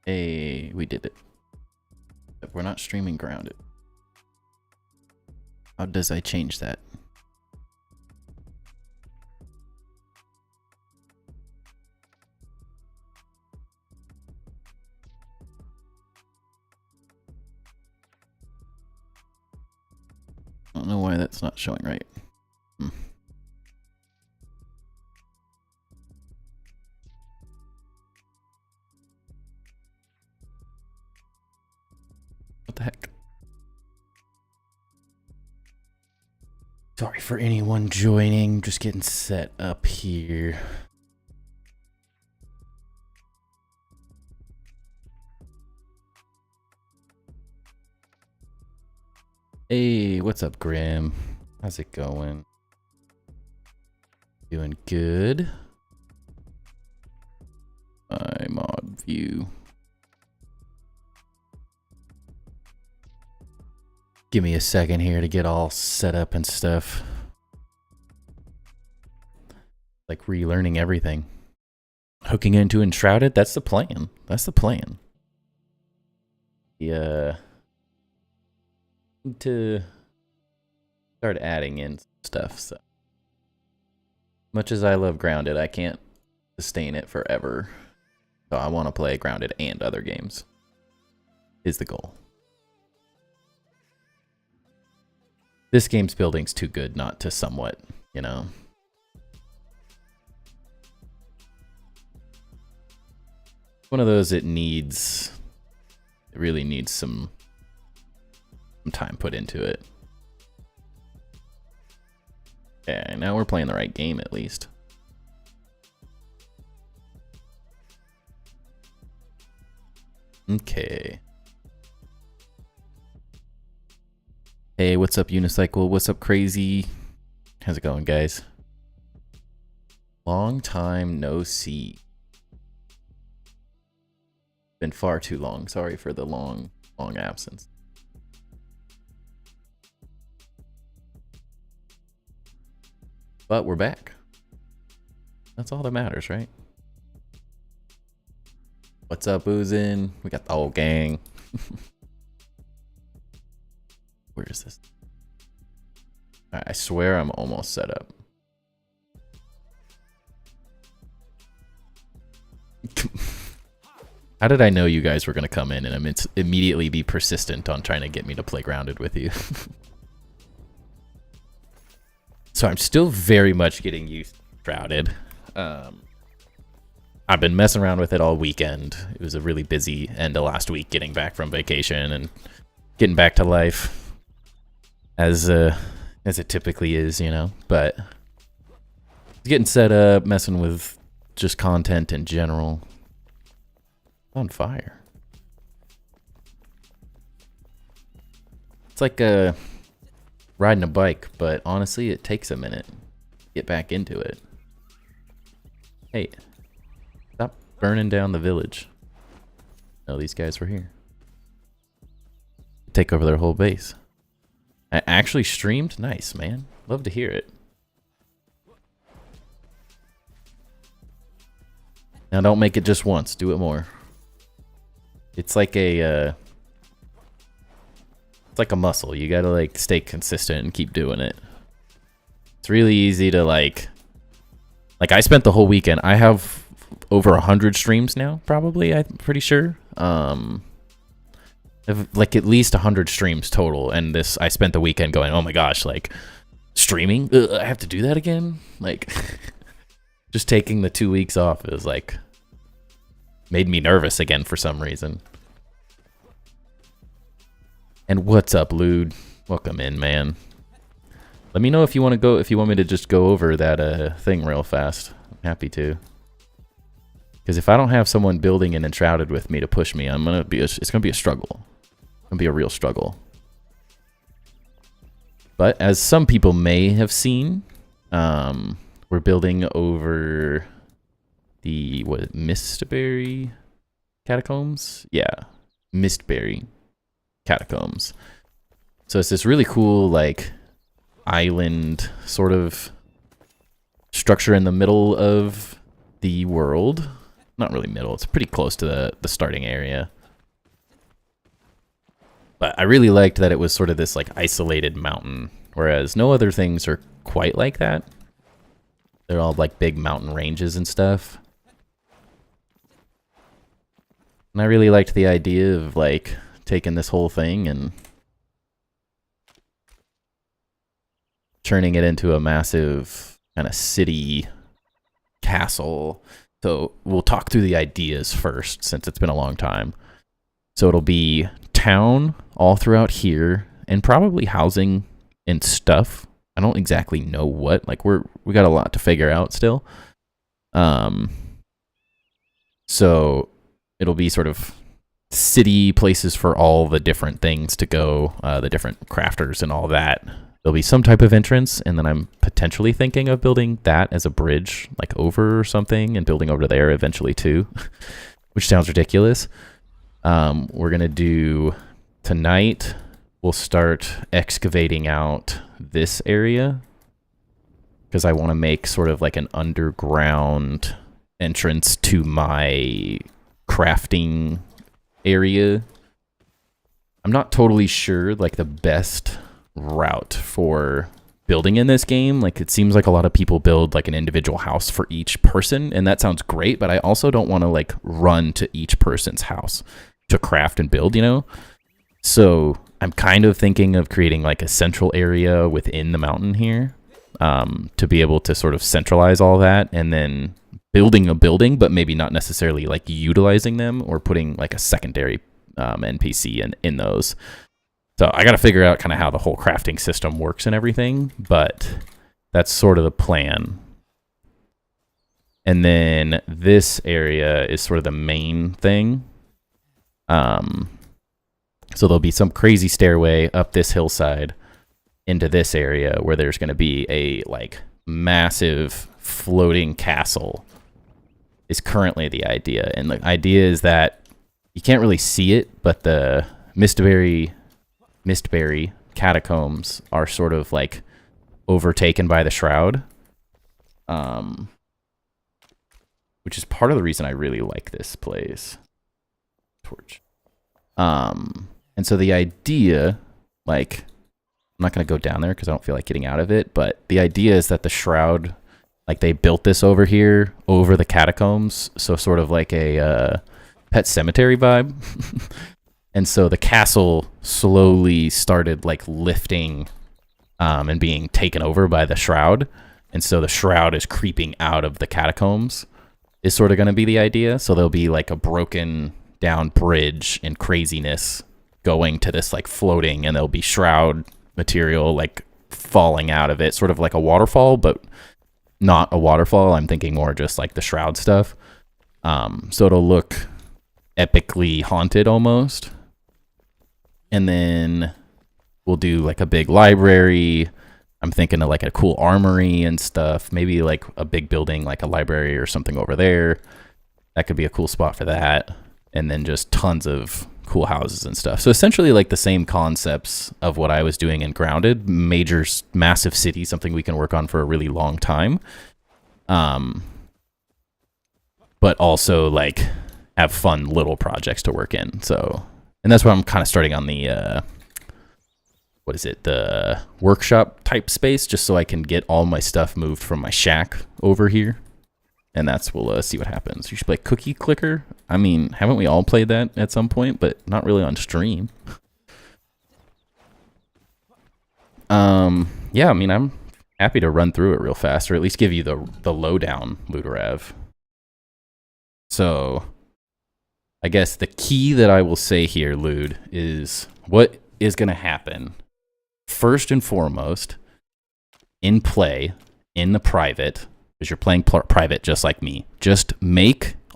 Hey, we did it. But we're not streaming Grounded. How does I change that? I don't know why that's not showing right. What the heck? Sorry for anyone joining. Just getting set up here. Hey, what's up, Grim? How's it going? Doing good. My mod view. Give me a second here to get all set up and stuff. Like relearning everything. Hooking into Enshrouded, that's the plan. That's the plan. Yeah. To start adding in stuff, so much as I love Grounded, I can't sustain it forever. So I want to play Grounded and other games is the goal. This game's building's too good not to somewhat, you know. One of those it really needs some time put into it. Okay, now we're playing the right game at least. Okay. Hey, what's up, Unicycle? What's up, Crazy? How's it going, guys? Long time no see. Been far too long. Sorry for the long absence. But we're back. That's all that matters, right? What's up, Oozin? We got the whole gang. Where is this? All right, I swear I'm almost set up. How did I know you guys were going to come in and immediately be persistent on trying to get me to play Grounded with you? So I'm still very much getting used to Enshrouded. I've been messing around with it all weekend. It was a really busy end of last week getting back from vacation and getting back to life as it typically is, you know. But getting set up, messing with just content in general. On fire. It's like riding a bike, but honestly, it takes a minute to get back into it. Hey, stop burning down the village. No, these guys were here. Take over their whole base. I actually streamed? Nice, man. Love to hear it. Now don't make it just once. Do it more. It's like a muscle. You gotta like stay consistent and keep doing it. It's really easy to like I spent the whole weekend. I have over 100 streams now, probably. I'm pretty sure. Like at least 100 streams total, and I spent the weekend going, oh my gosh, like streaming. I have to do that again. Like just taking the 2 weeks off is like made me nervous again for some reason. And what's up, Lude? Welcome in, man. Let me know if you want to go. If you want me to just go over that thing real fast, I'm happy to. Because if I don't have someone building and Enshrouded with me to push me, it's gonna be a struggle. It's gonna be a real struggle. But as some people may have seen, we're building over the Mistberry Catacombs. Yeah, Mistberry Catacombs. So it's this really cool like island sort of structure in the middle of the world. not really middle. It's pretty close to the starting area. But I really liked that it was sort of this like isolated mountain, whereas no other things are quite like that. They're all like big mountain ranges and stuff. And I really liked the idea of like taking this whole thing and turning it into a massive kind of city castle. So we'll talk through the ideas first, since it's been a long time. So it'll be town all throughout here, and probably housing and stuff. I don't exactly know what. Like we got a lot to figure out still. So it'll be sort of city places for all the different things to go, the different crafters and all that. There'll be some type of entrance, and then I'm potentially thinking of building that as a bridge, like over or something, and building over there eventually too, which sounds ridiculous. We're going to do tonight, we'll start excavating out this area, because I want to make sort of like an underground entrance to my crafting area. I'm not totally sure like the best route for building in this game. Like it seems like a lot of people build like an individual house for each person, and that sounds great, but I also don't want to like run to each person's house to craft and build, you know? So I'm kind of thinking of creating like a central area within the mountain here, to be able to sort of centralize all that, and then building a building, but maybe not necessarily like utilizing them, or putting like a secondary NPC in those. So I got to figure out kind of how the whole crafting system works and everything, but that's sort of the plan. And then this area is sort of the main thing. So there'll be some crazy stairway up this hillside into this area where there's going to be a like massive floating castle is currently the idea. And the idea is that you can't really see it, but the Mistberry catacombs are sort of like overtaken by the Shroud, which is part of the reason I really like this place. Torch. And so the idea, like, I'm not going to go down there because I don't feel like getting out of it, but the idea is that the Shroud, like, they built this over here, over the catacombs, so sort of like a Pet Cemetery vibe. And so the castle slowly started, like, lifting and being taken over by the Shroud. And so the Shroud is creeping out of the catacombs is sort of going to be the idea. So there'll be, like, a broken down bridge and craziness going to this, like, floating, and there'll be Shroud material, like, falling out of it, sort of like a waterfall, but not a waterfall. I'm thinking more just, like, the Shroud stuff. So it'll look epically haunted almost. And then we'll do, like, a big library. I'm thinking of, like, a cool armory and stuff. Maybe, like, a big building, like a library or something over there. That could be a cool spot for that. And then just tons of cool houses and stuff. So essentially, like, the same concepts of what I was doing in Grounded. Massive city, something we can work on for a really long time. But also, like, have fun little projects to work in. So, and that's why I'm kind of starting on the, the workshop type space, just so I can get all my stuff moved from my shack over here. And we'll see what happens. You should play Cookie Clicker. I mean, haven't we all played that at some point, but not really on stream. Yeah, I mean, I'm happy to run through it real fast, or at least give you the lowdown, Ludorev. So, I guess the key that I will say here, Lude, is what is going to happen. First and foremost, in play, in the private, because you're playing private just like me, just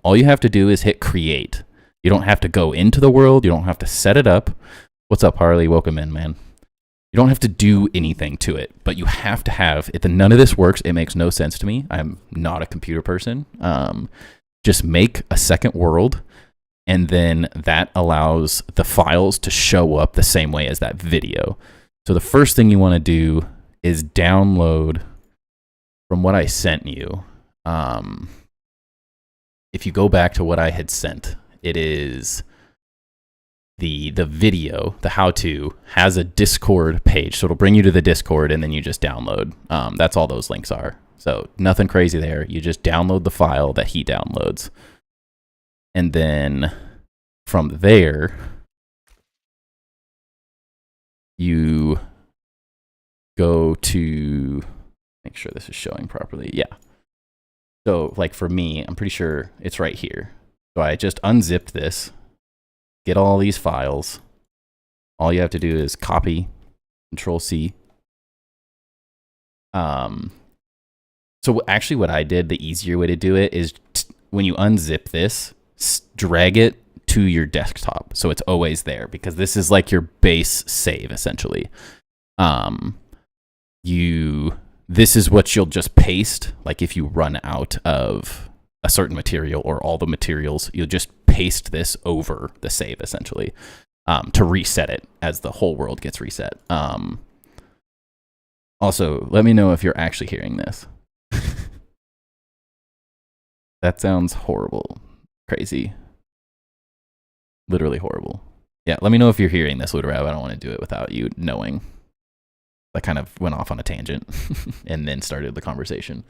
all you have to do is hit create. You don't have to go into the world. You don't have to set it up. What's up, Harley? Welcome in, man. You don't have to do anything to it, but you have to have, if none of this works, it makes no sense to me. I'm not a computer person. Just make a second world, and then that allows the files to show up the same way as that video. So the first thing you want to do is download from what I sent you. if you go back to what I had sent, it is the video, the how-to, has a Discord page. So it'll bring you to the Discord, and then you just download. That's all those links are. So nothing crazy there. You just download the file that he downloads. And then from there, you go to, make sure this is showing properly. Yeah. So like for me, I'm pretty sure it's right here. So I just unzipped this, get all these files. All you have to do is copy, Control C. So actually what I did, the easier way to do it is when you unzip this, drag it to your desktop. So it's always there, because this is like your base save essentially. This is what you'll just paste. Like if you run out of a certain material or all the materials, you'll just paste this over the save essentially, to reset it as the whole world gets reset. Also, let me know if you're actually hearing this. That sounds horrible. Crazy. Literally horrible. Yeah, let me know if you're hearing this, Ludarab. I don't want to do it without you knowing. I kind of went off on a tangent and then started the conversation.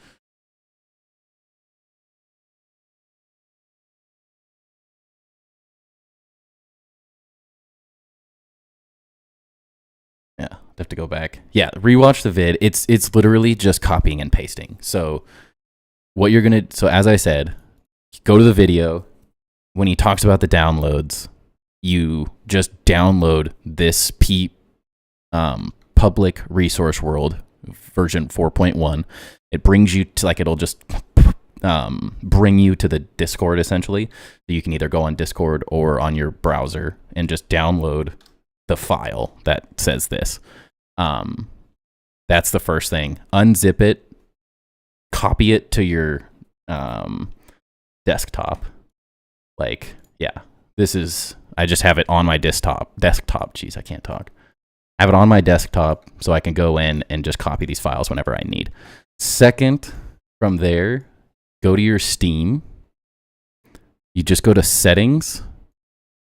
Yeah, I have to go back. Yeah, rewatch the vid. It's literally just copying and pasting. So what you're going to, so as I said, go to the video. When he talks about the downloads, you just download this public resource world version 4.1. It brings you to, like, it'll just bring you to the Discord essentially. So you can either go on Discord or on your browser and just download the file that says this. That's the first thing. Unzip it, copy it to your desktop. Like, yeah, this is, I just have it on my desktop. Jeez, I can't talk. I have it on my desktop so I can go in and just copy these files whenever I need. Second, from there, go to your Steam. You just go to Settings,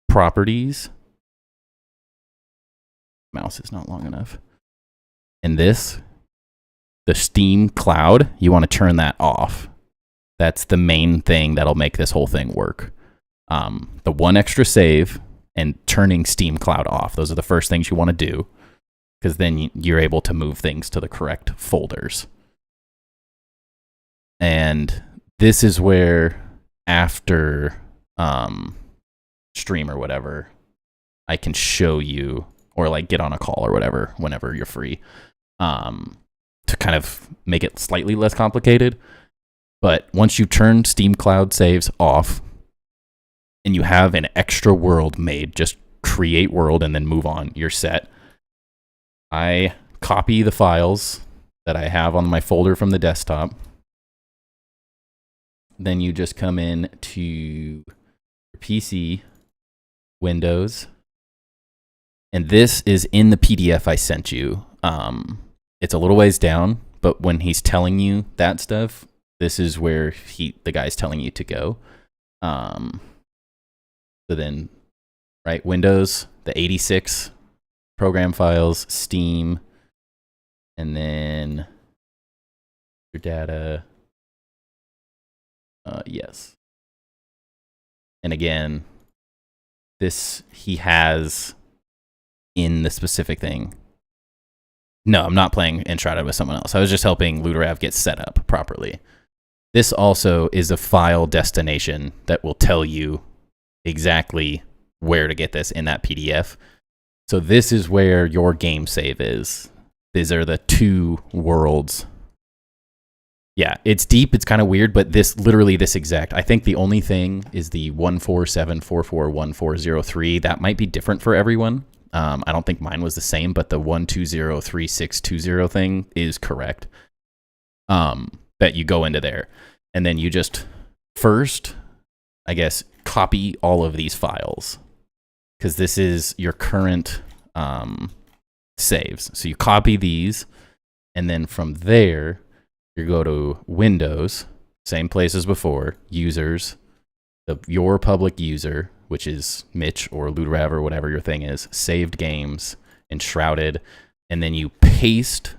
Properties. Mouse is not long enough. And this, the Steam Cloud, you want to turn that off. That's the main thing that'll make this whole thing work. The one extra save and turning Steam Cloud off. Those are the first things you want to do, because then you're able to move things to the correct folders. And this is where, after stream or whatever, I can show you, or like get on a call or whatever whenever you're free, to kind of make it slightly less complicated. But once you turn Steam Cloud saves off and you have an extra world made, just create world and then move on, you're set. I copy the files that I have on my folder from the desktop. Then you just come in to your PC, Windows, and this is in the PDF I sent you. It's a little ways down, but when he's telling you that stuff, this is where the guy's telling you to go. So then, right, Windows, the 86 program files, Steam, and then your data. Yes. And again, this he has in the specific thing. No, I'm not playing Enshrouded with someone else. I was just helping Luderav get set up properly. This also is a file destination that will tell you exactly where to get this in that PDF. So this is where your game save is. These are the two worlds. Yeah, it's deep. It's kind of weird, but literally this exact. I think the only thing is the 147441403. That might be different for everyone. I don't think mine was the same, but the 1203620 thing is correct. That you go into there, and then you just first, I guess, copy all of these files, because this is your current saves. So you copy these, and then from there, you go to Windows, same place as before, Users, your public user, which is Mitch or Ludrav or whatever your thing is, saved games, Enshrouded, and then you paste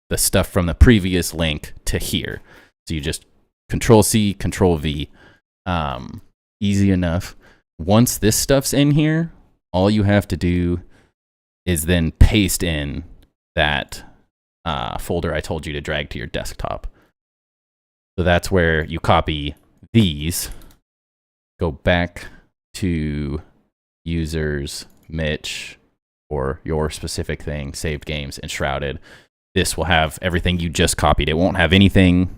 the stuff from the previous link to here. So you just Control-C, Control-V. Easy enough. Once this stuff's in here, all you have to do is then paste in that folder I told you to drag to your desktop. So that's where you copy these, go back to users, Mitch, or your specific thing, saved games, Enshrouded. This will have everything you just copied. It won't have anything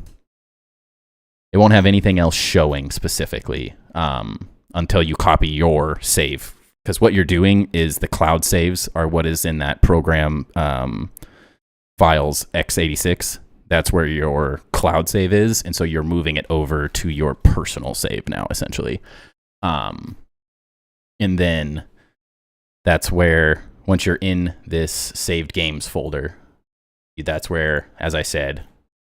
else showing specifically until you copy your save. Because what you're doing is the cloud saves are what is in that program files x86. That's where your cloud save is. And so you're moving it over to your personal save now, essentially. And then that's where, once you're in this saved games folder, that's where, as I said,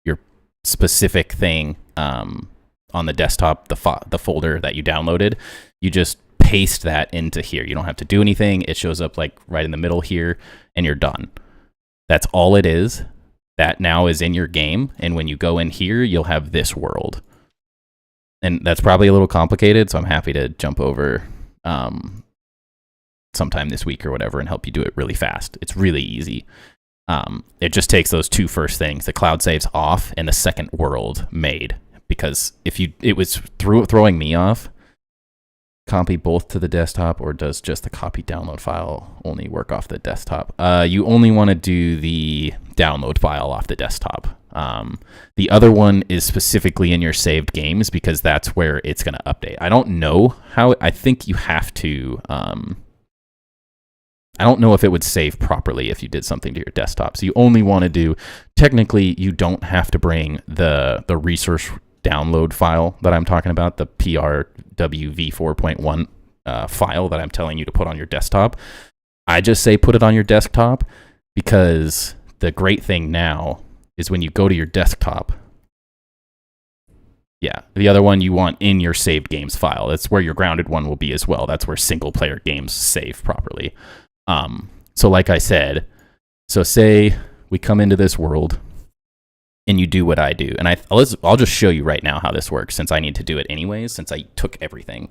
your specific thing on the desktop, the folder that you downloaded, you just paste that into here. You don't have to do anything. It shows up like right in the middle here, and you're done. That's all it is. That now is in your game, and when you go in here, you'll have this world. And that's probably a little complicated, so I'm happy to jump over sometime this week or whatever and help you do it really fast. It's really easy. It just takes those two first things, the cloud saves off and the second world made. Because if it was throwing me off, copy both to the desktop, or does just the copy download file only work off the desktop? You only want to do the download file off the desktop. The other one is specifically in your saved games because that's where it's going to update. I don't know how. I think you have to. I don't know if it would save properly if you did something to your desktop. So you only want to do. Technically, you don't have to bring the resource download file that I'm talking about, the PRWV 4.1 file that I'm telling you to put on your desktop. I just say put it on your desktop because the great thing now is when you go to your desktop, the other one you want in your saved games file. That's where your grounded one will be as well. That's where single player games save properly. So like I said, so say we come into this world and you do what I do. And I'll just show you right now how this works, since I need to do it anyways, since I took everything.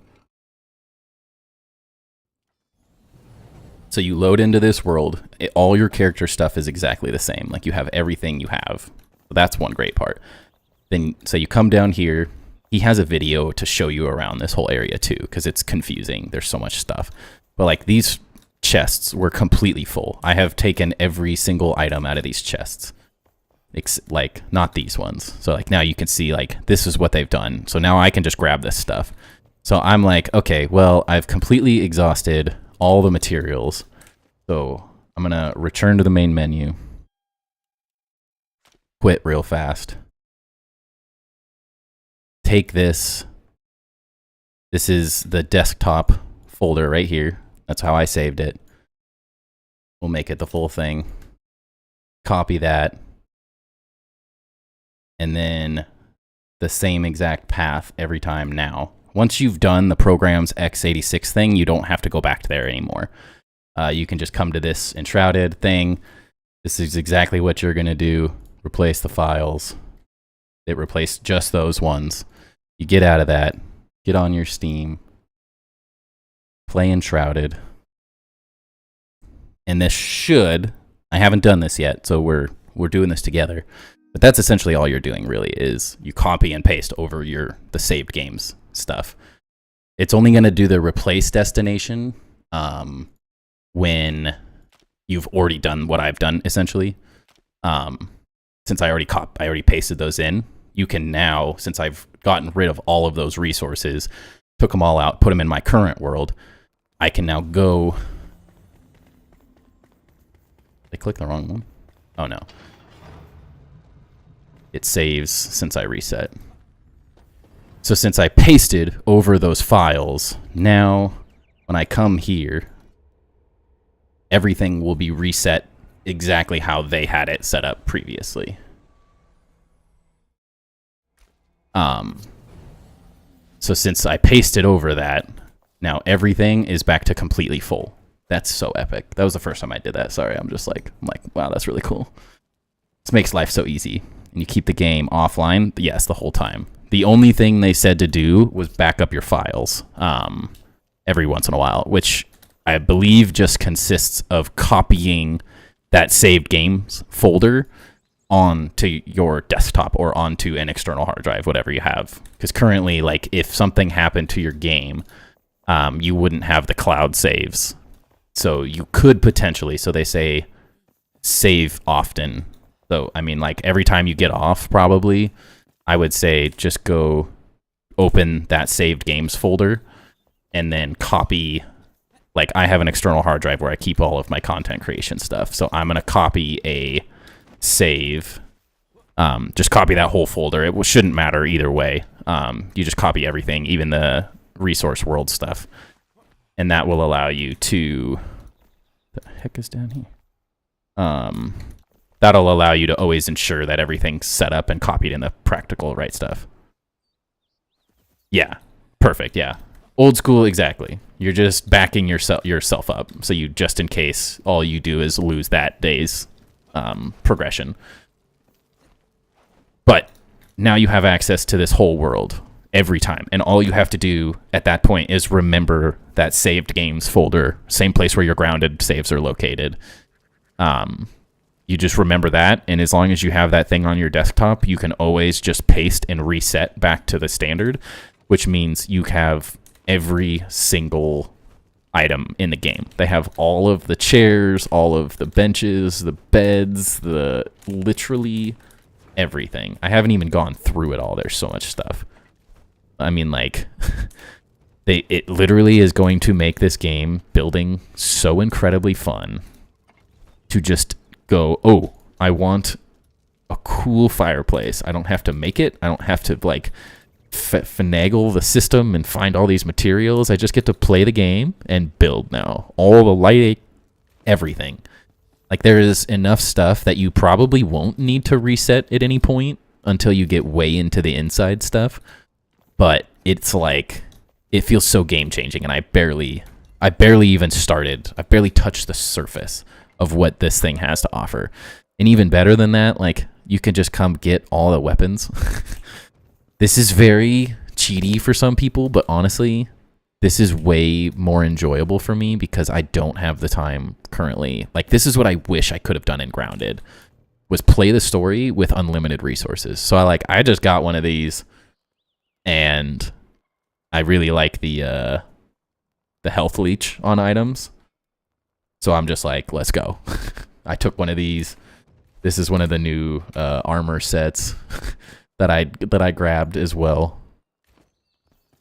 So you load into this world. All your character stuff is exactly the same. Like you have everything you have. So that's one great part. Then, so you come down here. He has a video to show you around this whole area too, because it's confusing. There's so much stuff. But like these chests were completely full. I have taken every single item out of these chests. Like not these ones. So like now you can see like this is what they've done. So now I can just grab this stuff. So I'm like, okay, well, I've completely exhausted all the materials. So I'm going to return to the main menu. Quit real fast. Take this. This is the desktop folder right here. That's how I saved it. We'll make it the full thing. Copy that. And then the same exact path every time now. Once you've done the program's x86 thing, you don't have to go back there anymore. You can just come to this Enshrouded thing. This is exactly what you're going to do. Replace the files. It replaced just those ones. You get out of that. Get on your Steam. Play Enshrouded. And this should... I haven't done this yet, so we're doing this together. But that's essentially all you're doing, really, is you copy and paste over the saved games stuff. It's only going to do the replace destination when you've already done what I've done, essentially. Since I already pasted those in, you can now, since I've gotten rid of all of those resources, took them all out, put them in my current world, I can now go... Did I click the wrong one? Oh, no. It saves since I reset. So since I pasted over those files, now when I come here, everything will be reset exactly how they had it set up previously. So since I pasted over that, now everything is back to completely full. That's so epic. That was the first time I did that. Sorry, I'm like, wow, that's really cool. This makes life so easy. And you keep the game offline, yes, the whole time. The only thing they said to do was back up your files every once in a while, which I believe just consists of copying that saved games folder onto your desktop or onto an external hard drive, whatever you have. Because currently, like, if something happened to your game, you wouldn't have the cloud saves. So you could potentially, so they say, save often. So, I mean, like, every time you get off, probably, I would say just go open that saved games folder and then copy. Like, I have an external hard drive where I keep all of my content creation stuff. So I'm going to copy a save. Just copy that whole folder. It shouldn't matter either way. You just copy everything, even the resource world stuff. And that will allow you to... What the heck is down here? That'll allow you to always ensure that everything's set up and copied in the practical right stuff. Yeah. Perfect, yeah. Old school, exactly. You're just backing yourself up. So you, just in case, all you do is lose that day's progression. But now you have access to this whole world every time. And all you have to do at that point is remember that saved games folder, same place where your grounded saves are located. You just remember that, and as long as you have that thing on your desktop, you can always just paste and reset back to the standard, which means you have every single item in the game. They have all of the chairs, all of the benches, the beds, literally everything. I haven't even gone through it all. There's so much stuff. I mean, like, it literally is going to make this game building so incredibly fun to just go, oh, I want a cool fireplace. I don't have to make it. I don't have to, like, finagle the system and find all these materials. I just get to play the game and build now. All the lighting, everything. Like, there is enough stuff that you probably won't need to reset at any point until you get way into the inside stuff. But it's like, it feels so game-changing, and I barely even started. I barely touched the surface of what this thing has to offer. And even better than that, like, you can just come get all the weapons. This is very cheaty for some people, but honestly, this is way more enjoyable for me because I don't have the time currently. Like, this is what I wish I could have done in Grounded, was play the story with unlimited resources. So I just got one of these, and I really like the health leech on items. So I'm just like, let's go. I took one of these. This is one of the new armor sets that I grabbed as well.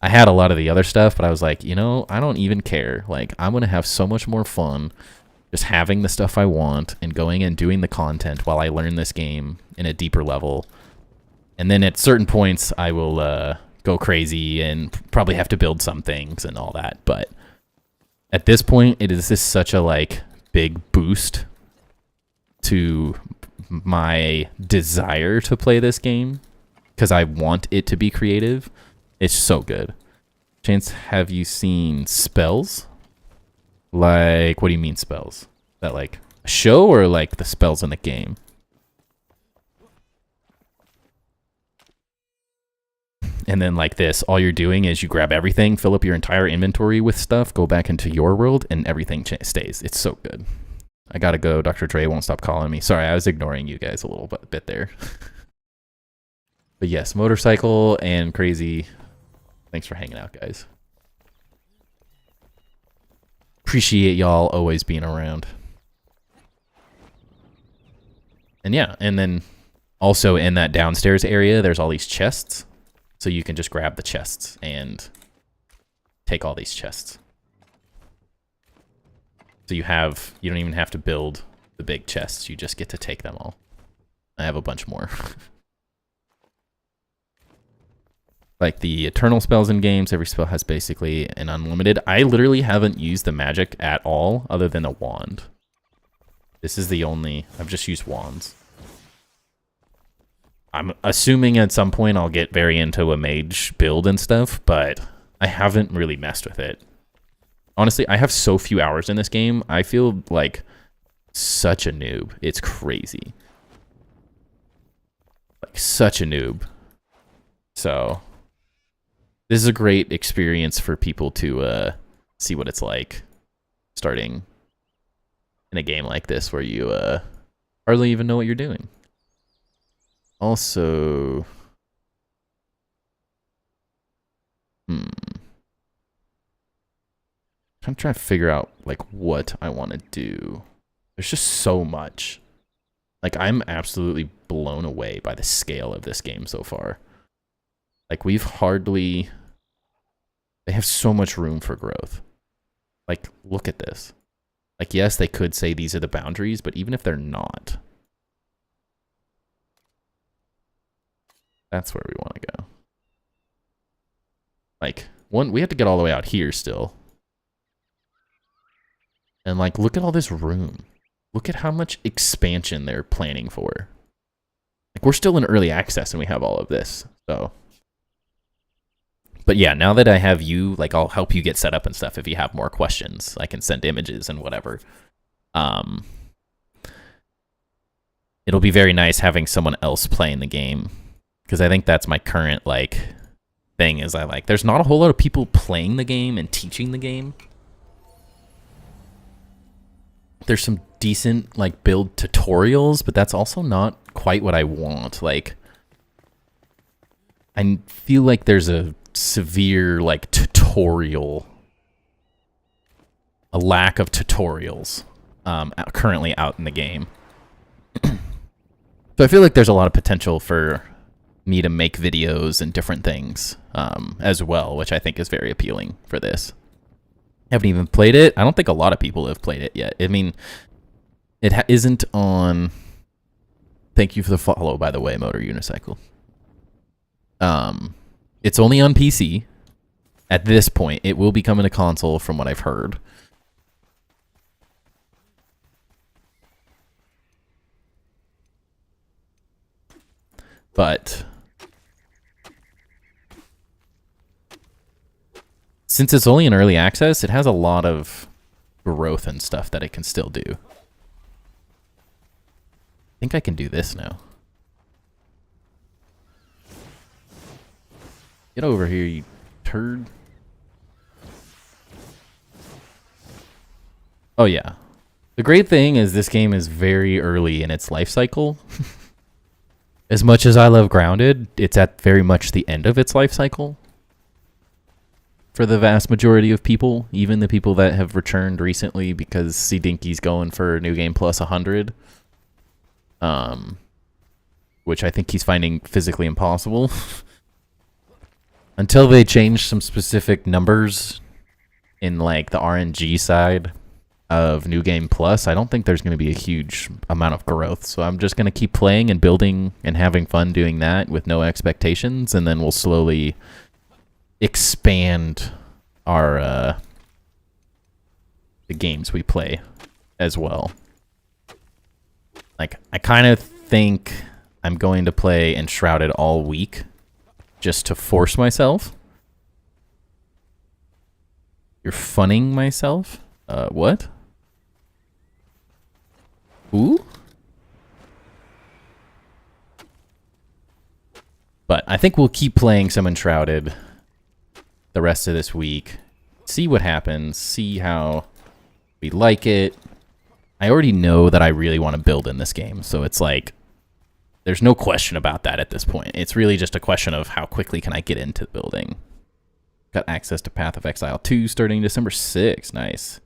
I had a lot of the other stuff, but I was like, you know, I don't even care. Like, I'm going to have so much more fun just having the stuff I want and going and doing the content while I learn this game in a deeper level. And then at certain points, I will go crazy and probably have to build some things and all that. But at this point, it is just such a, like, big boost to my desire to play this game because I want it to be creative. It's so good. Chance, have you seen spells? Like, what do you mean spells? Is that like a show or like the spells in the game? And then like this, all you're doing is you grab everything, fill up your entire inventory with stuff, go back into your world, and everything stays. It's so good. I gotta go. Dr. Dre won't stop calling me. Sorry, I was ignoring you guys a little bit there. But yes, motorcycle and crazy. Thanks for hanging out, guys. Appreciate y'all always being around. And yeah, and then also in that downstairs area, there's all these chests. So you can just grab the chests and take all these chests. So you don't even have to build the big chests. You just get to take them all. I have a bunch more. Like the eternal spells in games, every spell has basically an unlimited. I literally haven't used the magic at all other than a wand. This is the only, I've just used wands. I'm assuming at some point I'll get very into a mage build and stuff, but I haven't really messed with it. Honestly, I have so few hours in this game. I feel like such a noob. It's crazy. Like such a noob. So this is a great experience for people to see what it's like starting in a game like this where you hardly even know what you're doing. Also, I'm trying to figure out like what I want to do. There's just so much. Like, I'm absolutely blown away by the scale of this game so far. Like, they have so much room for growth. Like, look at this. Like, yes, they could say these are the boundaries, but even if they're not, that's where we want to go. Like, we have to get all the way out here still. And, like, look at all this room. Look at how much expansion they're planning for. Like, we're still in early access and we have all of this, so. But yeah, now that I have you, like, I'll help you get set up and stuff if you have more questions. I can send images and whatever. It'll be very nice having someone else playing the game. Because I think that's my current, like, thing is there's not a whole lot of people playing the game and teaching the game. There's some decent, like, build tutorials, but that's also not quite what I want. Like, I feel like there's a severe, like, a lack of tutorials currently out in the game. So I feel like there's a lot of potential for me to make videos and different things as well, which I think is very appealing for this. Haven't even played it. I don't think a lot of people have played it yet. I mean, it isn't on... Thank you for the follow, by the way, Motor Unicycle. It's only on PC at this point. It will be coming to console from what I've heard. But since it's only in early access, it has a lot of growth and stuff that it can still do. I think I can do this now. Get over here, you turd. Oh yeah. The great thing is this game is very early in its life cycle. As much as I love Grounded, it's at very much the end of its life cycle. For the vast majority of people, even the people that have returned recently because C Dinky's going for New Game Plus 100. Which I think he's finding physically impossible. Until they change some specific numbers in, like, the RNG side of New Game Plus, I don't think there's going to be a huge amount of growth. So I'm just going to keep playing and building and having fun doing that with no expectations, and then we'll slowly expand our the games we play as well. Like, I kind of think I'm going to play Enshrouded all week just to force myself. You're funning myself? What? Ooh? But I think we'll keep playing some Enshrouded the rest of this week. See what happens. See how we like it. I already know that I really want to build in this game, so it's like, there's no question about that at this point. It's really just a question of how quickly can I get into building. Got access to Path of Exile 2 starting December 6th. Nice.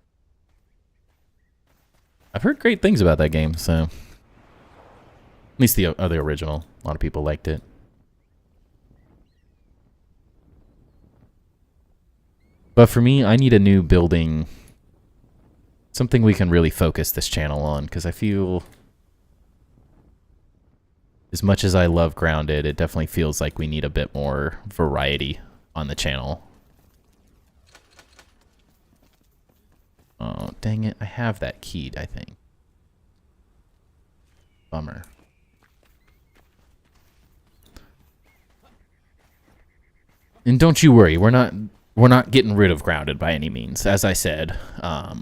I've heard great things about that game, so... At least the original. A lot of people liked it. But for me, I need a new building... Something we can really focus this channel on, because I feel... As much as I love Grounded, it definitely feels like we need a bit more variety on the channel. Oh, dang it. I have that keyed, I think. Bummer. And don't you worry, we're not getting rid of Grounded by any means. As I said, no.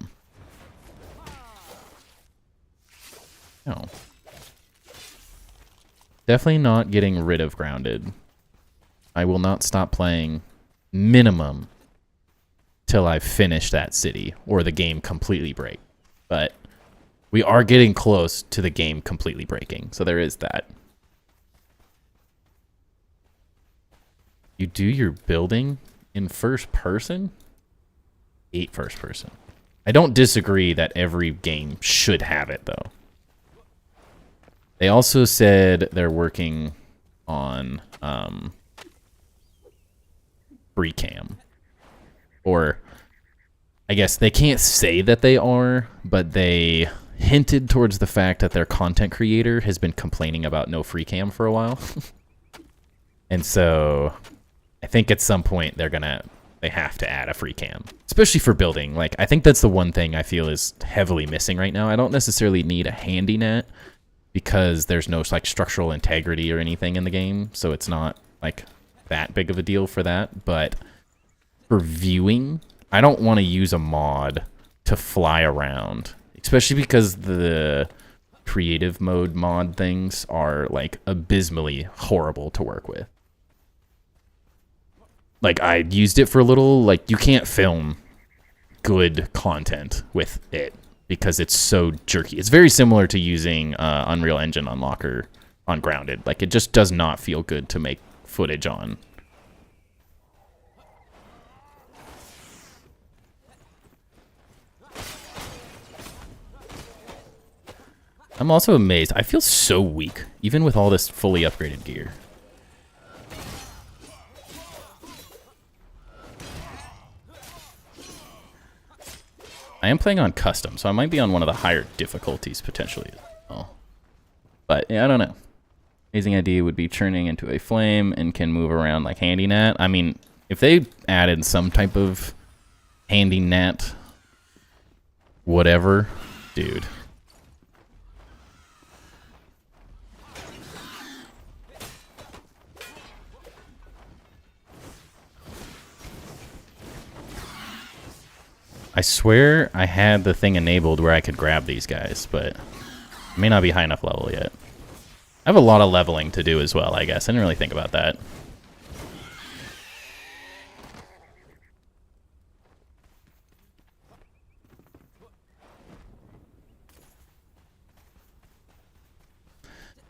Definitely not getting rid of Grounded. I will not stop playing minimum till I finish that city or the game completely break. But we are getting close to the game completely breaking, so there is that. You do your building in first person? 8 first person. I don't disagree that every game should have it, though. They also said they're working on free cam. Or, I guess they can't say that they are, but they hinted towards the fact that their content creator has been complaining about no free cam for a while. And so, I think at some point they have to add a free cam. Especially for building. Like, I think that's the one thing I feel is heavily missing right now. I don't necessarily need a handy net, because there's no like structural integrity or anything in the game, so it's not like that big of a deal for that. But for viewing, I don't want to use a mod to fly around, especially because the creative mode mod things are like abysmally horrible to work with. Like, I used it for a little. Like, you can't film good content with it because it's so jerky. It's very similar to using Unreal Engine Unlocker on Grounded. Like, it just does not feel good to make footage on. I'm also amazed. I feel so weak, even with all this fully upgraded gear. I am playing on custom, so I might be on one of the higher difficulties potentially. Oh. But yeah, I don't know. Amazing idea would be churning into a flame and can move around like handy net. I mean, if they added some type of handy net, whatever, dude. I swear I had the thing enabled where I could grab these guys, but I may not be high enough level yet. I have a lot of leveling to do as well, I guess. I didn't really think about that.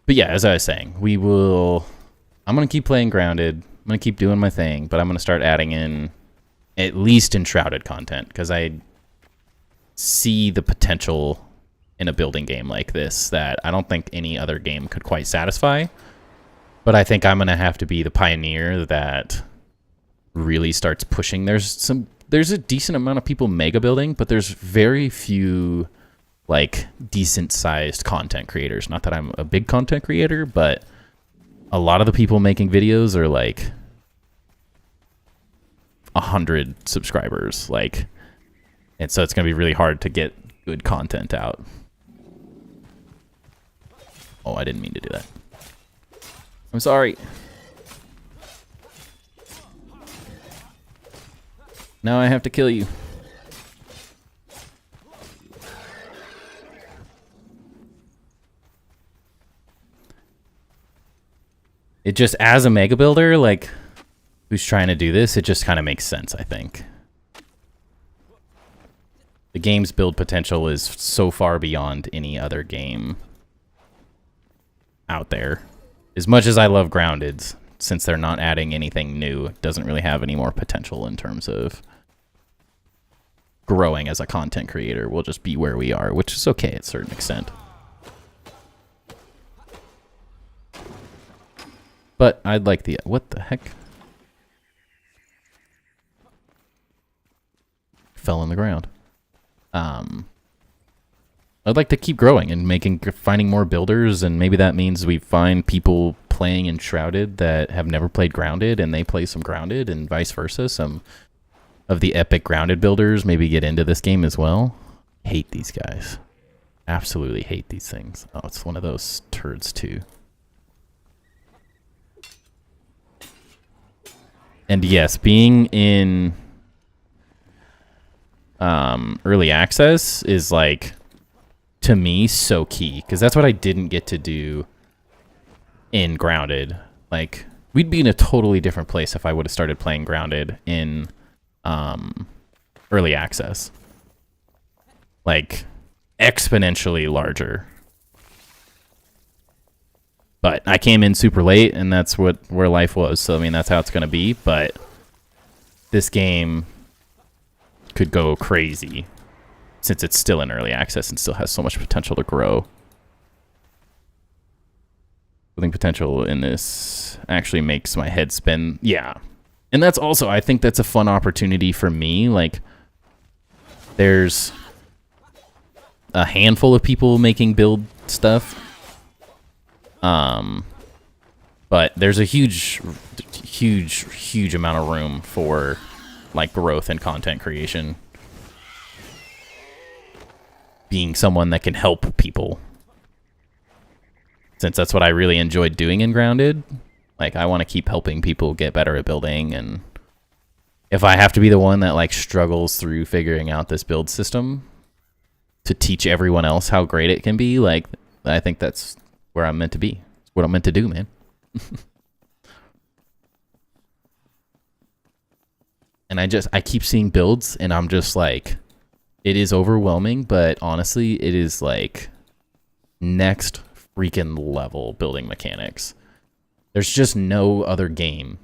But yeah, as I was saying, I'm going to keep playing Grounded. I'm going to keep doing my thing, but I'm going to start adding in at least Enshrouded content, because I see the potential in a building game like this that I don't think any other game could quite satisfy. But I think I'm going to have to be the pioneer that really starts pushing. There's a decent amount of people mega building, but there's very few like decent sized content creators. Not that I'm a big content creator, but a lot of the people making videos are like 100 subscribers, like, and so it's gonna be really hard to get good content out. Oh, I didn't mean to do that. I'm sorry. Now I have to kill you. It just, as a mega builder, like, who's trying to do this, it just kind of makes sense, I think. The game's build potential is so far beyond any other game out there. As much as I love Grounded, since they're not adding anything new, it doesn't really have any more potential in terms of growing as a content creator. We'll just be where we are, which is okay at a certain extent. But I'd like the... What the heck? Fell on the ground. I'd like to keep growing and finding more builders, and maybe that means we find people playing Enshrouded that have never played Grounded, and they play some Grounded, and vice versa. Some of the epic Grounded builders maybe get into this game as well. Hate these guys. Absolutely hate these things. Oh, it's one of those turds too. And yes, being in early access is like, to me, so key, because that's what I didn't get to do in Grounded. Like, we'd be in a totally different place if I would have started playing Grounded in early access. Like, exponentially larger. But I came in super late, and that's where life was. So, I mean, that's how it's going to be. But this game could go crazy since it's still in early access and still has so much potential to grow. Building potential in this actually makes my head spin. Yeah. And that's also, I think that's a fun opportunity for me. Like, there's a handful of people making build stuff. But there's a huge amount of room for like growth and content creation. Being someone that can help people. Since that's what I really enjoyed doing in Grounded. Like, I want to keep helping people get better at building, and if I have to be the one that like struggles through figuring out this build system to teach everyone else how great it can be, like, I think that's where I'm meant to be. It's what I'm meant to do, man. And I keep seeing builds, and I'm just like, it is overwhelming, but honestly, it is like next freaking level building mechanics. There's just no other game.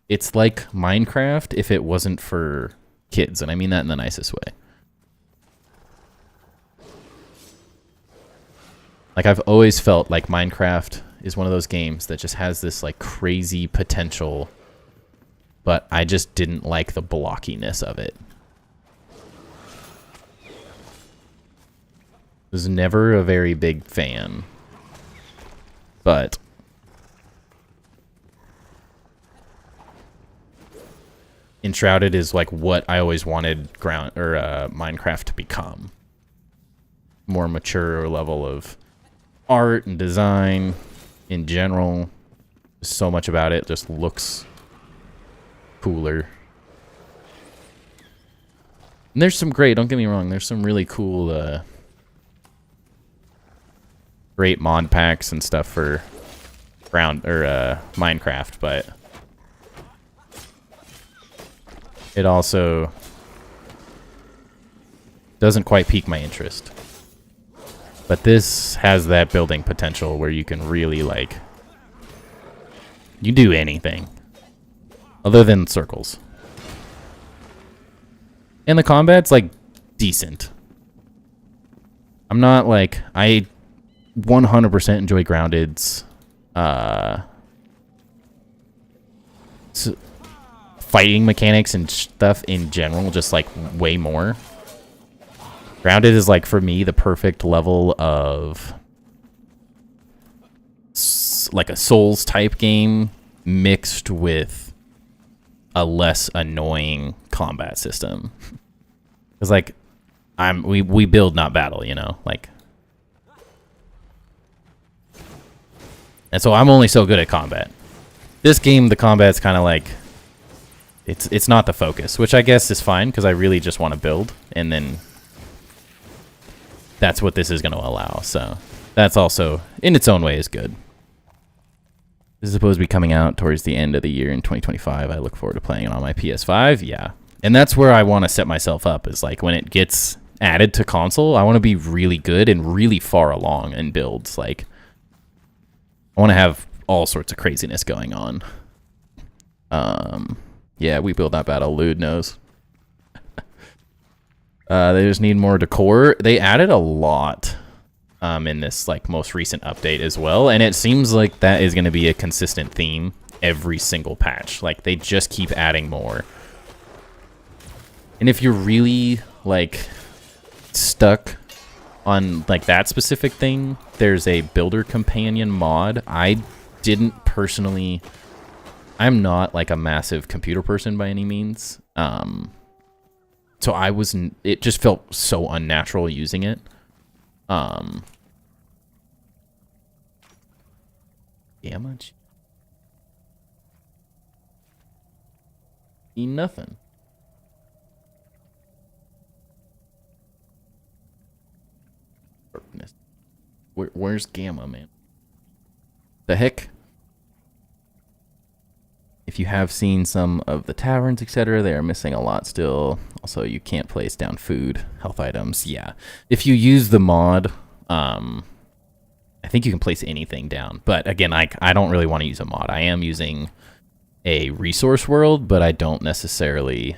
It's like Minecraft if it wasn't for kids, and I mean that in the nicest way. Like, I've always felt like Minecraft is one of those games that just has this like crazy potential, but I just didn't like the blockiness of it. Was never a very big fan, but Enshrouded is like what I always wanted Minecraft to become. More mature level of art and design in general. So much about it just looks cooler. And there's some great, don't get me wrong, there's some really cool great mod packs and stuff for Minecraft, but it also doesn't quite pique my interest. But this has that building potential where you can really, like, you do anything other than circles. And the combat's like decent. I'm not like, I 100% enjoy Grounded's fighting mechanics and stuff in general, just like way more. Grounded is like, for me, the perfect level of like a Souls type game mixed with a less annoying combat system. Because like, we build, not battle, you know, like. And so I'm only so good at combat. This game, the combat's kind of like, it's not the focus, which I guess is fine because I really just want to build, and then that's what this is going to allow. So that's also, in its own way, is good. This is supposed to be coming out towards the end of the year in 2025. I look forward to playing it on my PS5. Yeah. And that's where I want to set myself up, is like when it gets added to console, I want to be really good and really far along in builds. Like, I want to have all sorts of craziness going on. Yeah, we build that battle. Lude knows. They just need more decor. They added a lot in this like most recent update as well, and it seems like that is going to be a consistent theme every single patch. Like, they just keep adding more. And if you're really like stuck on like that specific thing, there's a builder companion mod. I didn't personally, I'm not like a massive computer person by any means. So I wasn't, it just felt so unnatural using it. Damage. See nothing. Where's Gamma, man? The heck? If you have seen some of the taverns, etc., they are missing a lot still. Also, you can't place down food, health items. Yeah. If you use the mod, I think you can place anything down. But again, I don't really want to use a mod. I am using a resource world, but I don't necessarily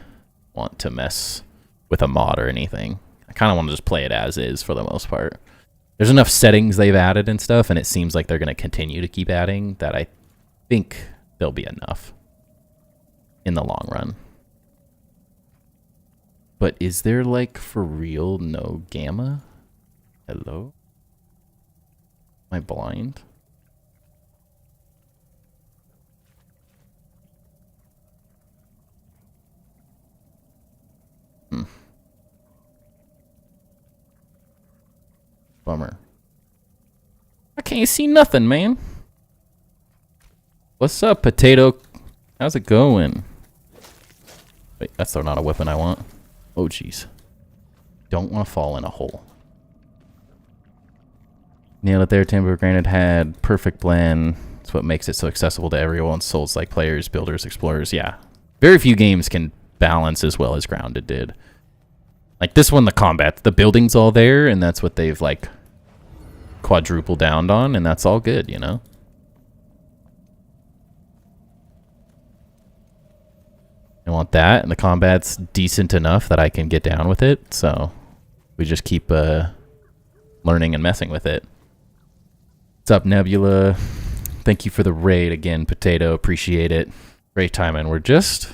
want to mess with a mod or anything. I kind of want to just play it as is for the most part. There's enough settings they've added and stuff, and it seems like they're going to continue to keep adding, that I think there'll be enough in the long run. But is there, like, for real no Gamma? Hello? Am I blind? Bummer. I can't see nothing, man. What's up, potato? How's it going? Wait, that's not a weapon I want. Oh, jeez. Don't want to fall in a hole. Nailed it there. Timber Granted had perfect blend. That's what makes it so accessible to everyone. Souls-like players, builders, explorers. Yeah. Very few games can balance as well as Grounded did. Like this one, the combat, the building's all there, and that's what they've like quadruple downed on, and that's all good, you know? I want that, and the combat's decent enough that I can get down with it, so we just keep learning and messing with it. What's up, Nebula? Thank you for the raid again, Potato. Appreciate it. Great timing. We're just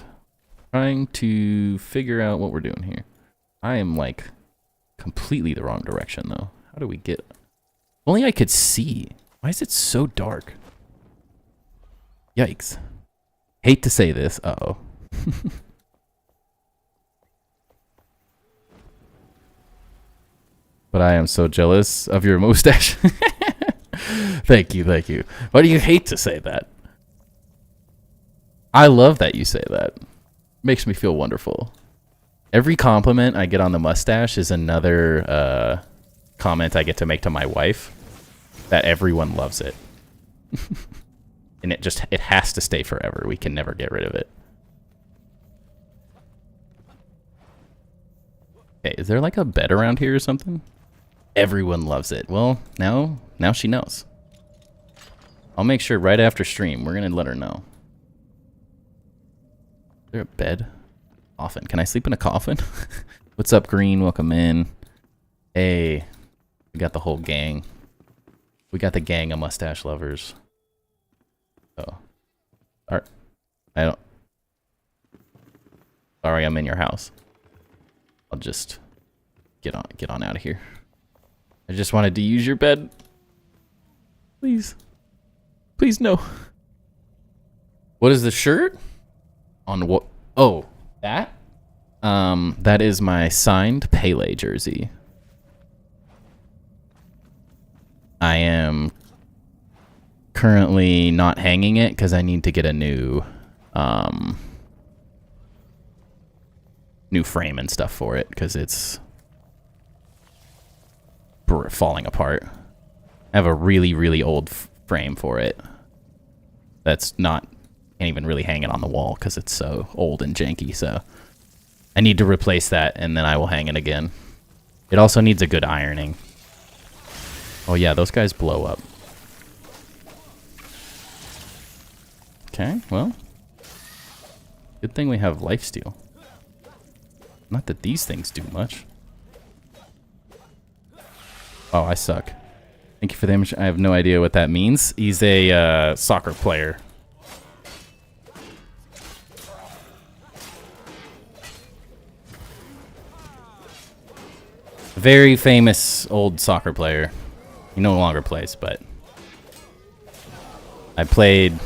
trying to figure out what we're doing here. I am like completely the wrong direction, though. How do we get... If only I could see. Why is it so dark? Yikes. Hate to say this. Uh-oh. But I am so jealous of your mustache. Thank you, thank you. Why do you hate to say that? I love that you say that. Makes me feel wonderful. Every compliment I get on the mustache is another comment I get to make to my wife. That everyone loves it. And it has to stay forever. We can never get rid of it. Okay, is there like a bed around here or something? Everyone loves it. Well, now she knows. I'll make sure right after stream, we're going to let her know. Is there a bed? Coffin. Can I sleep in a coffin? What's up, Green? Welcome in. Hey, we got the whole gang. We got the gang of mustache lovers. Oh. Alright. Sorry, I'm in your house. I'll just get on out of here. I just wanted to use your bed. Please. Please, no. What is the shirt? On what? Oh, that? That is my signed Pele jersey. I am currently not hanging it because I need to get a new frame and stuff for it because it's falling apart. I have a really, really old frame for it that's not can't even really hang it on the wall because it's so old and janky, so I need to replace that and then I will hang it again. It also needs a good ironing. Oh yeah, those guys blow up. Okay, well, good thing we have lifesteal. Not that these things do much. Oh, I suck. Thank you for the image. I have no idea what that means. He's a soccer player. Very famous old soccer player. He no longer plays, but I played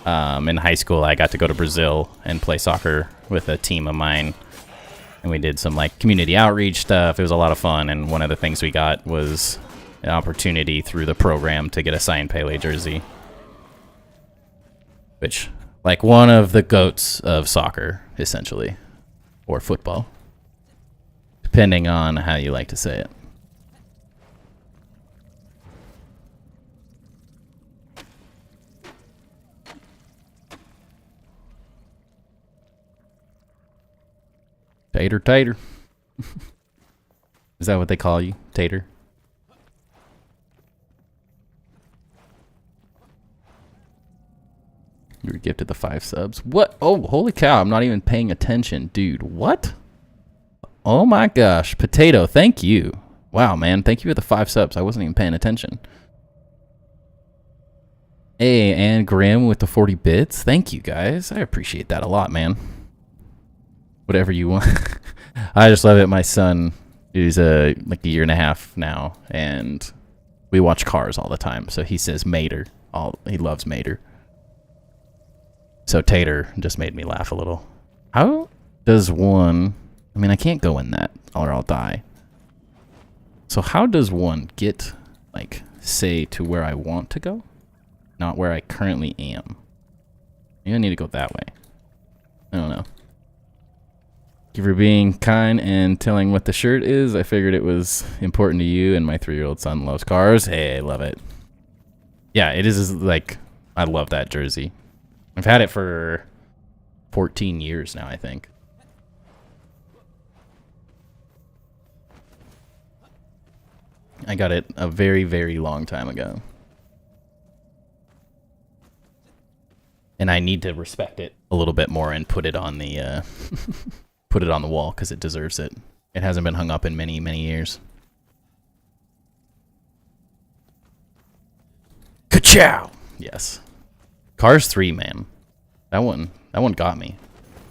in high school. I got to go to Brazil and play soccer with a team of mine. And we did some like community outreach stuff. It was a lot of fun. And one of the things we got was an opportunity through the program to get a signed Pele jersey. Which Like one of the goats of soccer, essentially. Or football. Depending on how you like to say it. Tater, tater. Is that what they call you? Tater? You were gifted the 5 subs. What? Oh, holy cow. I'm not even paying attention. Dude, what? Oh my gosh. Potato, thank you. Wow, man. Thank you for the 5 subs. I wasn't even paying attention. Hey, and Grim with the 40 bits. Thank you, guys. I appreciate that a lot, man. Whatever you want. I just love it. My son is like a year and a half now, and we watch Cars all the time. So he says Mater. He loves Mater. So Tater just made me laugh a little. How does one... I mean, I can't go in that or I'll die. So how does one get, like, say to where I want to go? Not where I currently am. Maybe I need to go that way. I don't know. Thank you for being kind and telling what the shirt is. I figured it was important to you, and my 3-year-old son loves cars. Hey, I love it. Yeah, it is like, I love that jersey. I've had it for 14 years now, I think. I got it a very, very long time ago. And I need to respect it a little bit more and put it on the put it on the wall because it deserves it. It hasn't been hung up in many, many years. Ka-chow! Yes. Cars 3, man. That one got me.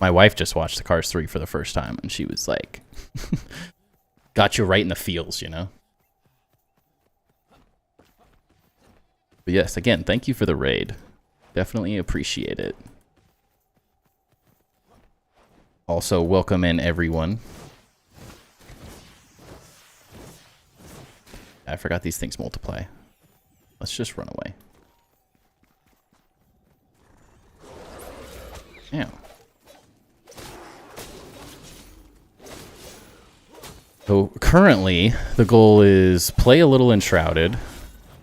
My wife just watched the Cars 3 for the first time, and she was like, got you right in the feels, you know? But yes, again, thank you for the raid. Definitely appreciate it. Also, welcome in everyone. I forgot these things multiply. Let's just run away. Yeah. So currently, the goal is play a little Enshrouded,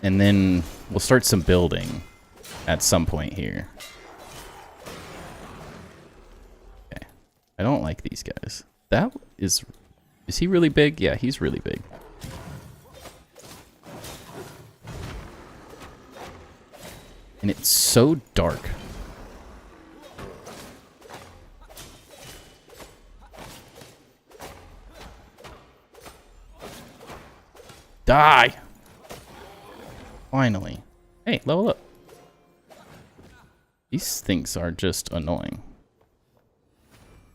and then we'll start some building at some point here. Okay. I don't like these guys. That is he really big? Yeah, he's really big. And it's so dark. Die! Finally. Hey, level up. These things are just annoying.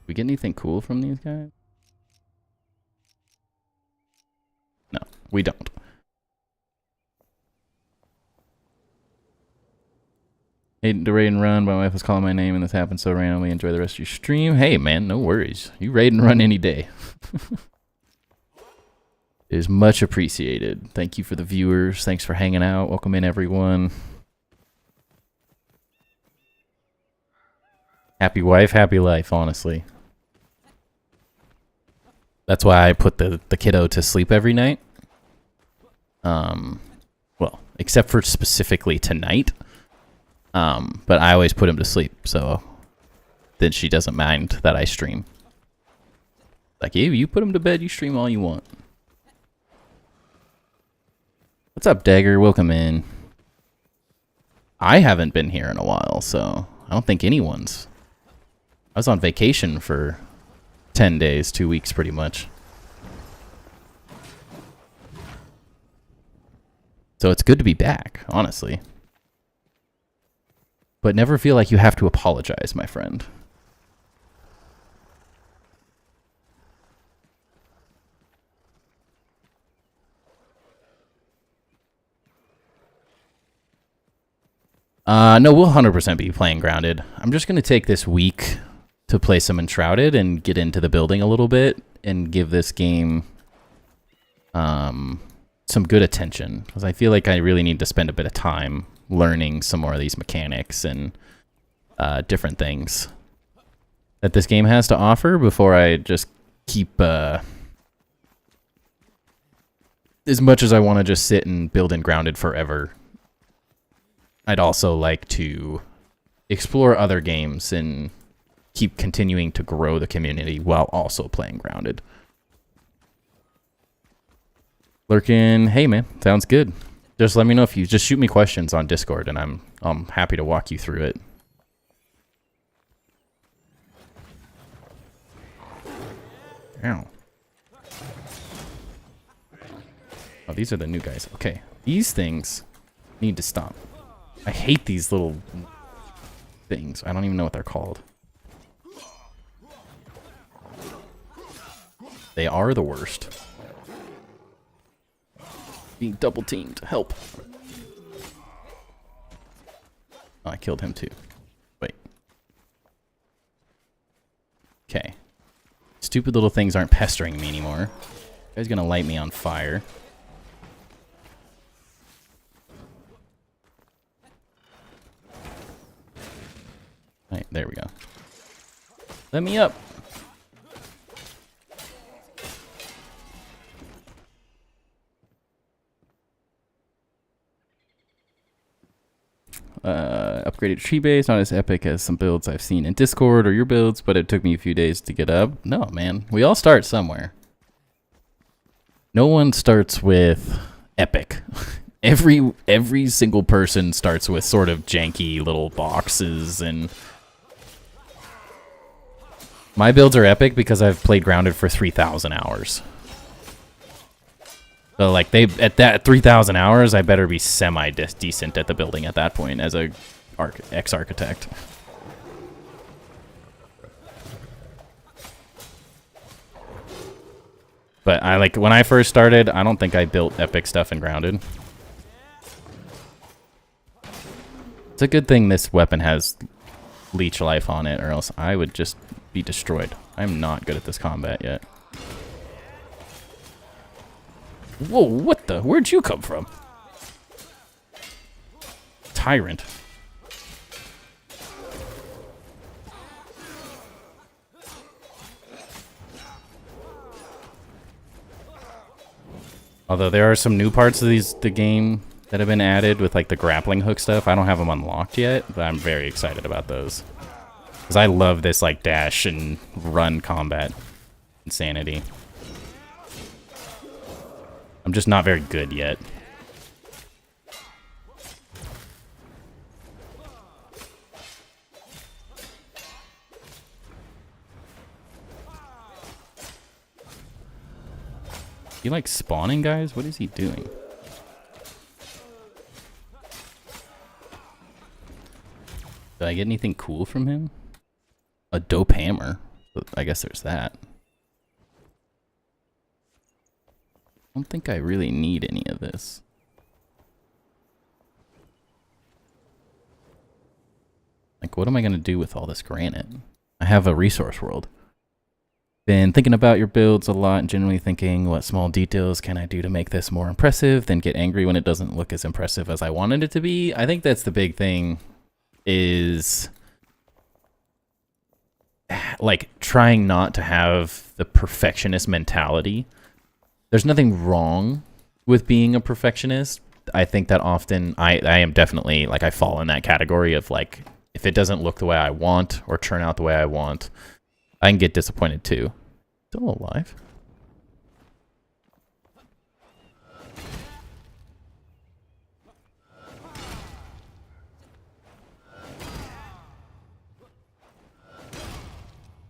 We get anything cool from these guys? No, we don't. Hate to raid and run. My wife was calling my name and this happened so randomly. Enjoy the rest of your stream. Hey, man, no worries. You raid and run any day. It is much appreciated. Thank you for the viewers. Thanks for hanging out. Welcome in, everyone. Happy wife, happy life, honestly. That's why I put the kiddo to sleep every night. Well, except for specifically tonight. But I always put him to sleep, so then she doesn't mind that I stream. Like, hey, you put him to bed, you stream all you want. What's up, Dagger? Welcome in. I haven't been here in a while, so I don't think anyone's. I was on vacation for 10 days, 2 weeks pretty much. So it's good to be back, honestly. But never feel like you have to apologize, my friend. No, we'll 100% be playing Grounded. I'm just going to take this week to play some Enshrouded and get into the building a little bit and give this game some good attention. Because I feel like I really need to spend a bit of time learning some more of these mechanics and different things that this game has to offer before I just keep as much as I want to just sit and build Enshrouded forever. I'd also like to explore other games and keep continuing to grow the community while also playing Grounded. Lurkin, hey man, sounds good. Just let me know if you just shoot me questions on Discord, and I'm happy to walk you through it. Ow. Oh, these are the new guys. Okay, these things need to stop. I hate these little things. I don't even know what they're called. They are the worst. Being double teamed. Help. Oh, I killed him too. Wait. Okay. Stupid little things aren't pestering me anymore. You guys gonna light me on fire. Alright, there we go. Let me up. Upgraded tree base, not as epic as some builds I've seen in Discord or your builds, but it took me a few days to get up. No, man. We all start somewhere. No one starts with epic. Every single person starts with sort of janky little boxes, and my builds are epic because I've played Grounded for 3,000 hours. So like at that 3,000 hours, I better be semi-decent at the building at that point as a ex-architect. But when I first started, I don't think I built epic stuff in Grounded. It's a good thing this weapon has leech life on it, or else I would just be destroyed. I'm not good at this combat yet. Whoa, what the? Where'd you come from? Tyrant. Although there are some new parts of the game that have been added with like the grappling hook stuff. I don't have them unlocked yet, but I'm very excited about those. Because I love this like dash and run combat insanity. I'm just not very good yet. You like spawning, guys? What is he doing? Did I get anything cool from him? A dope hammer. I guess there's that. I don't think I really need any of this. Like, what am I going to do with all this granite? I have a resource world. Been thinking about your builds a lot and generally thinking, what small details can I do to make this more impressive, then get angry when it doesn't look as impressive as I wanted it to be. I think that's the big thing, is like trying not to have the perfectionist mentality. There's nothing wrong with being a perfectionist. I think that often I am definitely, like, I fall in that category of, like, if it doesn't look the way I want or turn out the way I want, I can get disappointed too. Still alive?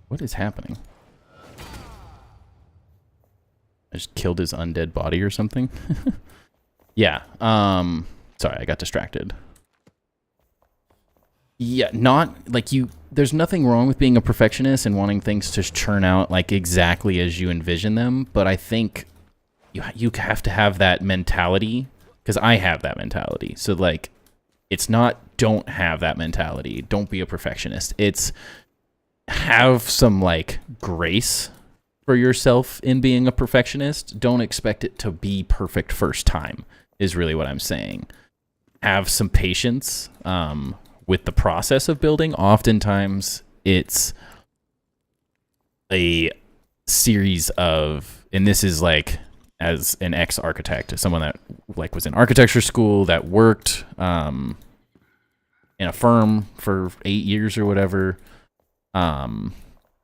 What is happening? I just killed his undead body or something. Yeah. Sorry, I got distracted. Yeah, not like you. There's nothing wrong with being a perfectionist and wanting things to turn out like exactly as you envision them. But I think you have to have that mentality, because I have that mentality. So like, it's not don't have that mentality. Don't be a perfectionist. It's have some like grace for yourself in being a perfectionist. Don't expect it to be perfect first time, is really what I'm saying. Have some patience. with the process of building. Oftentimes it's a series of, and this is like as an ex-architect, someone that like was in architecture school, that worked in a firm for 8 years or whatever,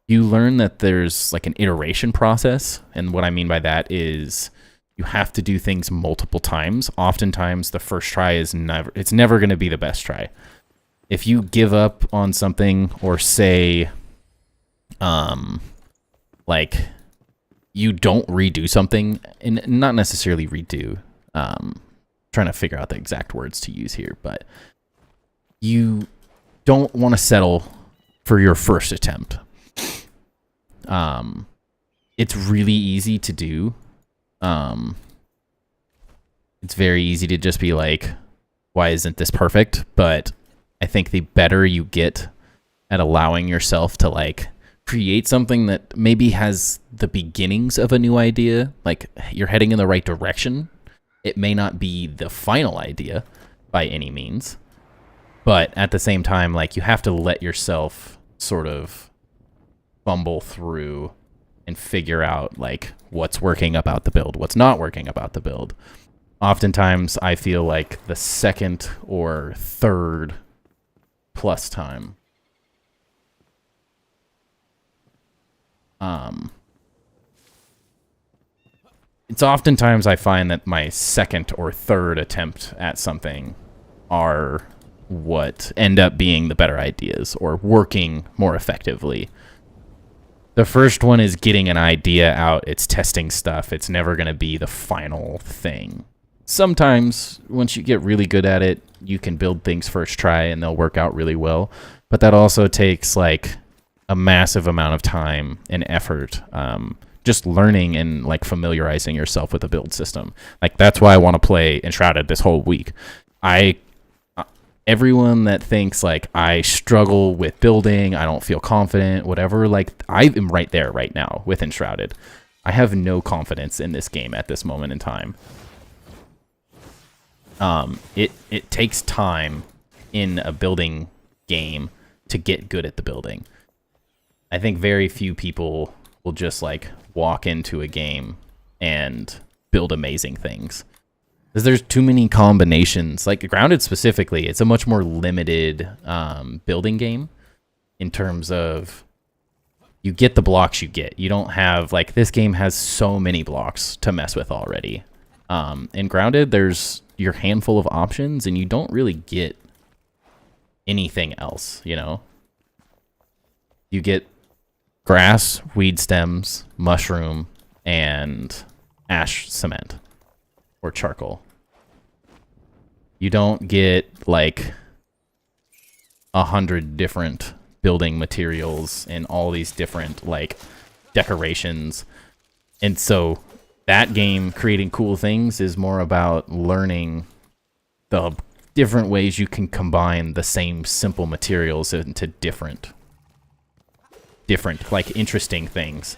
you learn that there's like an iteration process. And what I mean by that is you have to do things multiple times. Oftentimes the first try is never going to be the best try. If you give up on something, or say, like you don't redo something, and not necessarily redo, trying to figure out the exact words to use here, but you don't want to settle for your first attempt. It's really easy to do. It's very easy to just be like, why isn't this perfect? But I think the better you get at allowing yourself to like create something that maybe has the beginnings of a new idea, like you're heading in the right direction. It may not be the final idea by any means, but at the same time, like you have to let yourself sort of fumble through and figure out like what's working about the build, what's not working about the build. Oftentimes I feel like the second or third plus time, it's oftentimes I find that my second or third attempt at something are what end up being the better ideas or working more effectively. The first one is getting an idea out. It's testing stuff. It's never going to be the final thing. Sometimes, once you get really good at it, you can build things first try and they'll work out really well. But that also takes like a massive amount of time and effort, just learning and like familiarizing yourself with the build system. Like that's why I want to play Enshrouded this whole week. Everyone that thinks like I struggle with building, I don't feel confident, whatever, like I am right there right now with Enshrouded. I have no confidence in this game at this moment in time. It takes time in a building game to get good at the building. I think very few people will just like walk into a game and build amazing things. Because there's too many combinations. Like Grounded specifically, it's a much more limited building game in terms of you get the blocks you get. You don't have, like, this game has so many blocks to mess with already. In Grounded, there's your handful of options, and you don't really get anything else, you know? You get grass, weed stems, mushroom, and ash cement. Or charcoal. You don't get like 100 different building materials and all these different like decorations. And so that game, creating cool things, is more about learning the different ways you can combine the same simple materials into different like interesting things.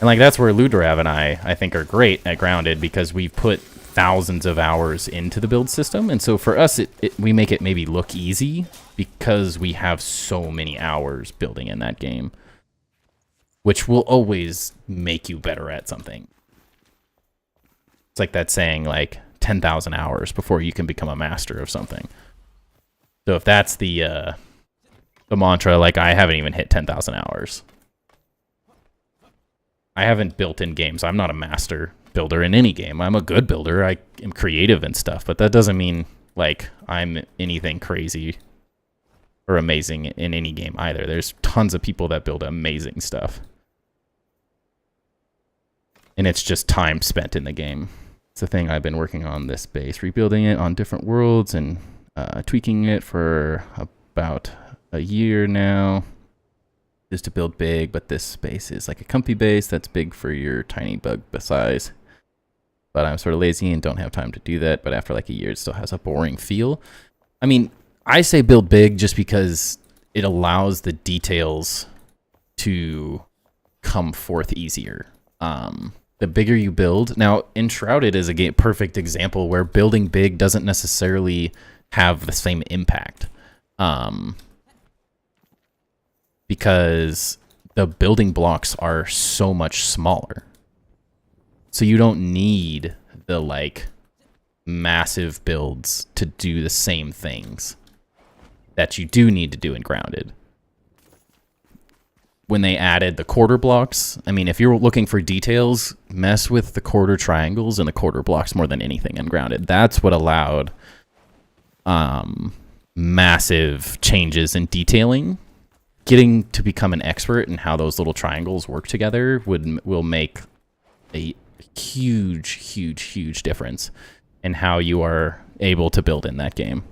And like that's where Luderav and I think are great at Grounded, because we've put thousands of hours into the build system. And so for us, we make it maybe look easy because we have so many hours building in that game, which will always make you better at something. It's like that saying, like 10,000 hours before you can become a master of something. So if that's the mantra, like I haven't even hit 10,000 hours. I haven't built in games. I'm not a master builder in any game. I'm a good builder. I am creative and stuff, but that doesn't mean like I'm anything crazy or amazing in any game either. There's tons of people that build amazing stuff. And it's just time spent in the game. It's the thing I've been working on this base, rebuilding it on different worlds and tweaking it for about a year now. Is to build big, but this base is like a comfy base that's big for your tiny bug size. But I'm sort of lazy and don't have time to do that. But after like a year, it still has a boring feel. I mean, I say build big just because it allows the details to come forth easier. The bigger you build. Now, Enshrouded is a perfect example where building big doesn't necessarily have the same impact. Because the building blocks are so much smaller. So you don't need the like massive builds to do the same things that you do need to do in Grounded. When they added the quarter blocks, I mean, if you're looking for details, mess with the quarter triangles and the quarter blocks more than anything in Grounded. That's what allowed massive changes in detailing. Getting to become an expert in how those little triangles work together will make a huge difference in how you are able to build in that game.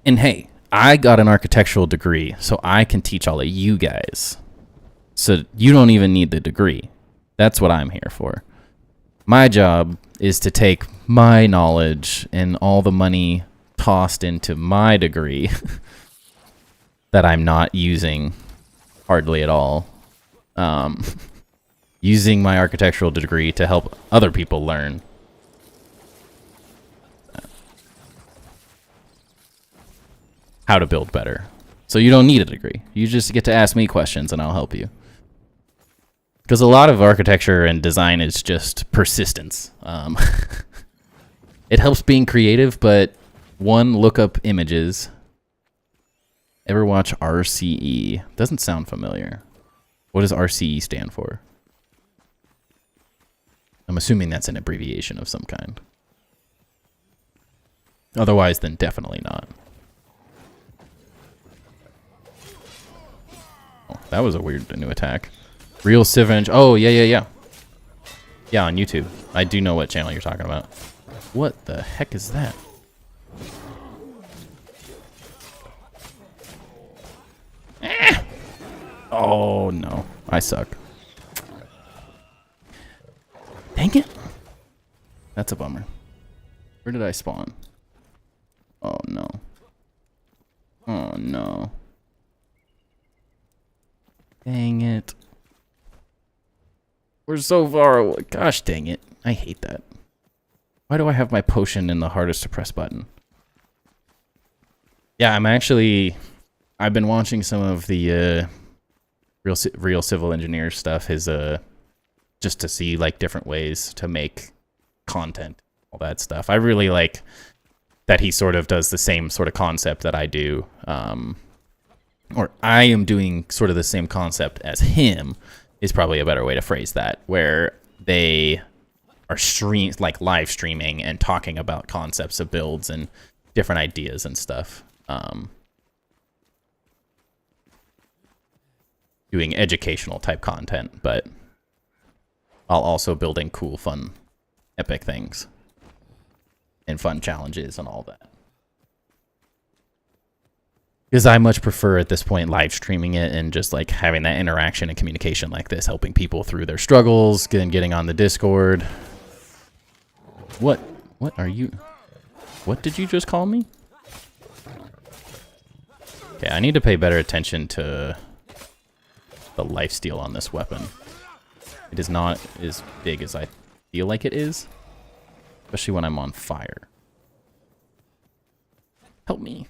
And hey, I got an architectural degree, so I can teach all of you guys. So you don't even need the degree. That's what I'm here for. My job is to take my knowledge and all the money tossed into my degree that I'm not using hardly at all. Using my architectural degree to help other people learn. How to build better. So you don't need a degree. You just get to ask me questions and I'll help you. Because a lot of architecture and design is just persistence. It helps being creative, but one, look up images. Ever watch RCE? Doesn't sound familiar. What does RCE stand for? I'm assuming that's an abbreviation of some kind. Otherwise, then definitely not. Oh, that was a weird new attack. Real Civ. Oh, yeah. Yeah, on YouTube. I do know what channel you're talking about. What the heck is that? Oh, no. I suck. Dang it. That's a bummer. Where did I spawn? Oh, no. Oh, no. Dang it. We're so far away. Gosh dang it. I hate that. Why do I have my potion in the hardest to press button? Yeah, I've been watching some of the real civil engineer stuff, his just to see like different ways to make content, all that stuff. I really like that he sort of does the same sort of concept that I do. Or I am doing sort of the same concept as him is probably a better way to phrase that, where they are live streaming and talking about concepts of builds and different ideas and stuff. Doing educational type content, but while also building cool, fun, epic things and fun challenges and all that. Because I much prefer at this point live streaming it and just like having that interaction and communication like this, helping people through their struggles, getting on the Discord. What are you? What did you just call me? Okay, I need to pay better attention to the lifesteal on this weapon. It is not as big as I feel like it is, especially when I'm on fire. Help me.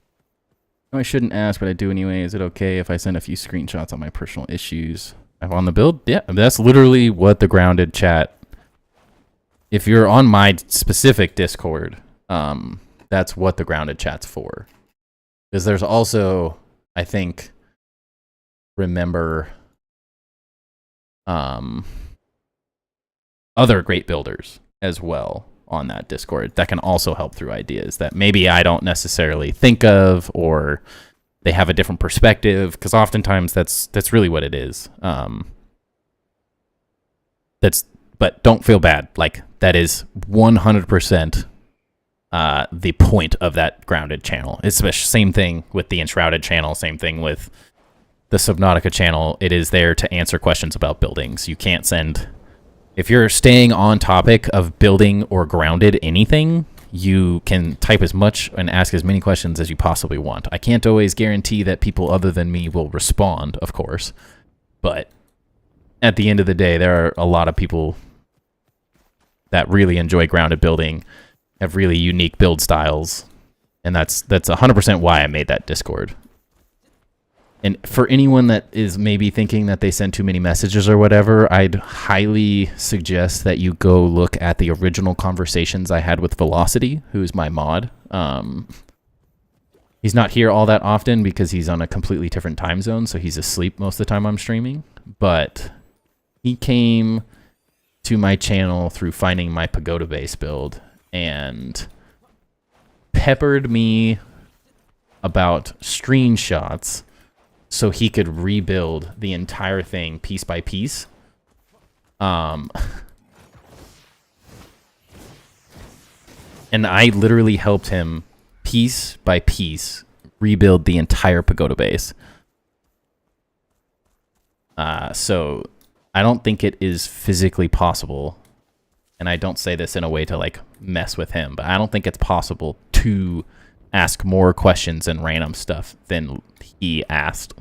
No, I shouldn't ask, but I do anyway. Is it okay if I send a few screenshots on my personal issues? I'm on the build? Yeah, that's literally what the Grounded chat... If you're on my specific Discord, that's what the Grounded chat's for. Because there's also, I think, remember... other great builders as well on that Discord that can also help through ideas that maybe I don't necessarily think of, or they have a different perspective, because oftentimes that's really what it is. But don't feel bad. Like, that is 100% the point of that Grounded channel. It's the same thing with the Enshrouded channel, same thing with the Subnautica channel. It is there to answer questions about buildings. You can't send... If you're staying on topic of building or Grounded anything, you can type as much and ask as many questions as you possibly want. I can't always guarantee that people other than me will respond, of course. But at the end of the day, there are a lot of people that really enjoy Grounded building have really unique build styles, and that's 100% why I made that Discord. And for anyone that is maybe thinking that they send too many messages or whatever, I'd highly suggest that you go look at the original conversations I had with Velocity, who's my mod. He's not here all that often because he's on a completely different time zone, so he's asleep most of the time I'm streaming. But he came to my channel through finding my Pagoda base build and peppered me about screenshots so he could rebuild the entire thing piece by piece. And I literally helped him piece by piece rebuild the entire Pagoda base. So I don't think it is physically possible, and I don't say this in a way to like mess with him, but I don't think it's possible to ask more questions and random stuff than he asked.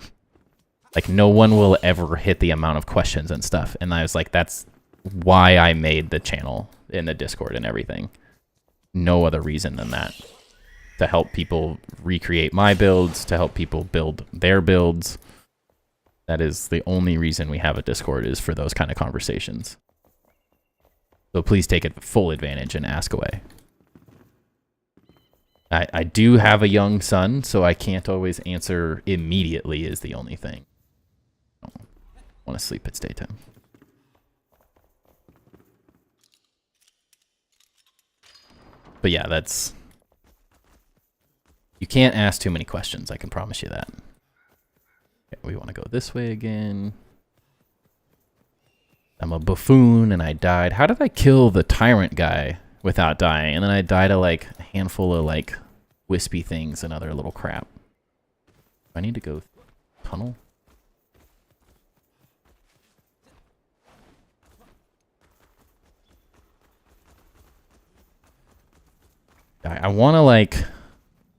Like, no one will ever hit the amount of questions and stuff. And I was like, that's why I made the channel in the Discord and everything. No other reason than that. To help people recreate my builds, to help people build their builds. That is the only reason we have a Discord, is for those kind of conversations. So please take it full advantage and ask away. I do have a young son, so I can't always answer immediately is the only thing. I don't want to sleep, it's daytime. But yeah, that's... You can't ask too many questions, I can promise you that. Okay, we want to go this way again. I'm a buffoon and I died. How did I kill the tyrant guy without dying? And then I died of like a handful of like wispy things and other little crap. Do I need to go tunnel? I want to like...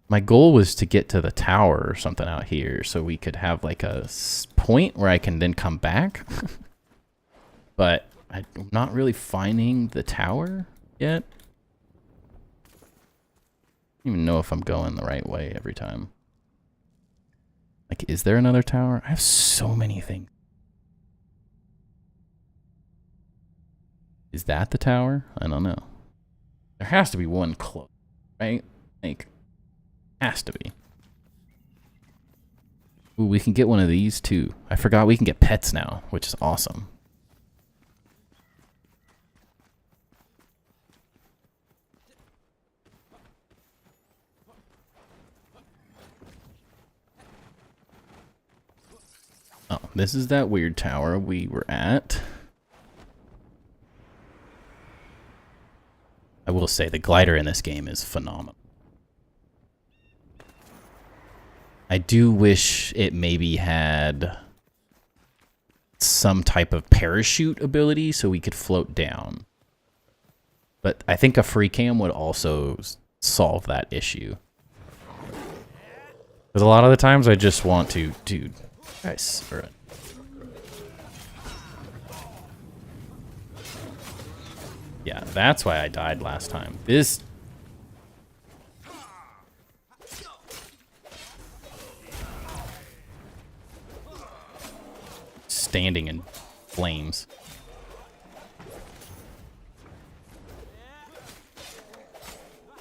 My goal was to get to the tower or something out here so we could have like a point where I can then come back. But I'm not really finding the tower yet. I don't even know if I'm going the right way every time. Like, is there another tower? I have so many things. Is that the tower? I don't know. There has to be one close, right? Like... Has to be. Ooh, we can get one of these too. I forgot we can get pets now, which is awesome. Oh, this is that weird tower we were at. I will say the glider in this game is phenomenal. I do wish it maybe had some type of parachute ability so we could float down. But I think a free cam would also solve that issue. Because a lot of the times I just want to... Dude, guys, alright. Yeah, that's why I died last time. This... Standing in flames.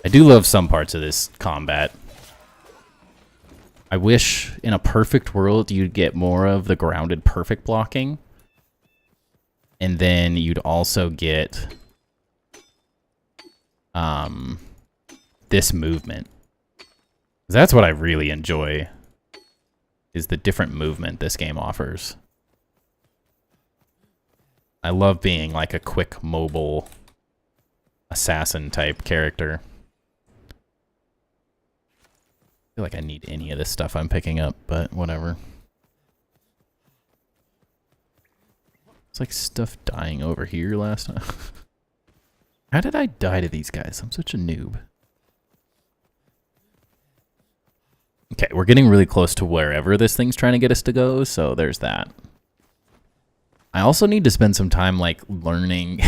I do love some parts of this combat. I wish in a perfect world you'd get more of the grounded perfect blocking. And then you'd also get this movement. That's what I really enjoy, is the different movement this game offers. I love being like a quick, mobile, assassin type character. I feel like I need any of this stuff I'm picking up, but whatever. It's like stuff dying over here last time. How did I die to these guys? I'm such a noob. Okay, we're getting really close to wherever this thing's trying to get us to go, so there's that. I also need to spend some time like learning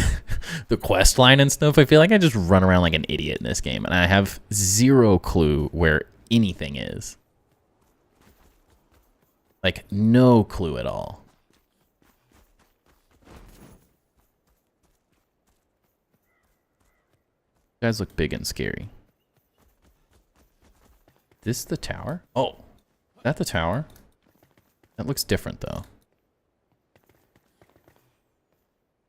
the quest line and stuff, I feel like I just run around like an idiot in this game, and I have zero clue where anything is. Like, no clue at all. You guys look big and scary. This the tower? Oh, is that the tower? That looks different, though.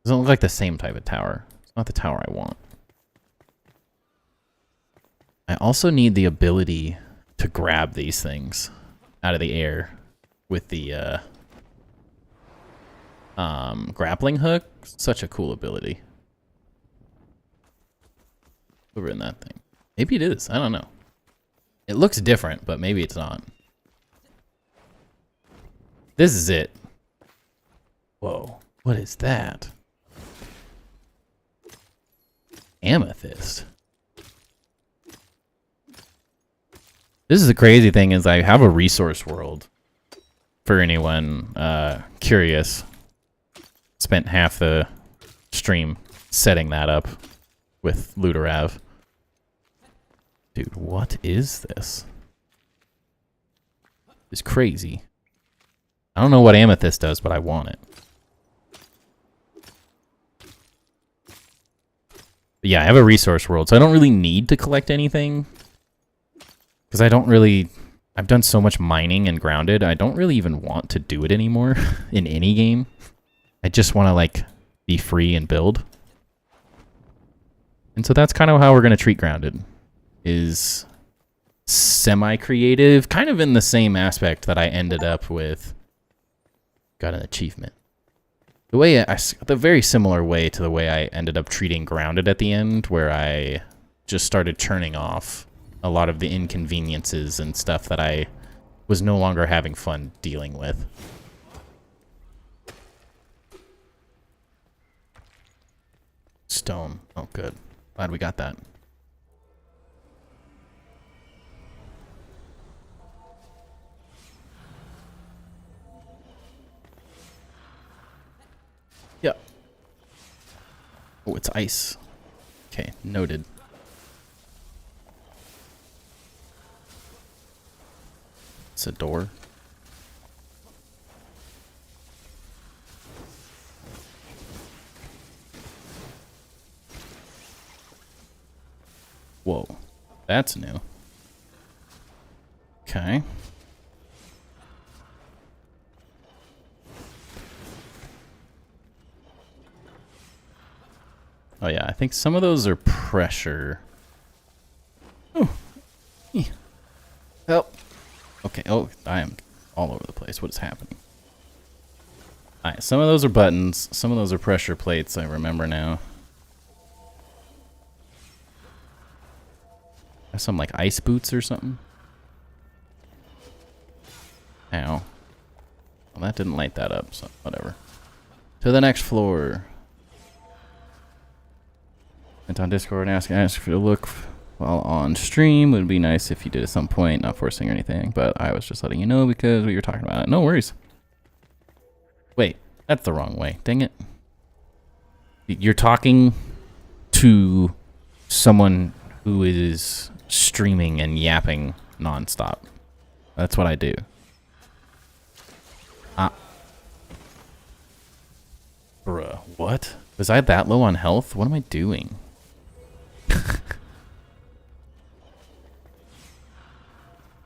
Doesn't look like the same type of tower. It's not the tower I want. I also need the ability to grab these things out of the air with the grappling hook. Such a cool ability. Over in that thing. Maybe it is. I don't know. It looks different, but maybe it's not. This is it. Whoa. What is that? Amethyst. This is the crazy thing is I have a resource world for anyone curious. Spent half the stream setting that up with Luderav. Dude, what is this? It's crazy. I don't know what amethyst does, but I want it. But yeah, I have a resource world, so I don't really need to collect anything. Because I don't really... I've done so much mining and grounded, I don't really even want to do it anymore in any game. I just want to, like, be free and build. And so that's kind of how we're going to treat grounded. Is semi-creative, kind of in the same aspect that I ended up with. Got an achievement. The very similar way to the way I ended up treating grounded at the end, where I just started turning off a lot of the inconveniences and stuff that I was no longer having fun dealing with. Stone. Oh, good. Glad we got that. Yep. Oh, it's ice. Okay, noted. It's a door. Whoa, that's new. Okay. Oh yeah, I think some of those are pressure. Oh. Help. Okay, oh, I am all over the place. What is happening? Alright, some of those are buttons. Some of those are pressure plates, I remember now. Have some, like, ice boots or something? Ow. Well, that didn't light that up, so whatever. To the next floor. Went on Discord and asked for a look while on stream. Would be nice if you did at some point, not forcing or anything, but I was just letting you know because we were talking about it. No worries. Wait, that's the wrong way. Dang it. You're talking to someone who is streaming and yapping nonstop. That's what I do. Bruh, what? Was I that low on health? What am I doing?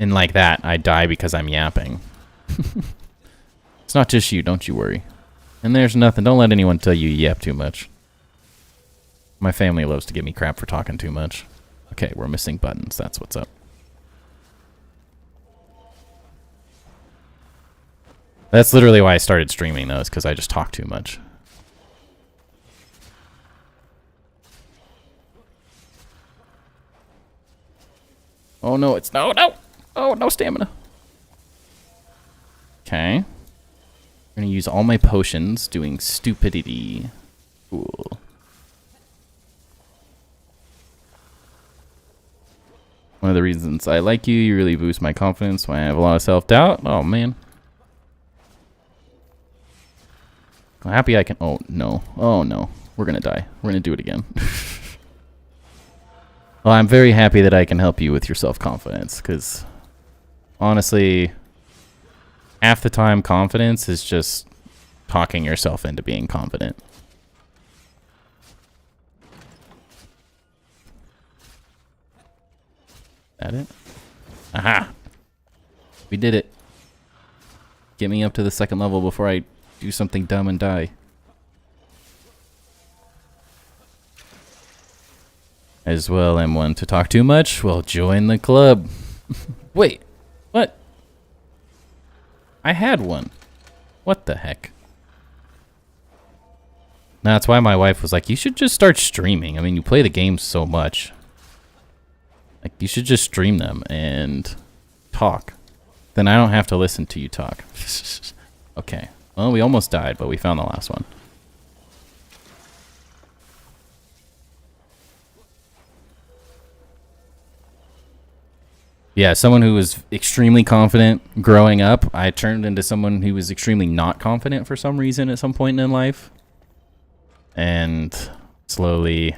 And like that, I die because I'm yapping. It's not just you, don't you worry. And there's nothing. Don't let anyone tell you yap too much. My family loves to give me crap for talking too much. Okay, we're missing buttons. That's what's up. That's literally why I started streaming, though, is because I just talk too much. Oh, no, it's... No, no! Oh, no stamina. Okay. I'm going to use all my potions doing stupidity. Cool. One of the reasons I like you, you really boost my confidence when I have a lot of self-doubt. Oh, man. I'm happy I can... Oh, no. Oh, no. We're gonna die. We're gonna do it again. Well, I'm very happy that I can help you with your self-confidence, because honestly, half the time confidence is just talking yourself into being confident. That it? Aha! We did it. Get me up to the second level before I do something dumb and die. As well, I'm one to talk too much. Well, join the club. Wait, what? I had one. What the heck? That's why my wife was like, you should just start streaming. I mean, you play the game so much. Like, you should just stream them and talk. Then I don't have to listen to you talk. Okay. Well, we almost died, but we found the last one. Yeah, someone who was extremely confident growing up, I turned into someone who was extremely not confident for some reason at some point in life. And slowly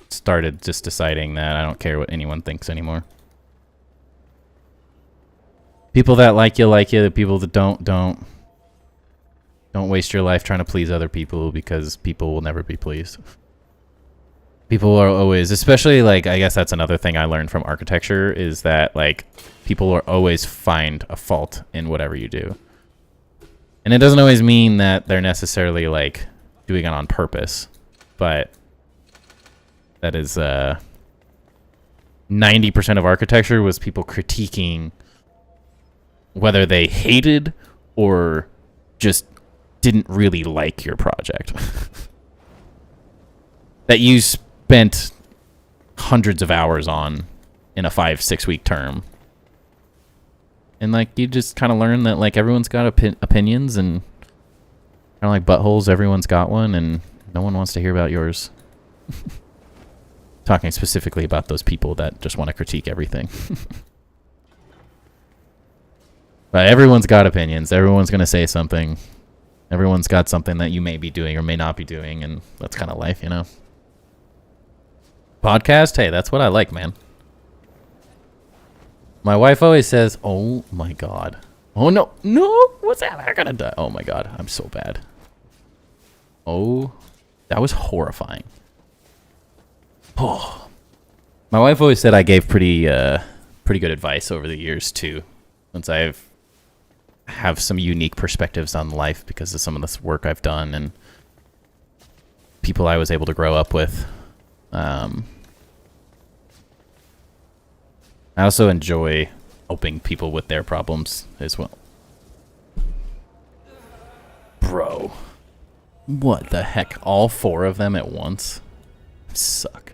started just deciding that I don't care what anyone thinks anymore. People that like you, the people that don't. Don't waste your life trying to please other people, because people will never be pleased. People are always, especially, like, I guess that's another thing I learned from architecture, is that, like, people are always find a fault in whatever you do. And it doesn't always mean that they're necessarily, like, doing it on purpose, but that is 90% of architecture was people critiquing whether they hated or just didn't really like your project. That you spent hundreds of hours on in a 5-6 week term. And, like, you just kind of learn that, like, everyone's got opinions, and kind of like buttholes, everyone's got one, and no one wants to hear about yours. Talking specifically about those people that just want to critique everything. But everyone's got opinions. Everyone's going to say something. Everyone's got something that you may be doing or may not be doing, and that's kind of life, you know? Podcast? Hey, that's what I like, man. My wife always says, oh my god. Oh no, no, what's that? I'm gonna die. Oh my god, I'm so bad. Oh, that was horrifying. Oh. My wife always said I gave pretty good advice over the years too, since I have some unique perspectives on life because of some of this work I've done and people I was able to grow up with. I also enjoy helping people with their problems as well. Bro. What the heck? All 4 of them at once? Suck.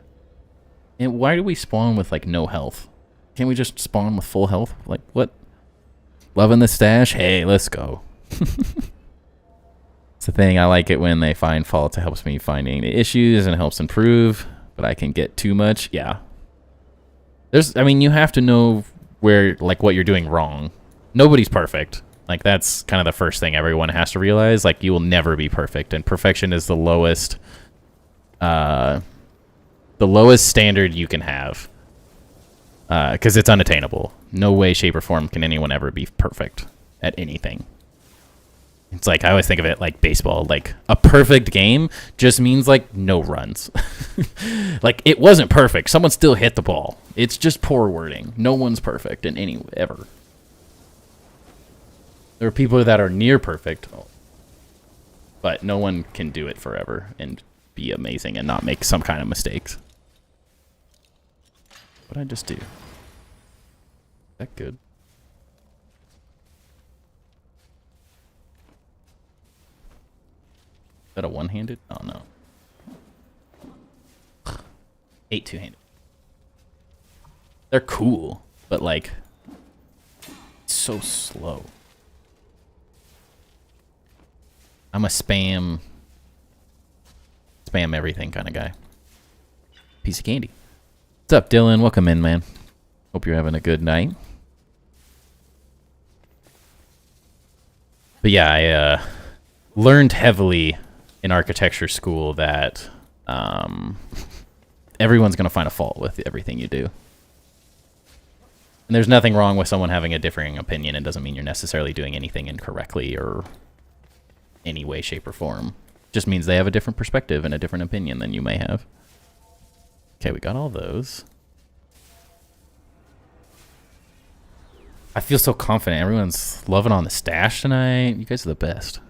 And why do we spawn with, like, no health? Can't we just spawn with full health? Like, what? Loving the stash? Hey, let's go. It's the thing. I like it when they find faults. It helps me finding the issues and it helps improve. But I can get too much. Yeah. I mean, you have to know where, like, what you're doing wrong. Nobody's perfect. Like, that's kind of the first thing everyone has to realize. Like, you will never be perfect, and perfection is the lowest standard you can have, because it's unattainable. No way, shape, or form can anyone ever be perfect at anything. It's like, I always think of it like baseball. Like, a perfect game just means, like, no runs. Like, it wasn't perfect. Someone still hit the ball. It's just poor wording. No one's perfect in any ever. There are people that are near perfect, but no one can do it forever and be amazing and not make some kind of mistakes. What'd I just do? Is that good? Is that a one-handed? Oh, no. 8 two-handed. They're cool, but, like, so slow. I'm a spam everything kind of guy. Piece of candy. What's up, Dylan? Welcome in, man. Hope you're having a good night. But yeah, I learned heavily in architecture school that everyone's going to find a fault with everything you do. And there's nothing wrong with someone having a differing opinion. It doesn't mean you're necessarily doing anything incorrectly or any way, shape, or form. It just means they have a different perspective and a different opinion than you may have. Okay, we got all those. I feel so confident. Everyone's loving on the stash tonight. You guys are the best.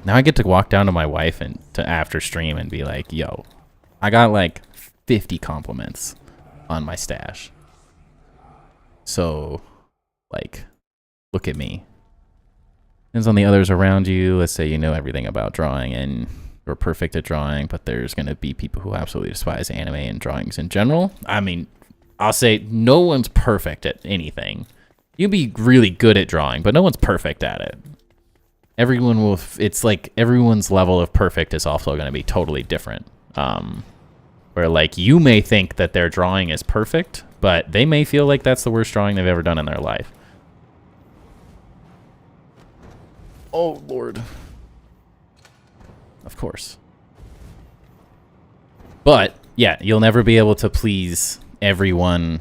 Now I get to walk down to my wife and to after stream and be like, yo, I got like 50 compliments on my stash. So, like, look at me. Depends on the others around you. Let's say you know everything about drawing and you're perfect at drawing, but there's going to be people who absolutely despise anime and drawings in general. I mean, I'll say no one's perfect at anything. You'll be really good at drawing, but no one's perfect at it. Everyone will, it's like everyone's level of perfect is also going to be totally different. Where like you may think that their drawing is perfect, but they may feel like that's the worst drawing they've ever done in their life. Oh, Lord. Of course. But, yeah, you'll never be able to please everyone.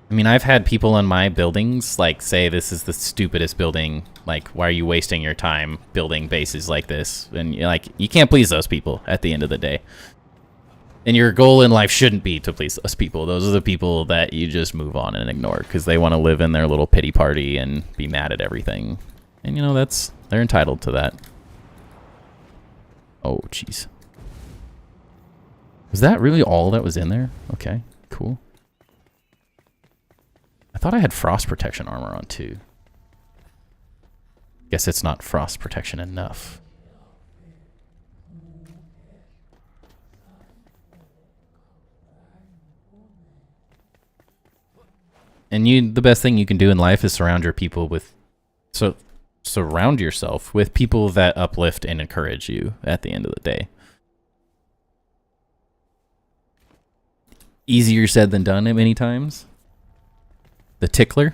I mean, I've had people in my buildings, like, say this is the stupidest building. Like, why are you wasting your time building bases like this? And, like, you can't please those people at the end of the day. And your goal in life shouldn't be to please those people. Those are the people that you just move on and ignore because they want to live in their little pity party and be mad at everything. And, you know, they're entitled to that. Oh, jeez. Was that really all that was in there? Okay, cool. I thought I had frost protection armor on too. Guess it's not frost protection enough. And the best thing you can do in life is surround yourself with people that uplift and encourage you at the end of the day. Easier said than done at many times. The tickler.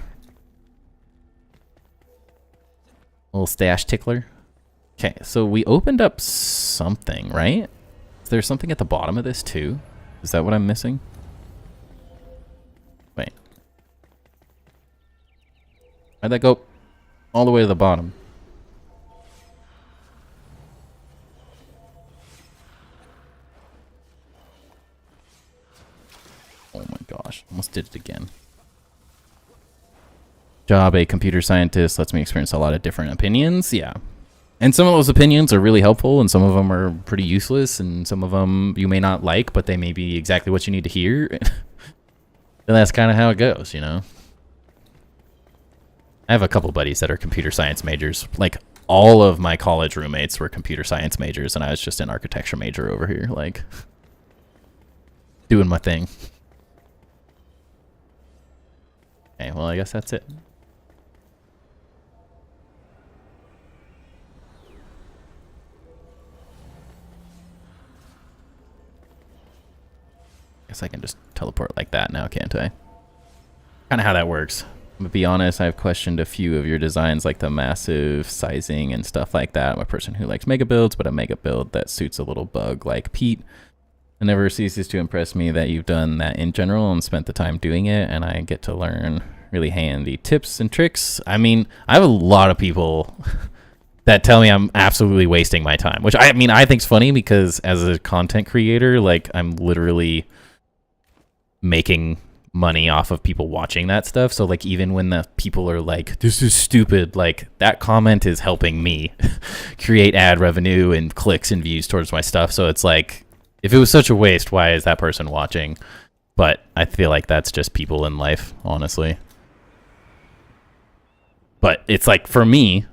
Little stash tickler. Okay, so we opened up something, right? Is there something at the bottom of this too? Is that what I'm missing? Wait. Why'd that go all the way to the bottom? Oh my gosh, almost did it again. Job, a computer scientist, lets me experience a lot of different opinions. Yeah. And some of those opinions are really helpful, and some of them are pretty useless, and some of them you may not like, but they may be exactly what you need to hear. And that's kind of how it goes, you know? I have a couple buddies that are computer science majors. Like, all of my college roommates were computer science majors, and I was just an architecture major over here, like, doing my thing. Okay, well, I guess that's it. Guess I can just teleport like that now, can't I? Kind of how that works. To be honest, I've questioned a few of your designs, like the massive sizing and stuff like that. I'm a person who likes mega builds, but a mega build that suits a little bug like Pete. It never ceases to impress me that you've done that in general and spent the time doing it, and I get to learn really handy tips and tricks. I mean, I have a lot of people that tell me I'm absolutely wasting my time, which I mean, I think's funny because as a content creator, like, I'm literally making money off of people watching that stuff. So like, even when the people are like, this is stupid, like, that comment is helping me create ad revenue and clicks and views towards my stuff. So it's like, if it was such a waste, why is that person watching? But I feel like that's just people in life, honestly. But it's like, for me,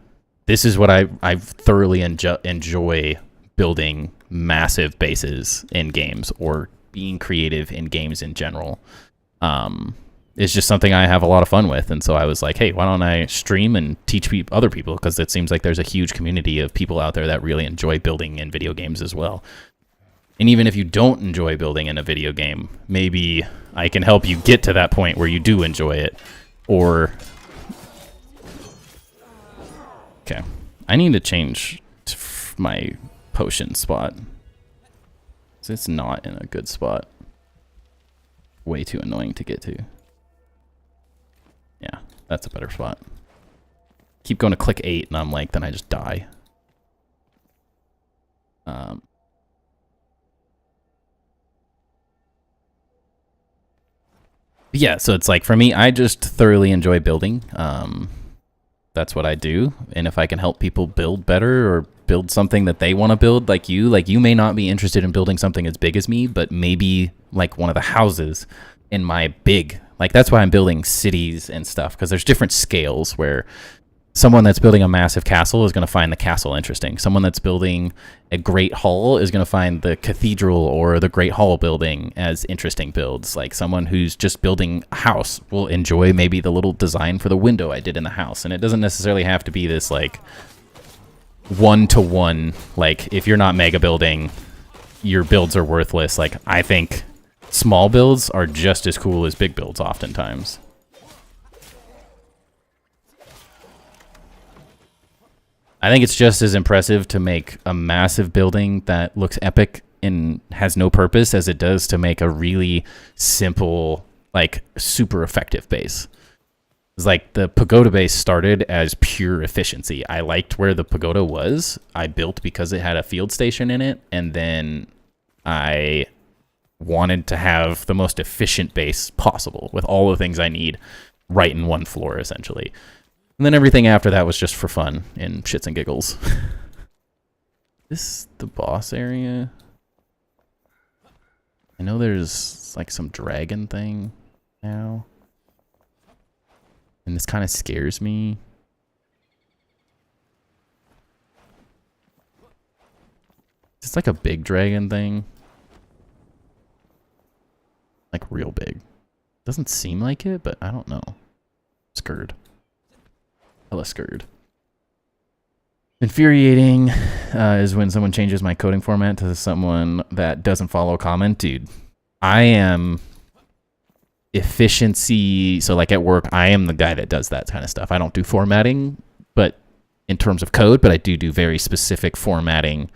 this is what I thoroughly enjoy building massive bases in games, or being creative in games in general. It's just something I have a lot of fun with. And so I was like, hey, why don't I stream and teach other people? Because it seems like there's a huge community of people out there that really enjoy building in video games as well. And even if you don't enjoy building in a video game, maybe I can help you get to that point where you do enjoy it. Or... okay. I need to change my potion spot. It's not in a good spot. Way too annoying to get to. Yeah, that's a better spot. Keep going to click 8 and I'm like, then I just die. Yeah, so it's like, for me, I just thoroughly enjoy building. That's what I do. And if I can help people build better or build something that they want to build, like you may not be interested in building something as big as me, but maybe like one of the houses in my big, like that's why I'm building cities and stuff, because there's different scales where someone that's building a massive castle is going to find the castle interesting. Someone that's building a great hall is going to find the cathedral or the great hall building as interesting builds. Like someone who's just building a house will enjoy maybe the little design for the window I did in the house. And it doesn't necessarily have to be this like one-to-one, like if you're not mega building, your builds are worthless. Like I think small builds are just as cool as big builds oftentimes. I think it's just as impressive to make a massive building that looks epic and has no purpose as it does to make a really simple, like super effective base. It's like the pagoda base started as pure efficiency. I liked where the pagoda was. I built because it had a field station in it, and then I wanted to have the most efficient base possible with all the things I need right in one floor, essentially. And then everything after that was just for fun and shits and giggles. This the boss area? I know there's like some dragon thing now. And this kind of scares me. It's like a big dragon thing. Like real big. Doesn't seem like it, but I don't know. Scared. Hella scared. Infuriating is when someone changes my coding format to someone that doesn't follow common. Dude, I am efficiency. So like at work, I am the guy that does that kind of stuff. I don't do formatting, but in terms of code, but I do very specific formatting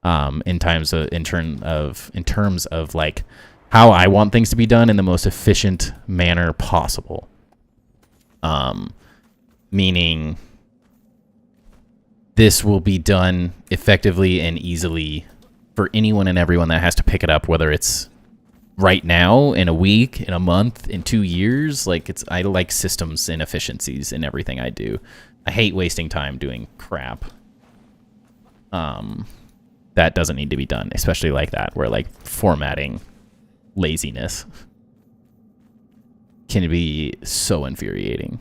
in terms of like how I want things to be done in the most efficient manner possible. Meaning this will be done effectively and easily for anyone and everyone that has to pick it up, whether it's right now, in a week, in a month, in 2 years. Like I like systems and efficiencies in everything I do. I hate wasting time doing crap that doesn't need to be done, especially like that, where like formatting laziness can be so infuriating.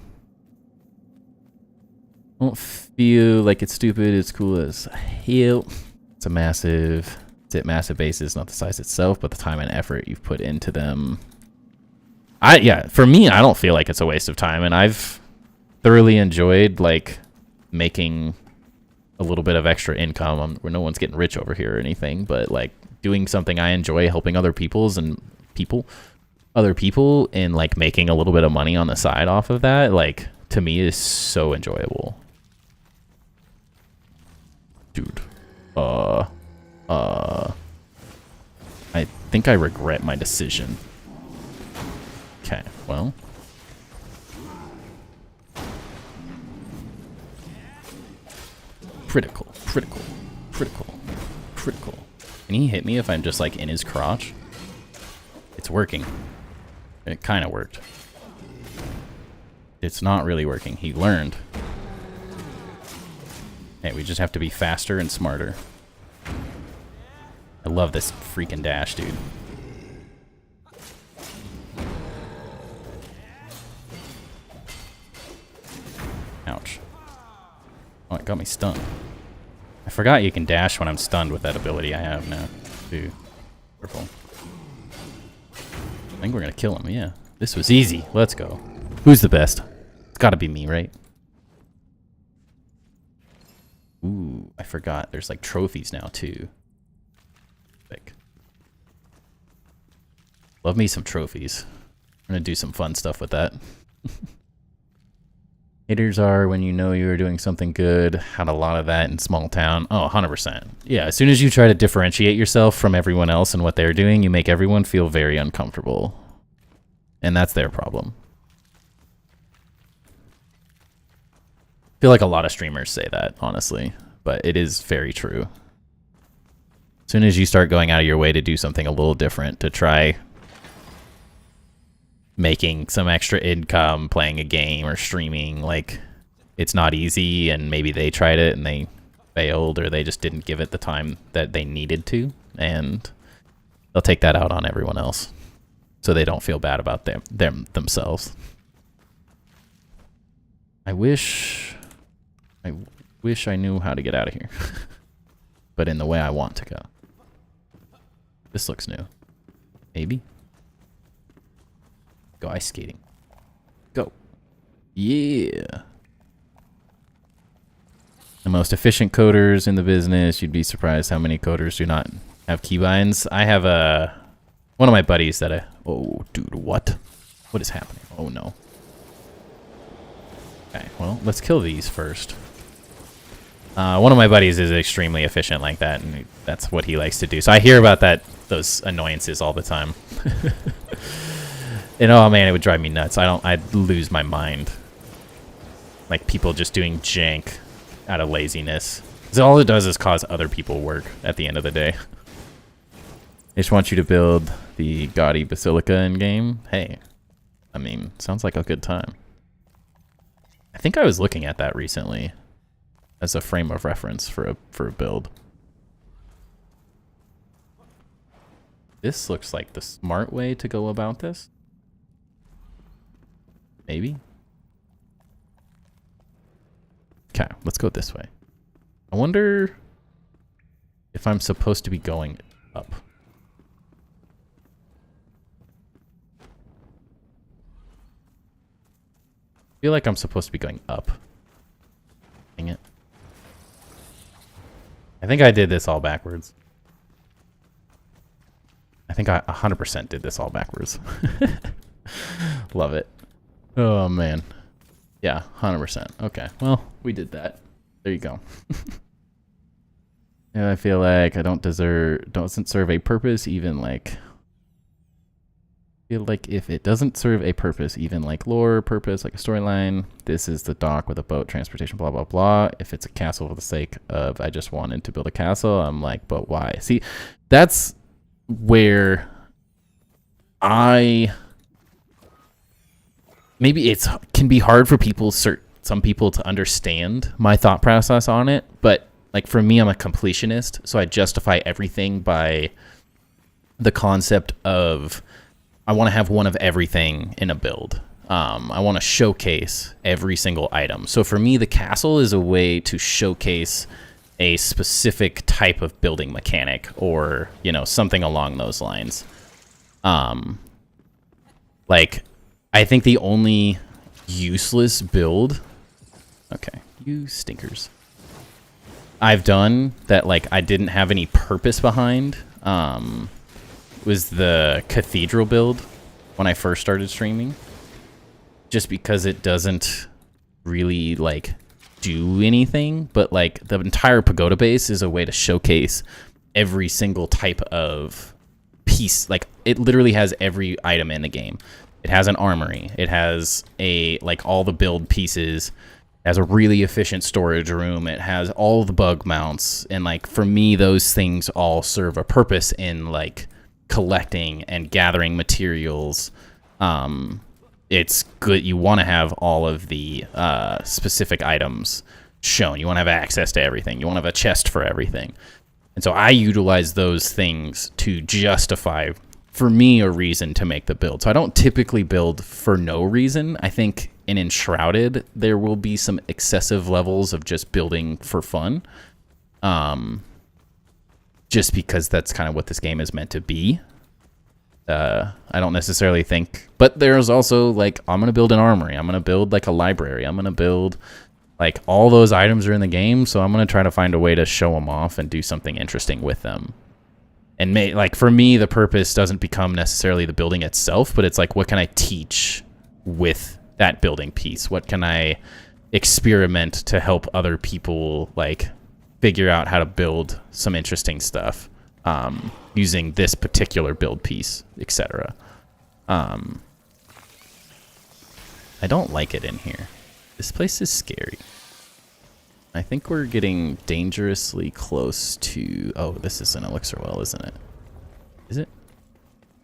I don't feel like it's stupid. It's cool as hell. It's a massive bases, not the size itself, but the time and effort you've put into them. For me, I don't feel like it's a waste of time, and I've thoroughly enjoyed like making a little bit of extra income. Where no one's getting rich over here or anything, but like doing something I enjoy, helping other people, and like making a little bit of money on the side off of that, like to me is so enjoyable. Dude, I think I regret my decision. Okay, well. Critical. Can he hit me if I'm just like in his crotch? It's working. It kind of worked. It's not really working. He learned. Hey, we just have to be faster and smarter. I love this freaking dash, dude. Ouch. Oh, it got me stunned. I forgot you can dash when I'm stunned with that ability I have now. Dude. Purple. I think we're gonna kill him, yeah. This was easy. Let's go. Who's the best? It's gotta be me, right? Ooh, I forgot. There's like trophies now too. Like, love me some trophies. I'm gonna do some fun stuff with that. Haters are when you know you're doing something good. Had a lot of that in small town. Oh, 100%. Yeah, as soon as you try to differentiate yourself from everyone else and what they're doing, you make everyone feel very uncomfortable. And that's their problem. I feel like a lot of streamers say that, honestly. But it is very true. As soon as you start going out of your way to do something a little different, to try making some extra income, playing a game or streaming, like, it's not easy, and maybe they tried it and they failed, or they just didn't give it the time that they needed to, and they'll take that out on everyone else, so they don't feel bad about themselves. I wish I knew how to get out of here, but in the way I want to go. This looks new. Maybe. Go ice skating. Go. Yeah. The most efficient coders in the business. You'd be surprised how many coders do not have keybinds. I have one of my buddies that oh, dude, what? What is happening? Oh, no. Okay, well, let's kill these first. One of my buddies is extremely efficient like that, and that's what he likes to do. So I hear about those annoyances all the time. And oh man, it would drive me nuts. I'd lose my mind. Like people just doing jank out of laziness. So all it does is cause other people work at the end of the day. I just want you to build the gaudy basilica in game. Hey, I mean, sounds like a good time. I think I was looking at that recently as a frame of reference for a build. This looks like the smart way to go about this. Maybe. Okay, let's go this way. I wonder if I'm supposed to be going up. I feel like I'm supposed to be going up. Dang it. I think I did this all backwards. I think I 100% did this all backwards. Love it. Oh, man. Yeah, 100%. Okay, well, we did that. There you go. Yeah, I feel like I doesn't serve a purpose, even like... I feel like if it doesn't serve a purpose, even like lore purpose, like a storyline, this is the dock with a boat, transportation, blah, blah, blah. If it's a castle for the sake of, I just wanted to build a castle, I'm like, but why? See, that's where maybe it can be hard for some people to understand my thought process on it, but like for me, I'm a completionist, so I justify everything by the concept of I want to have one of everything in a build. I want to showcase every single item. So for me, the castle is a way to showcase a specific type of building mechanic, or, you know, something along those lines. Like, I think the only useless build... Okay, you stinkers. I've done that, like, I didn't have any purpose behind, was the cathedral build when I first started streaming. Just because it doesn't really, like, do anything, but, like, the entire pagoda base is a way to showcase every single type of piece. Like, it literally has every item in the game. It has an armory. It has all the build pieces. It has a really efficient storage room. It has all the bug mounts. And, like, for me, those things all serve a purpose in, like, collecting and gathering materials. It's good. You want to have all of the specific items shown. You want to have access to everything. You want to have a chest for everything. And so I utilize those things to justify, for me, a reason to make the build. So I don't typically build for no reason. I think in Enshrouded, there will be some excessive levels of just building for fun. Just because that's kind of what this game is meant to be. I don't necessarily think, but there's also, like, I'm going to build an armory. I'm going to build, like, a library. I'm going to build, like, all those items are in the game, so I'm going to try to find a way to show them off and do something interesting with them. And, like, for me, the purpose doesn't become necessarily the building itself, but it's like, what can I teach with that building piece? What can I experiment to help other people like figure out how to build some interesting stuff using this particular build piece, etc. I don't like it in here. This place is scary. I think we're getting dangerously close to... Oh, this is an elixir well, isn't it? Is it?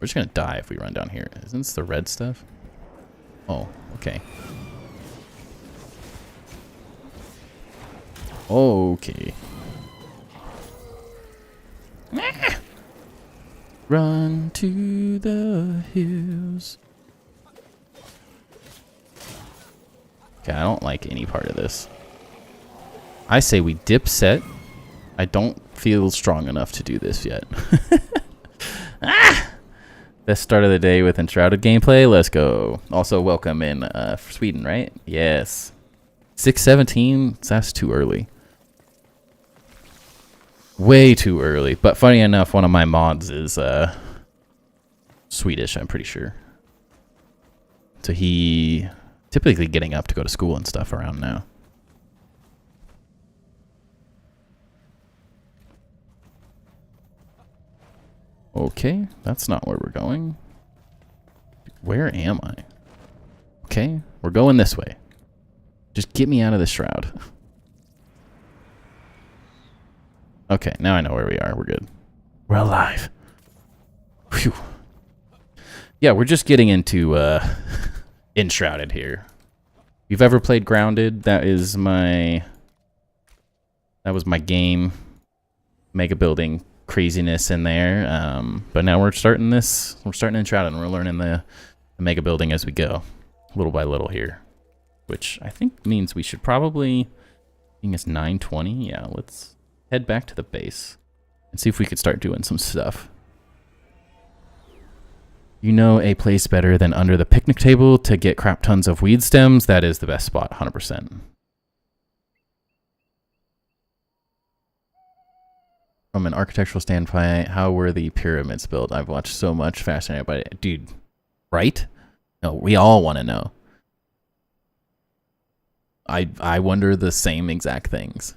We're just gonna die if we run down here. Isn't this the red stuff? Oh, okay. Okay. Run to the hills. Okay, I don't like any part of this. I say we dip set. I don't feel strong enough to do this yet. Best start of the day with Enshrouded gameplay. Let's go. Also, welcome in Sweden, right? Yes. 6:17. That's too early. Way too early. But funny enough, one of my mods is Swedish, I'm pretty sure. So he typically getting up to go to school and stuff around now. Okay, that's not where we're going. Where am I? Okay, we're going this way. Just get me out of the shroud. Okay, now I know where we are. We're good. We're alive. Phew. Yeah, we're just getting into Enshrouded here. If you've ever played Grounded, that was my game. Mega building craziness in there. But now we're starting Enshrouded, and we're learning the mega building as we go, little by little here. Which I think means we should probably, I think it's 9:20. Yeah, let's head back to the base and see if we could start doing some stuff. You know a place better than under the picnic table to get crap tons of weed stems? That is the best spot, 100%. From an architectural standpoint, how were the pyramids built? I've watched so much, fascinated by it. Dude, right? No, we all want to know. I wonder the same exact things.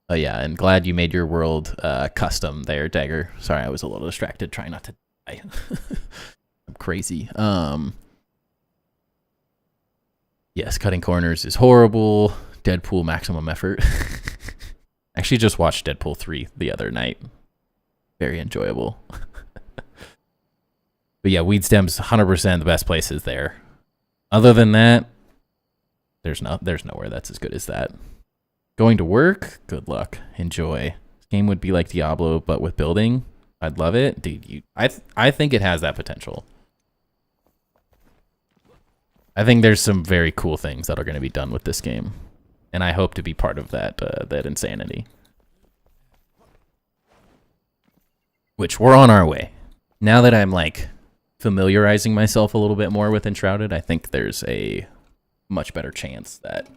Oh yeah, and glad you made your world custom there, Dagger. Sorry, I was a little distracted trying not to die. I'm crazy. Yes, cutting corners is horrible. Deadpool maximum effort. Actually just watched Deadpool 3 the other night. Very enjoyable. But yeah, weed stems 100% the best places there. Other than that, there's nowhere that's as good as that. Going to work? Good luck. Enjoy. This game would be like Diablo, but with building. I'd love it. Dude, I think it has that potential. I think there's some very cool things that are going to be done with this game. And I hope to be part of that insanity. Which we're on our way. Now that I'm like familiarizing myself a little bit more with Enshrouded, I think there's a much better chance that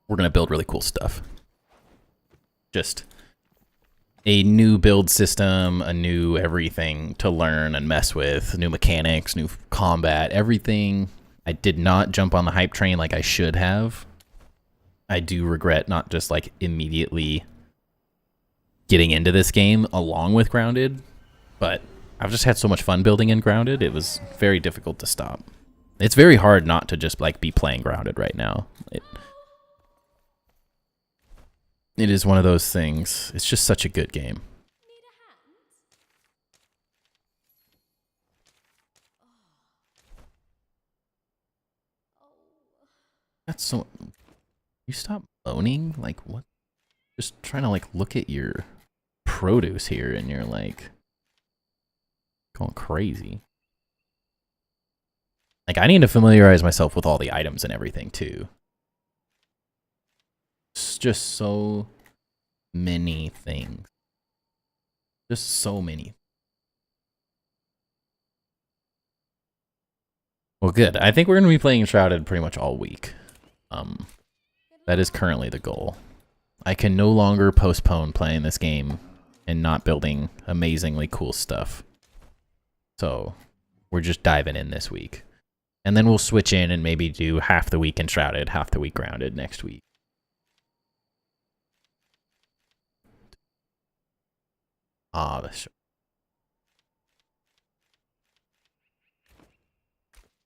we're going to build really cool stuff. Just a new build system, a new everything to learn and mess with, new mechanics, new combat, everything. I did not jump on the hype train like I should have. I do regret not just like immediately getting into this game along with Grounded, but I've just had so much fun building in Grounded, it was very difficult to stop. It's very hard not to just like be playing Grounded right now. It is one of those things. It's just such a good game. That's so... You stop moaning? Like, what? Just trying to, like, look at your produce here, and you're, like, going crazy. Like, I need to familiarize myself with all the items and everything, too. It's just so many things. Just so many. Well, good. I think we're going to be playing Enshrouded pretty much all week. That is currently the goal. I can no longer postpone playing this game and not building amazingly cool stuff. So, We're just diving in this week. And then we'll switch in and maybe do half the week Enshrouded, half the week Grounded next week. That's...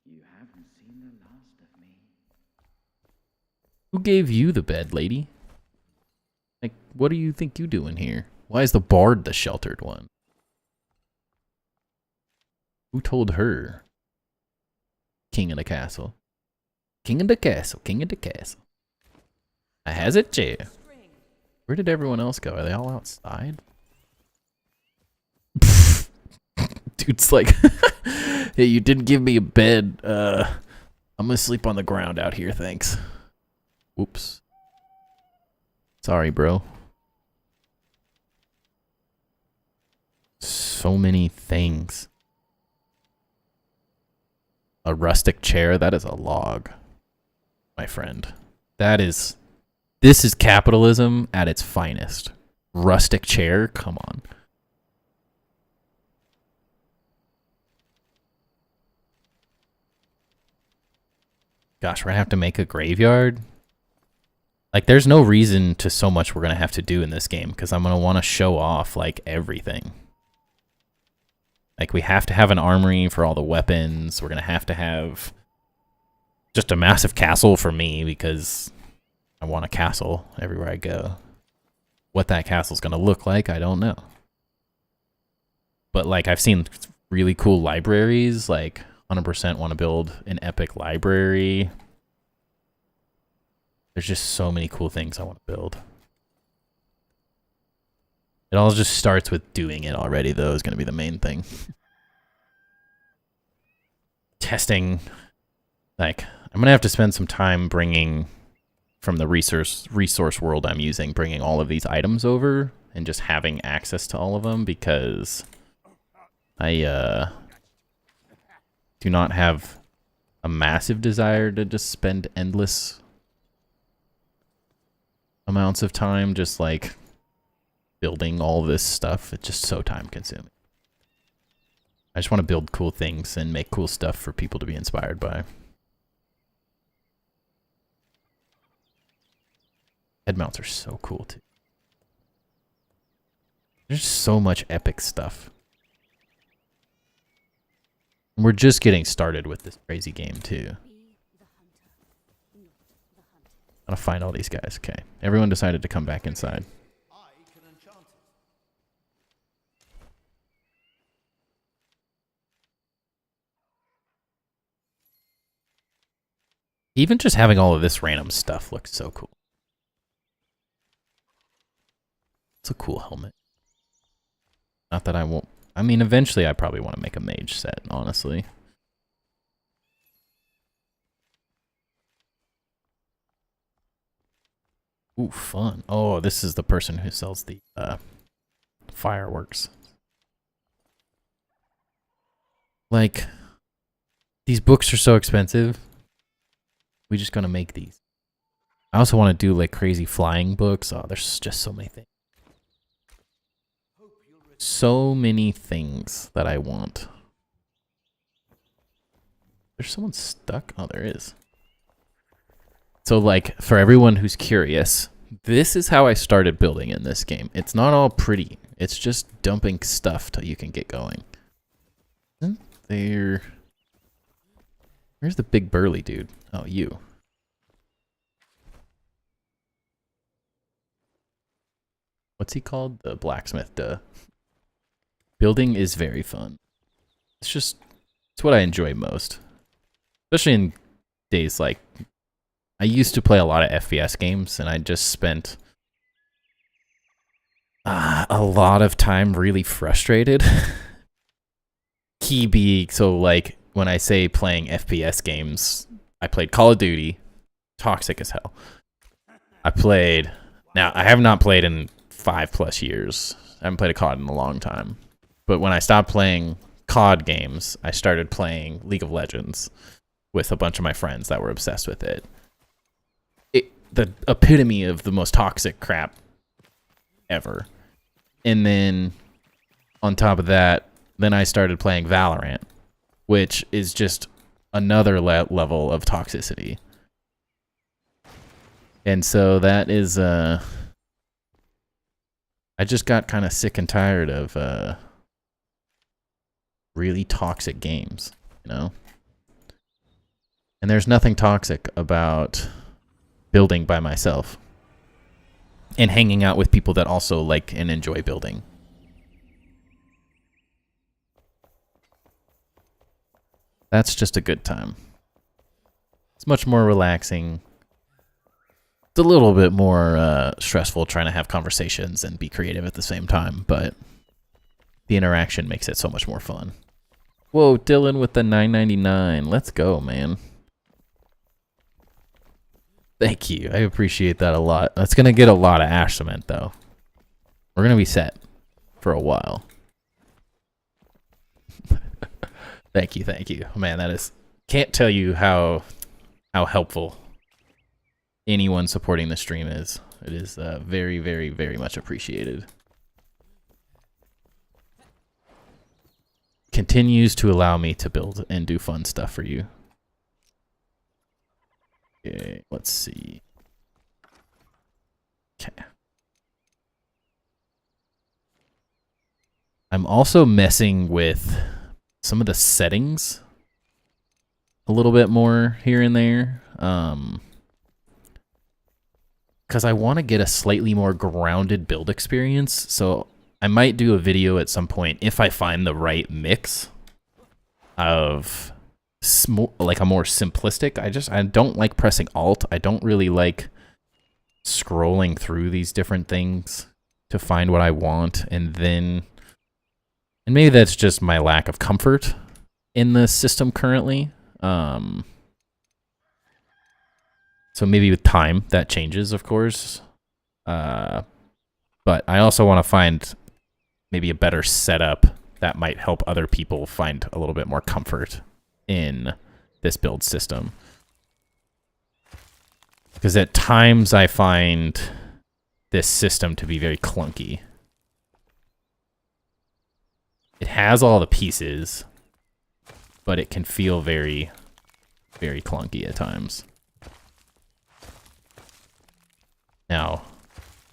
You haven't seen the last of me. Who gave you the bed, lady? Like, what do you think you doing here? Why is the bard the sheltered one? Who told her? King of the castle. King of the castle, king of the castle. I has a chair. Where did everyone else go? Are they all outside? Dude's like, hey, you didn't give me a bed. I'm gonna sleep on the ground out here, thanks. Whoops. Sorry, bro. So many things. A rustic chair, that is a log, my friend. This is capitalism at its finest. Rustic chair, come on. Gosh, we're gonna have to make a graveyard. Like, there's no reason to so much we're gonna have to do in this game, because I'm gonna want to show off, like, everything. Like, we have to have an armory for all the weapons. We're going to have just a massive castle for me because I want a castle everywhere I go. What that castle's going to look like, I don't know. But, like, I've seen really cool libraries. Like, 100% want to build an epic library. There's just so many cool things I want to build. It all just starts with doing it already, though, is going to be the main thing. Testing. Like, I'm going to have to spend some time bringing, from the resource world I'm using, bringing all of these items over and just having access to all of them, because I do not have a massive desire to just spend endless amounts of time just, like, building all this stuff. It's just so time consuming. I just want to build cool things and make cool stuff for people to be inspired by. Head mounts are so cool too. There's so much epic stuff. And we're just getting started with this crazy game too. I'm gonna find all these guys. Okay. Everyone decided to come back inside. Even just having all of this random stuff looks so cool. It's a cool helmet. Not that I won't... I mean, eventually I probably want to make a mage set, honestly. Ooh, fun. Oh, this is the person who sells the fireworks. Like, these books are so expensive. We just gonna make these. I also want to do, like, crazy flying books. Oh, there's just so many things. So many things that I want. There's someone stuck? Oh, there is. So, like, for everyone who's curious, this is how I started building in this game. It's not all pretty. It's just dumping stuff till you can get going. Isn't there... Where's the big burly dude? Oh, you. What's he called? The blacksmith, duh. Building is very fun. It's what I enjoy most. Especially in days like... I used to play a lot of FPS games, and I just spent a lot of time really frustrated. Key being, so, like, when I say playing FPS games, I played Call of Duty, toxic as hell. Now, I have not played in 5+ years. I haven't played a COD in a long time. But when I stopped playing COD games, I started playing League of Legends with a bunch of my friends that were obsessed with it. The epitome of the most toxic crap ever. And then, on top of that, then I started playing Valorant. which is just another level of toxicity. And so that is, I just got kind of sick and tired of really toxic games, you know? And there's nothing toxic about building by myself and hanging out with people that also like and enjoy building. That's just a good time. It's much more relaxing. It's a little bit more stressful trying to have conversations and be creative at the same time, but the interaction makes it so much more fun. Whoa, Dylan with the $9.99. Let's go, man. Thank you. I appreciate that a lot. That's going to get a lot of ash cement, though. We're going to be set for a while. Thank you, thank you. Man, that is... Can't tell you how helpful anyone supporting the stream is. It is very, very, very much appreciated. Continues to allow me to build and do fun stuff for you. Okay, let's see. Okay. I'm also messing with some of the settings a little bit more here and there. Because I want to get a slightly more grounded build experience. So I might do a video at some point if I find the right mix of like a more simplistic. I don't like pressing Alt. I don't really like scrolling through these different things to find what I want, and maybe that's just my lack of comfort in the system currently. So maybe with time that changes, of course. But I also want to find maybe a better setup that might help other people find a little bit more comfort in this build system. Because at times I find this system to be very clunky. It has all the pieces, but it can feel very, very clunky at times. Now,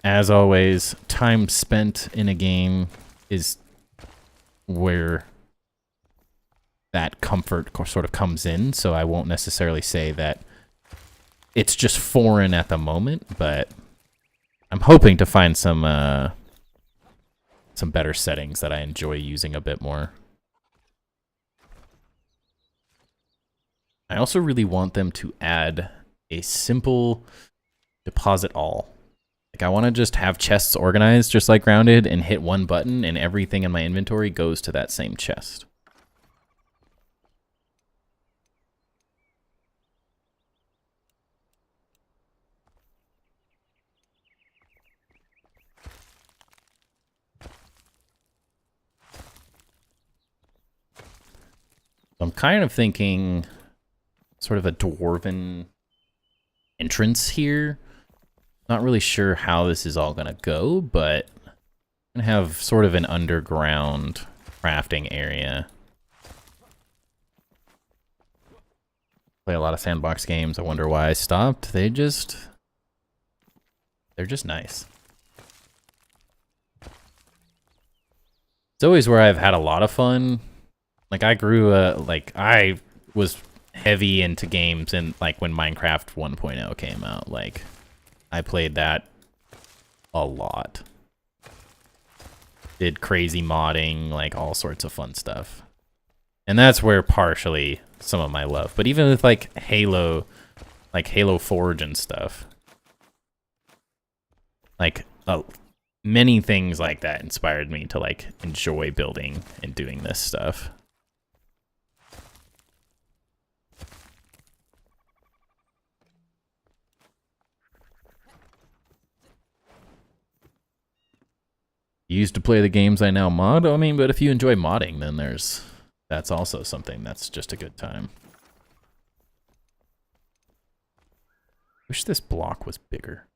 as always, time spent in a game is where that comfort sort of comes in, so I won't necessarily say that it's just foreign at the moment, but I'm hoping to find some better settings that I enjoy using a bit more. I also really want them to add a simple deposit all. Like, I want to just have chests organized just like Grounded and hit one button and everything in my inventory goes to that same chest. I'm kind of thinking sort of a dwarven entrance here. Not really sure how this is all going to go, but I'm going to have sort of an underground crafting area. Play a lot of sandbox games. I wonder why I stopped. They're just nice. It's always where I've had a lot of fun. Like, I was heavy into games and like when Minecraft 1.0 came out, like I played that a lot. Did crazy modding, like all sorts of fun stuff. And that's where partially some of my love. But even with like Halo Forge and stuff, like many things like that inspired me to like enjoy building and doing this stuff. Used to play the games I now mod. I mean, but if you enjoy modding, then that's also something that's just a good time. Wish this block was bigger.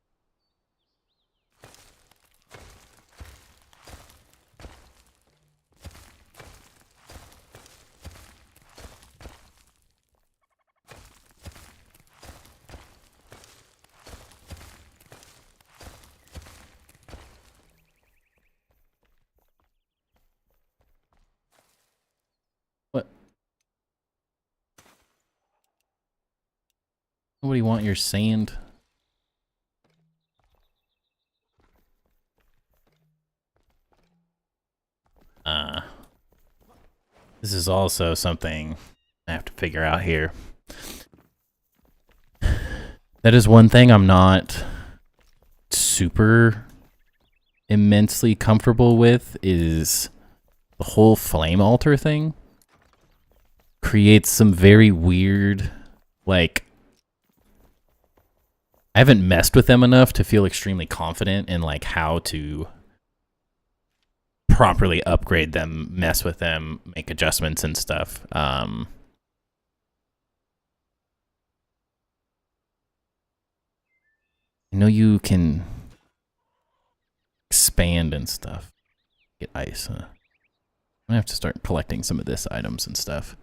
Anybody want your sand? This is also something I have to figure out here. That is one thing I'm not super immensely comfortable with, is the whole flame altar thing. Creates some very weird, like, I haven't messed with them enough to feel extremely confident in like how to properly upgrade them, mess with them, make adjustments and stuff. I know you can expand and stuff. Get ice. I'm gonna have to start collecting some of this items and stuff.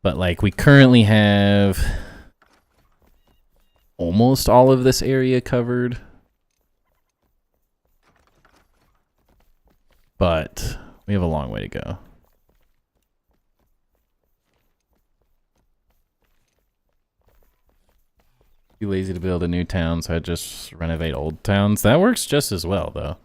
But like we currently have almost all of this area covered. But we have a long way to go. Too lazy to build a new town, so I just renovate old towns. That works just as well, though.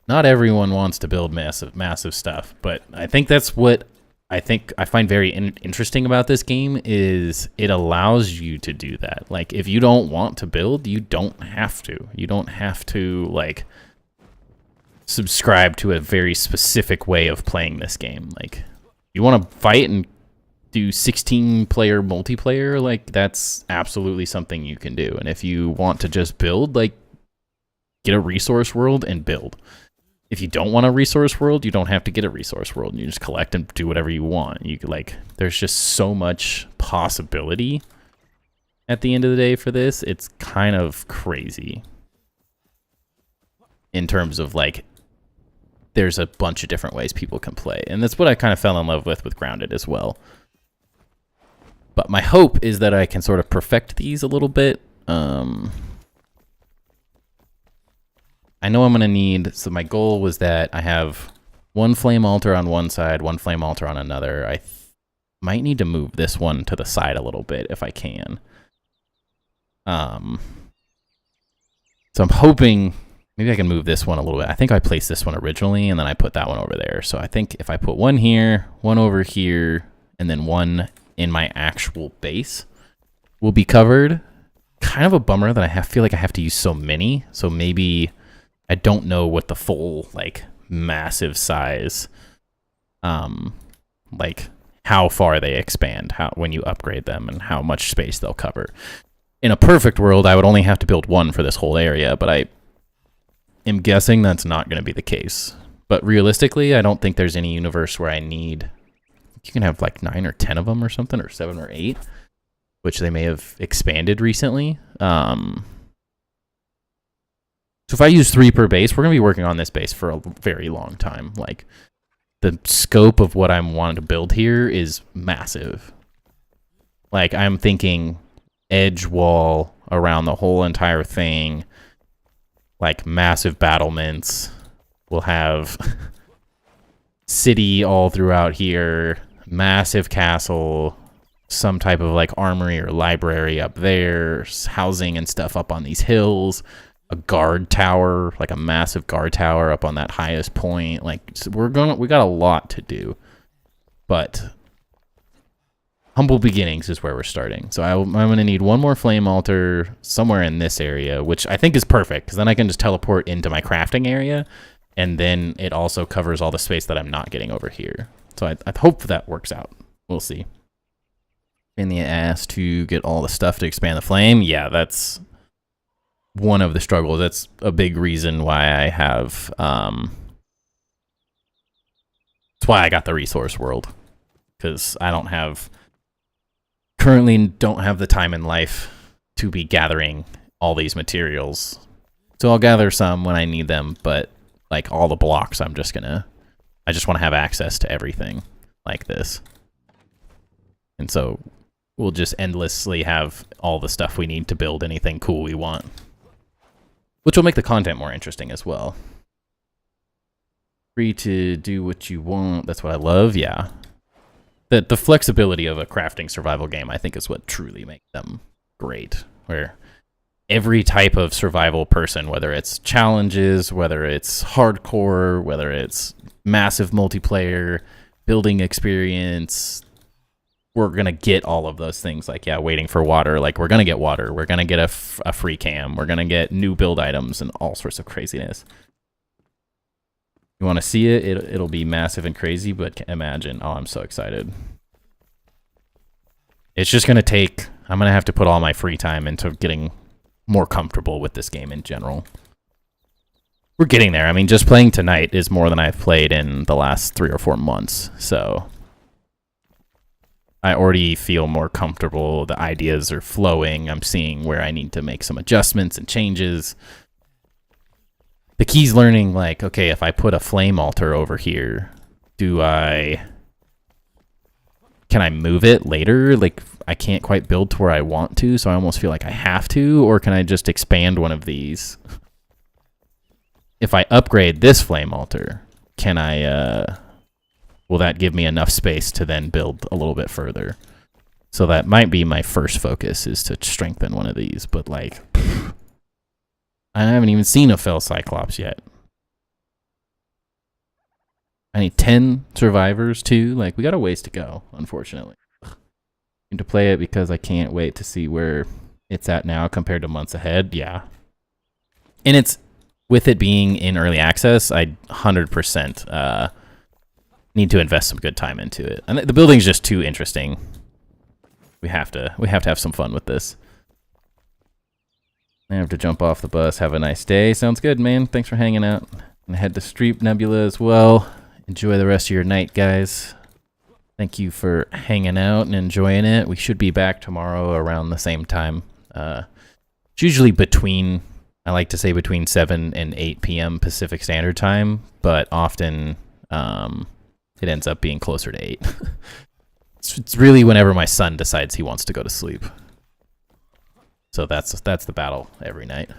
Not everyone wants to build massive stuff, but I think that's what I find very interesting about this game is it allows you to do that. Like, if you don't want to build, you don't have to. You don't have to, like, subscribe to a very specific way of playing this game. Like, you want to fight and do 16-player multiplayer, like, that's absolutely something you can do. And if you want to just build, like, get a resource world and build. If you don't want a resource world, you don't have to get a resource world. You just collect and do whatever you want. You could, like, there's just so much possibility at the end of the day for this. It's kind of crazy in terms of, like, there's a bunch of different ways people can play. And that's what I kind of fell in love with Grounded as well. But my hope is that I can sort of perfect these a little bit. I know I'm going to need, so my goal was that I have one flame altar on one side, one flame altar on another. I might need to move this one to the side a little bit if I can. So I'm hoping maybe I can move this one a little bit. I think I placed this one originally and then I put that one over there. So I think if I put one here, one over here, and then one in my actual base will be covered. Kind of a bummer that I feel like I have to use so many. So maybe I don't know what the full, like, massive size, like, how far they expand when you upgrade them and how much space they'll cover. In a perfect world, I would only have to build one for this whole area, but I am guessing that's not going to be the case. But realistically, I don't think there's any universe where I need, you can have like 9 or 10 of them or something, or 7 or 8, which they may have expanded recently. So if I use 3 per base, we're going to be working on this base for a very long time. Like, the scope of what I'm wanting to build here is massive. Like, I'm thinking edge wall around the whole entire thing. Like, massive battlements. We'll have city all throughout here. Massive castle. Some type of, like, armory or library up there. Housing and stuff up on these hills. A guard tower, like a massive guard tower up on that highest point. Like, we got a lot to do, but humble beginnings is where we're starting. So I'm going to need one more flame altar somewhere in this area, which I think is perfect because then I can just teleport into my crafting area, and then it also covers all the space that I'm not getting over here. So I hope that works out. We'll see. In the ass to get all the stuff to expand the flame. Yeah, that's one of the struggles. That's a big reason why I have that's why I got the resource world, because I currently don't have the time in life to be gathering all these materials. So I'll gather some when I need them, but like all the blocks I just want to have access to everything like this. And so we'll just endlessly have all the stuff we need to build anything cool we want. Which will make the content more interesting as well. Free to do what you want. That's what I love, yeah. the flexibility of a crafting survival game, I think, is what truly makes them great. Where every type of survival person, whether it's challenges, whether it's hardcore, whether it's massive multiplayer, building experience, we're going to get all of those things. Like, yeah, waiting for water. Like, we're going to get water. We're going to get a free cam. We're going to get new build items and all sorts of craziness. You want to see it? It'll be massive and crazy, but imagine. Oh, I'm so excited. It's just going to take... I'm going to have to put all my free time into getting more comfortable with this game in general. We're getting there. I mean, just playing tonight is more than I've played in the last 3 or 4 months, so... I already feel more comfortable. The ideas are flowing. I'm seeing where I need to make some adjustments and changes. The key's learning, like, okay, if I put a flame altar over here, can I move it later? Like, I can't quite build to where I want to, so I almost feel like I have to, or can I just expand one of these? If I upgrade this flame altar, can I, will that give me enough space to then build a little bit further? So that might be my first focus, is to strengthen one of these, but like... I haven't even seen a fell Cyclops yet. I need 10 survivors too. Like, we got a ways to go, unfortunately. I need to play it because I can't wait to see where it's at now compared to months ahead. Yeah. And it's, with it being in early access, I 100% need to invest some good time into it. And the building's just too interesting. We have to have some fun with this. I have to jump off the bus. Have a nice day. Sounds good, man. Thanks for hanging out. And head to Streep Nebula as well. Enjoy the rest of your night, guys. Thank you for hanging out and enjoying it. We should be back tomorrow around the same time. It's usually between, I like to say between 7 and 8 p.m. Pacific Standard Time, but often it ends up being closer to 8. It's really whenever my son decides he wants to go to sleep. So that's the battle every night.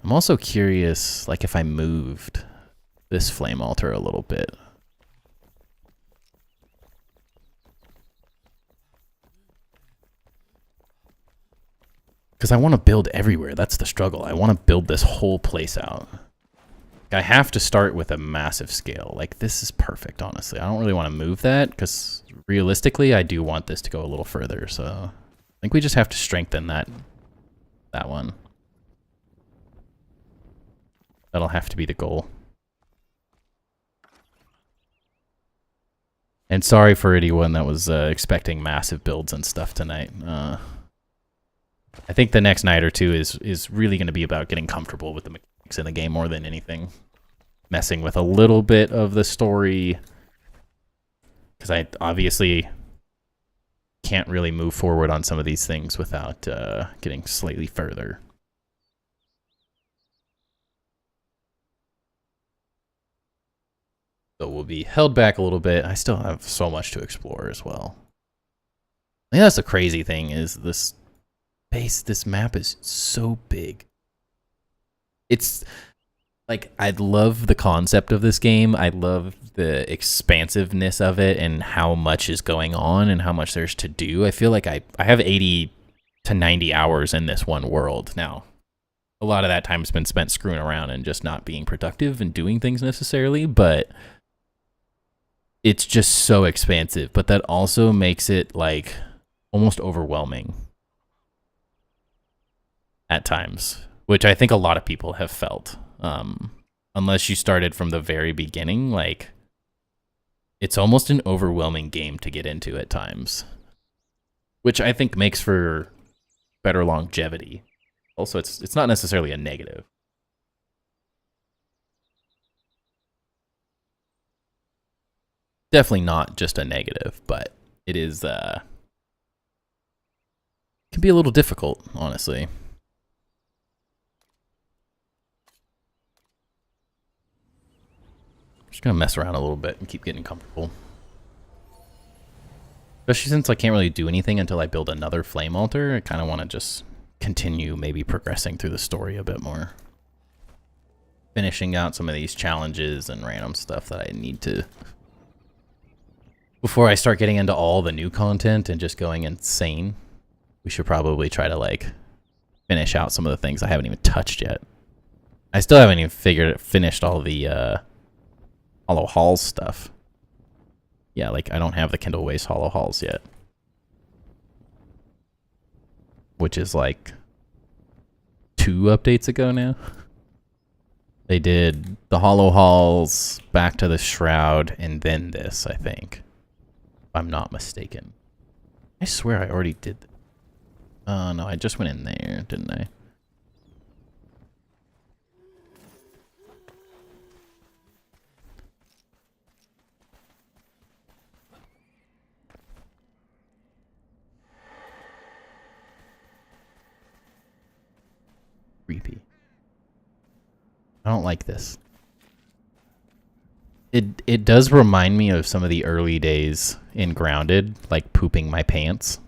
I'm also curious, like, if I moved this flame altar a little bit. Because I want to build everywhere. That's the struggle. I want to build this whole place out. I have to start with a massive scale. Like, this is perfect, honestly. I don't really want to move that, because realistically, I do want this to go a little further, so... I think we just have to strengthen that one. That'll have to be the goal. And sorry for anyone that was expecting massive builds and stuff tonight. I think the next night or two is really going to be about getting comfortable with the mechanics in the game more than anything. Messing with a little bit of the story. Because I obviously... can't really move forward on some of these things without getting slightly further. So we'll be held back a little bit. I still have so much to explore as well. I think that's the crazy thing, is this map is so big. It's like, I love the concept of this game. I love the expansiveness of it and how much is going on and how much there's to do. I feel like I have 80 to 90 hours in this one world. Now, a lot of that time has been spent screwing around and just not being productive and doing things necessarily, but it's just so expansive. But that also makes it, like, almost overwhelming at times, which I think a lot of people have felt. Unless you started from the very beginning, like, it's almost an overwhelming game to get into at times, which I think makes for better longevity. Also, it's not necessarily a negative. Definitely not just a negative, but it is can be a little difficult, honestly. Just gonna mess around a little bit and keep getting comfortable. Especially since I can't really do anything until I build another flame altar. I kind of want to just continue maybe progressing through the story a bit more. Finishing out some of these challenges and random stuff that I need to before I start getting into all the new content and just going insane, we should probably try to like finish out some of the things I haven't even touched yet. I still haven't even finished all the Hollow Halls stuff. Yeah, like I don't have the Kindle Waste Hollow Halls yet. Which is like 2 updates ago now. They did the Hollow Halls, back to the Shroud, and then this, I think. If I'm not mistaken. I swear I already did. Oh, no, I just went in there, didn't I? Creepy. I don't like this. It does remind me of some of the early days in Grounded, like pooping my pants.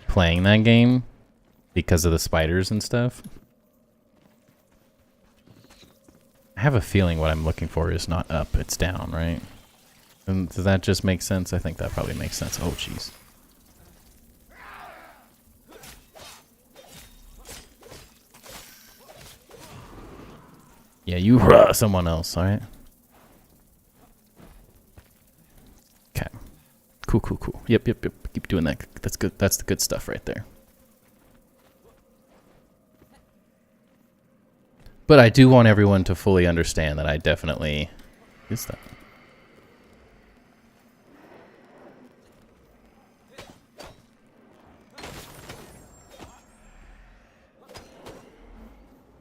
Playing that game because of the spiders and stuff. I have a feeling what I'm looking for is not up, it's down, right? And does that just make sense? I think that probably makes sense. Oh, jeez. Yeah, you someone else, alright? Okay. Cool, cool, cool. Yep. Keep doing that. That's good. That's the good stuff right there. But I do want everyone to fully understand that I definitely... What is that?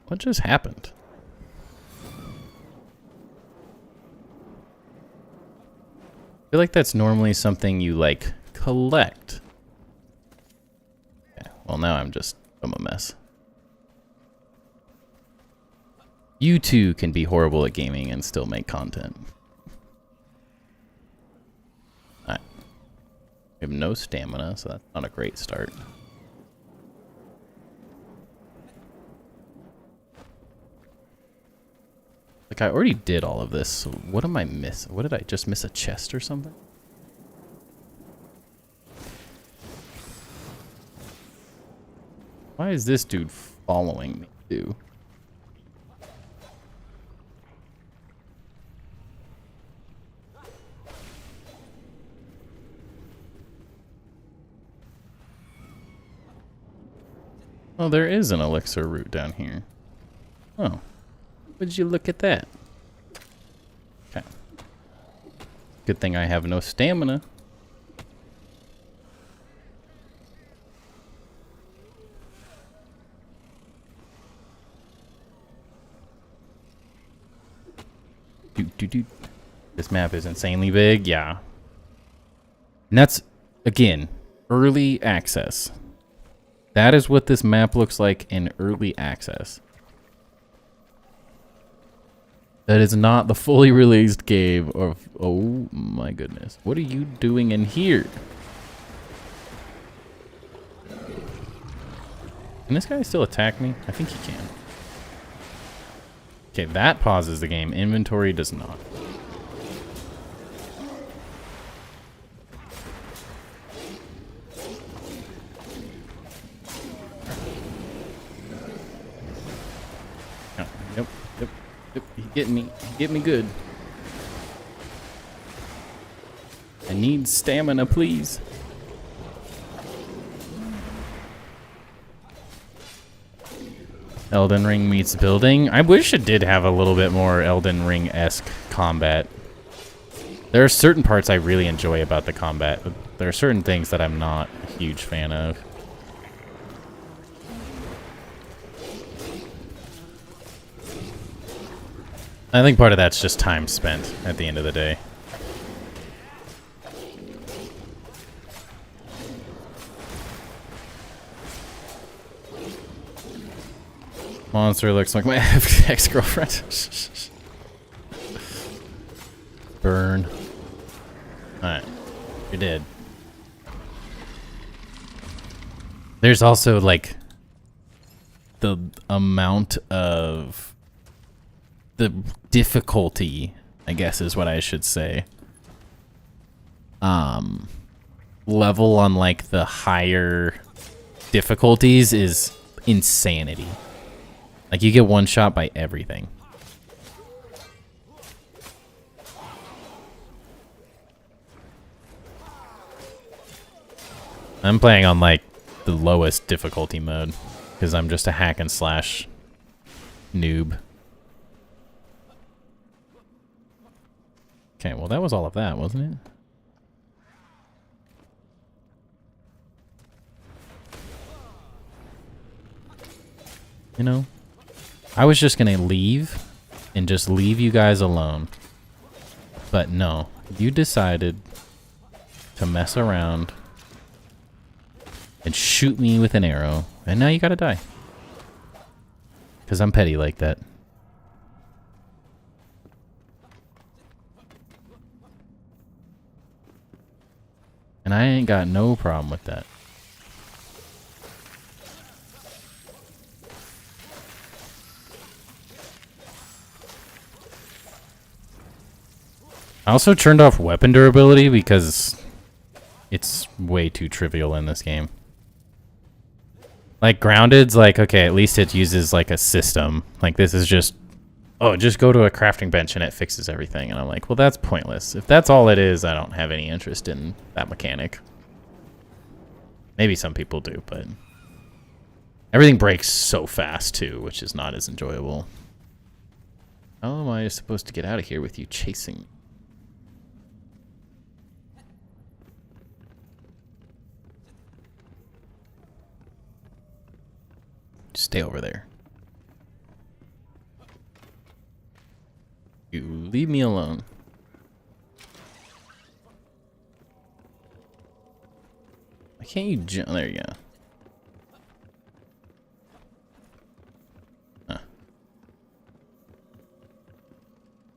What just happened? I feel like that's normally something you, like, collect. Okay, well, now I'm a mess. You too can be horrible at gaming and still make content. Alright. We have no stamina, so that's not a great start. Like, I already did all of this, so what am I missing? What did I just miss, a chest or something? Why is this dude following me, too? Oh, there is an elixir route down here. Oh. Would you look at that? Okay. Good thing I have no stamina. This map is insanely big, yeah. And that's, again, early access. That is what this map looks like in early access. That is not the fully released game of... Oh my goodness. What are you doing in here? Can this guy still attack me? I think he can. Okay, that pauses the game. Inventory does not. Oh, yep. Get me good. I need stamina, please. Elden Ring meets building. I wish it did have a little bit more Elden Ring-esque combat. There are certain parts I really enjoy about the combat, but there are certain things that I'm not a huge fan of. I think part of that's just time spent at the end of the day. Monster looks like my ex-girlfriend. Burn. Alright. You're dead. There's also, like, the amount of... the difficulty I guess is what I should say. Level on like the higher difficulties is insanity. Like you get one shot by everything. I'm playing on like the lowest difficulty mode because I'm just a hack and slash noob. Okay, well that was all of that, wasn't it? You know, I was just gonna leave and just leave you guys alone. But no, you decided to mess around and shoot me with an arrow, and now you gotta die. Because I'm petty like that. And I ain't got no problem with that. I also turned off weapon durability because it's way too trivial in this game. Like Grounded's like, okay, at least it uses like a system. Like this is just, oh, just go to a crafting bench and it fixes everything. And I'm like, well, that's pointless. If that's all it is, I don't have any interest in that mechanic. Maybe some people do, but everything breaks so fast too, which is not as enjoyable. How am I supposed to get out of here with you chasing? Stay over there. You leave me alone. Why can't you jump? There you go. Huh.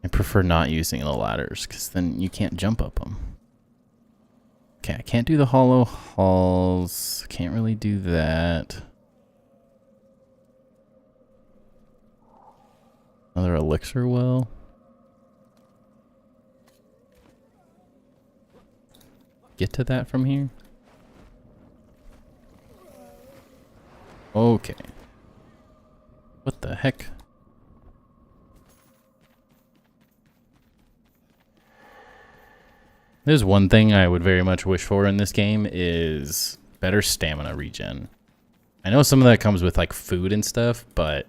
I prefer not using the ladders because then you can't jump up them. Okay, I can't do the hollow halls. Can't really do that. Another elixir well. Get to that from here? Okay. What the heck? There's one thing I would very much wish for in this game is better stamina regen. I know some of that comes with like food and stuff, but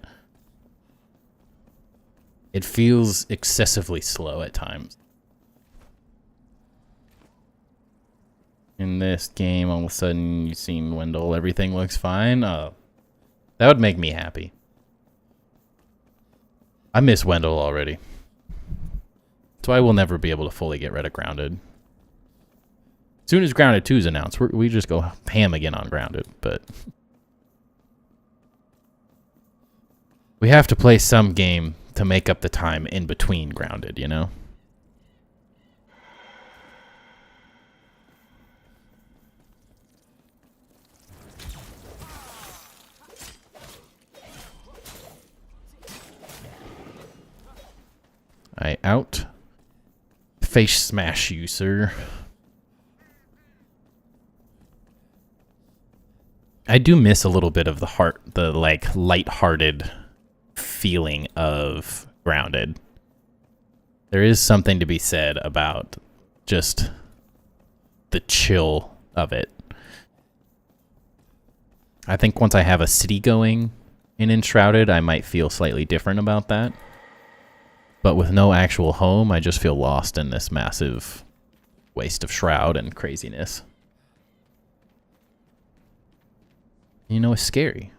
it feels excessively slow at times. In this game, all of a sudden you see Wendell, everything looks fine. That would make me happy. I miss Wendell already. So I will never be able to fully get rid of Grounded. As soon as Grounded 2 is announced, we just go ham again on Grounded, but we have to play some game to make up the time in between Grounded, you know? I out face smash you, sir. I do miss a little bit of the like light-hearted feeling of Grounded. There is something to be said about just the chill of it. I think once I have a city going in Enshrouded, I might feel slightly different about that. But with no actual home, I just feel lost in this massive waste of Shroud and craziness. You know, it's scary.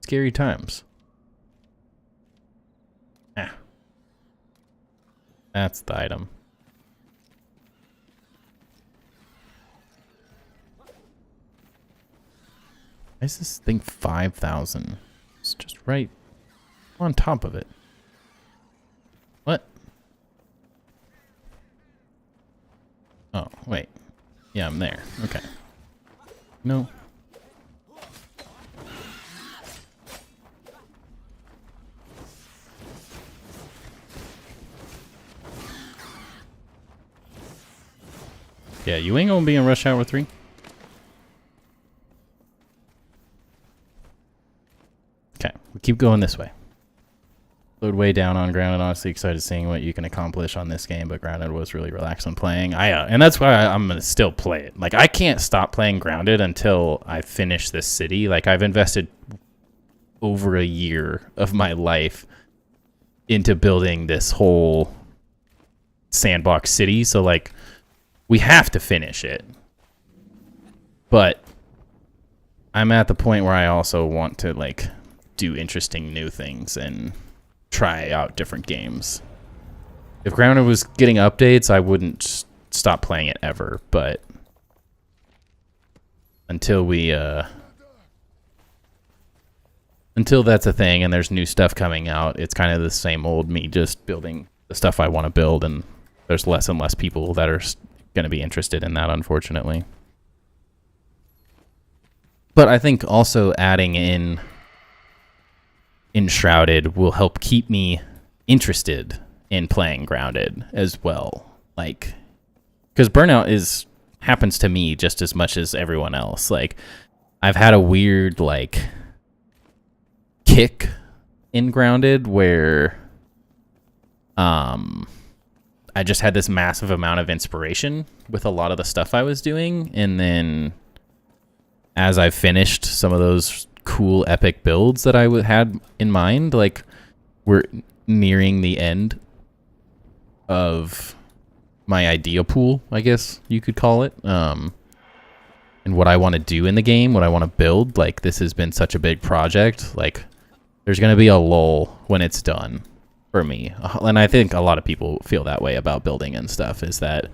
Scary times. Ah. That's the item. Why is this thing 5,000? It's just right on top of it. What? Oh, wait. Yeah, I'm there. Okay. No. Yeah, you ain't gonna be in Rush Hour 3. Okay, we keep going this way. Load way down on Grounded. Honestly excited seeing what you can accomplish on this game, but Grounded was really relaxed when playing. And that's why I'm gonna still play it. Like, I can't stop playing Grounded until I finish this city. Like, I've invested over a year of my life into building this whole sandbox city, so like, we have to finish it. But I'm at the point where I also want to like do interesting new things and try out different games. If Grounded was getting updates, I wouldn't stop playing it ever, but until that's a thing and there's new stuff coming out, it's kind of the same old me just building the stuff I want to build, and there's less and less people that are going to be interested in that, unfortunately. But I think also adding in Enshrouded will help keep me interested in playing Grounded as well. Like, because burnout happens to me just as much as everyone else. Like, I've had a weird like kick in Grounded where I just had this massive amount of inspiration with a lot of the stuff I was doing, and then as I finished some of those cool epic builds that I had in mind, like, we're nearing the end of my idea pool, I guess you could call it, and what I want to do in the game, what I want to build. Like, this has been such a big project. Like, there's going to be a lull when it's done for me, and I think a lot of people feel that way about building and stuff, is that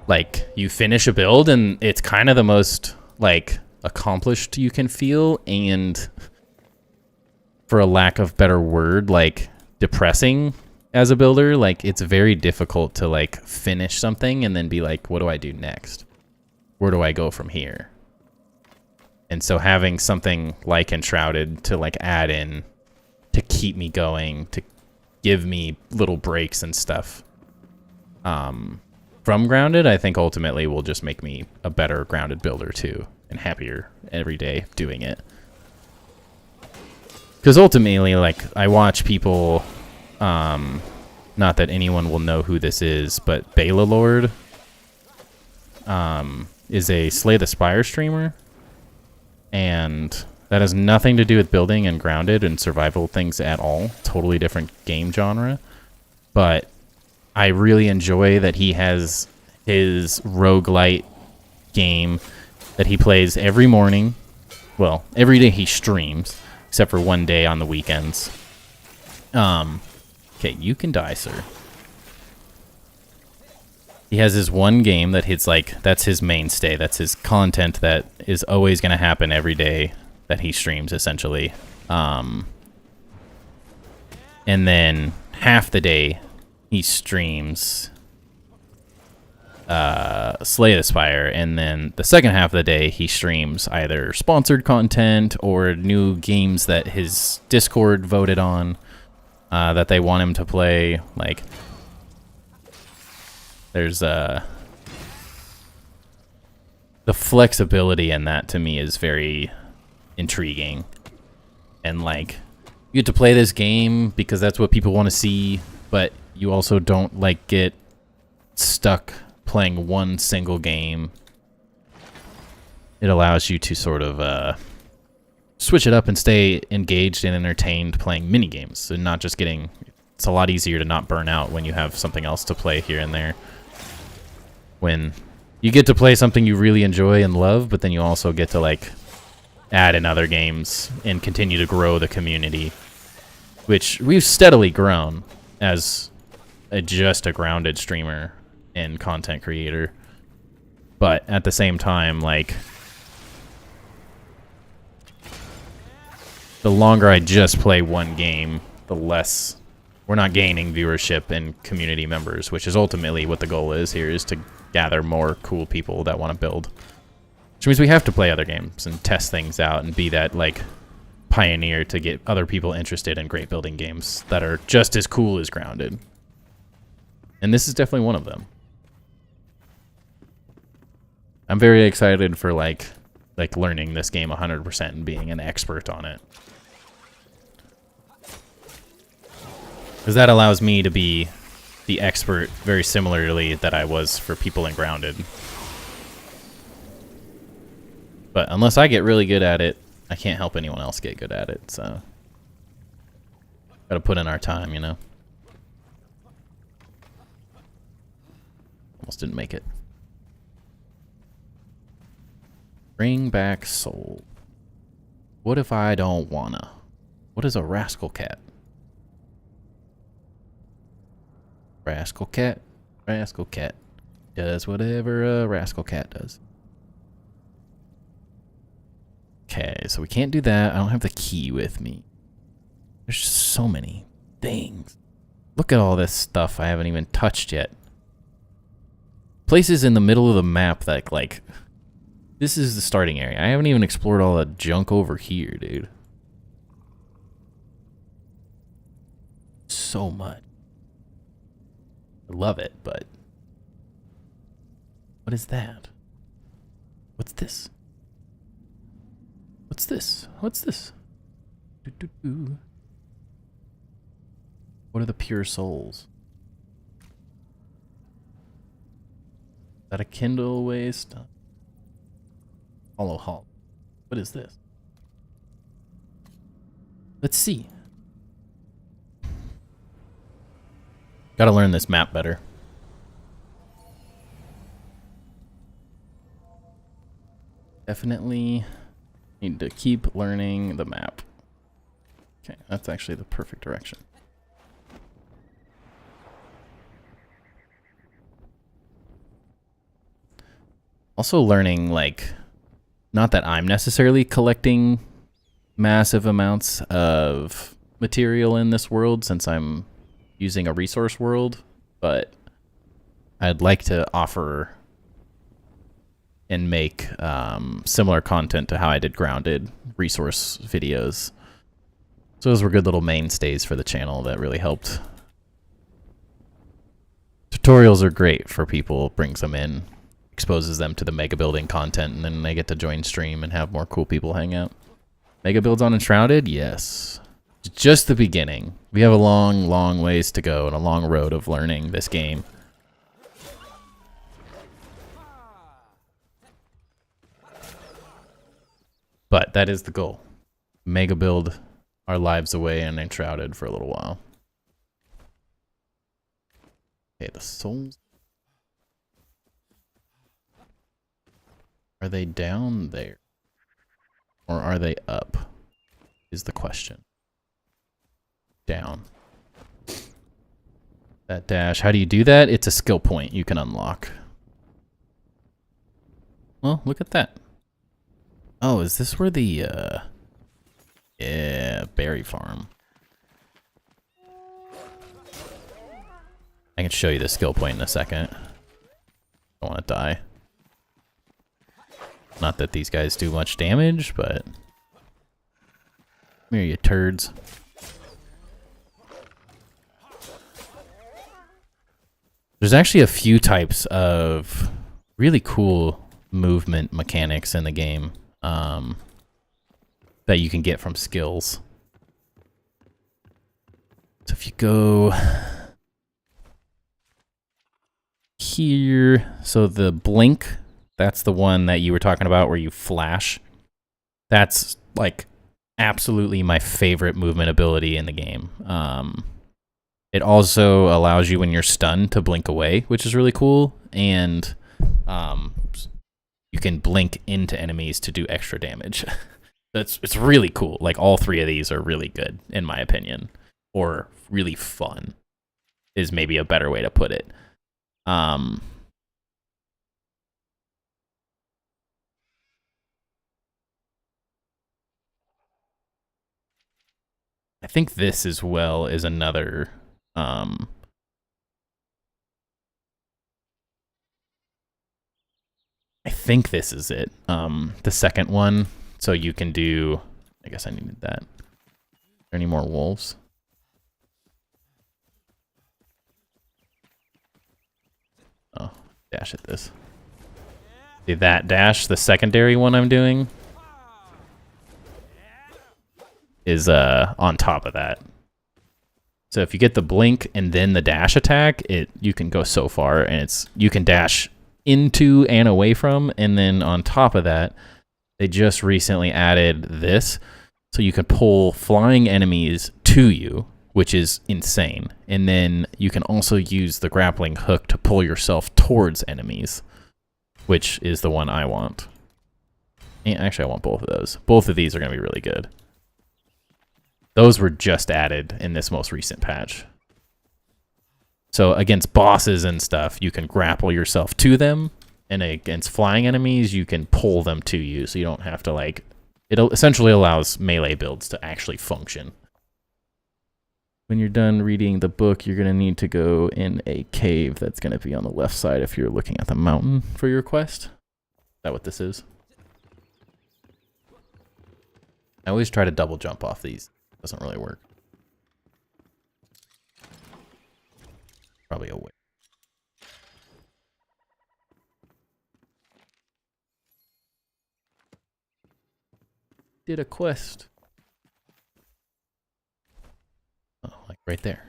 like, you finish a build and it's kind of the most like accomplished you can feel, and for a lack of better word, like depressing as a builder. Like, it's very difficult to like finish something and then be like, what do I do next? Where do I go from here? And so having something like Enshrouded to like add in to keep me going, to give me little breaks and stuff from Grounded, I think ultimately will just make me a better Grounded builder too, and happier every day doing it. Because ultimately, like, I watch people, not that anyone will know who this is, but Bela Lord is a Slay the Spire streamer, and that has nothing to do with building and Grounded and survival things at all. Totally different game genre. But I really enjoy that he has his roguelite game that he plays every morning. Well, every day he streams, except for one day on the weekends. Okay, you can die, sir. He has his one game that hits, like, that's his mainstay. That's his content that is always going to happen every day that he streams, essentially. And then half the day he streams Slay the Spire, and then the second half of the day he streams either sponsored content or new games that his Discord voted on that they want him to play. Like, there's the flexibility in that to me is very intriguing. And like, you get to play this game because that's what people want to see, but you also don't like get stuck playing one single game. It allows you to sort of switch it up and stay engaged and entertained playing mini games, and not just getting. It's a lot easier to not burn out when you have something else to play here and there. When you get to play something you really enjoy and love, but then you also get to like add in other games and continue to grow the community, which we've steadily grown as just a Grounded streamer and content creator. But at the same time, like, the longer I just play one game, the less we're not gaining viewership and community members, which is ultimately what the goal is here, is to gather more cool people that want to build. Which means we have to play other games and test things out and be that, like, pioneer to get other people interested in great building games that are just as cool as Grounded. And this is definitely one of them. I'm very excited for like learning this game 100% and being an expert on it. Because that allows me to be the expert very similarly that I was for people in Grounded. But unless I get really good at it, I can't help anyone else get good at it, so... Gotta put in our time, you know? Almost didn't make it. Bring back soul. What if I don't wanna? What is a rascal cat? Rascal cat does whatever a rascal cat does. Okay, so we can't do that. I don't have the key with me. There's just so many things. Look at all this stuff I haven't even touched yet. Places in the middle of the map that, like, this is the starting area. I haven't even explored all the junk over here, dude. So much. I love it, but... What is that? What's this? What's this? What's this? Doo-doo-doo. What are the pure souls? Is that a Kindle waste? Hollow Hall. What is this? Let's see. Gotta learn this map better. Definitely need to keep learning the map. Okay, that's actually the perfect direction. Also learning, like, not that I'm necessarily collecting massive amounts of material in this world since I'm using a resource world, but I'd like to offer and make similar content to how I did Grounded resource videos. So those were good little mainstays for the channel that really helped. Tutorials are great for people, brings them in, exposes them to the mega building content, and then they get to join stream and have more cool people hang out. Mega builds on Enshrouded? Yes. Just the beginning. We have a long, long ways to go and a long road of learning this game. But that is the goal. Mega build our lives away and Enshrouded for a little while. Okay, the souls. Are they down there? Or are they up? Is the question. Down. That dash. How do you do that? It's a skill point you can unlock. Well, look at that. Oh, is this where the, yeah, berry farm. I can show you the skill point in a second. Don't want to die. Not that these guys do much damage, but... Come here, you turds. There's actually a few types of really cool movement mechanics in the game that you can get from skills. So if you go here, so the blink, that's the one that you were talking about where you flash. That's like absolutely my favorite movement ability in the game. It also allows you when you're stunned to blink away, which is really cool. And you can blink into enemies to do extra damage. It's really cool. Like all three of these are really good in my opinion, or really fun is maybe a better way to put it. I think this as well is another I think this is it. The second one. So you can do, I guess I needed that. Are there any more wolves? Oh, dash at this. See that dash, the secondary one I'm doing, is on top of that. So if you get the blink and then the dash attack, you can go so far, and you can dash into and away from, and then on top of that, they just recently added this, so you can pull flying enemies to you, which is insane. And then you can also use the grappling hook to pull yourself towards enemies, which is the one I want. And actually, I want both of those. Both of these are going to be really good. Those were just added in this most recent patch. So against bosses and stuff, you can grapple yourself to them, and against flying enemies, you can pull them to you, so you don't have to, like... It essentially allows melee builds to actually function. When you're done reading the book, you're going to need to go in a cave that's going to be on the left side if you're looking at the mountain for your quest. Is that what this is? I always try to double jump off these. Doesn't really work. Probably a way. Did a quest. Oh, like right there.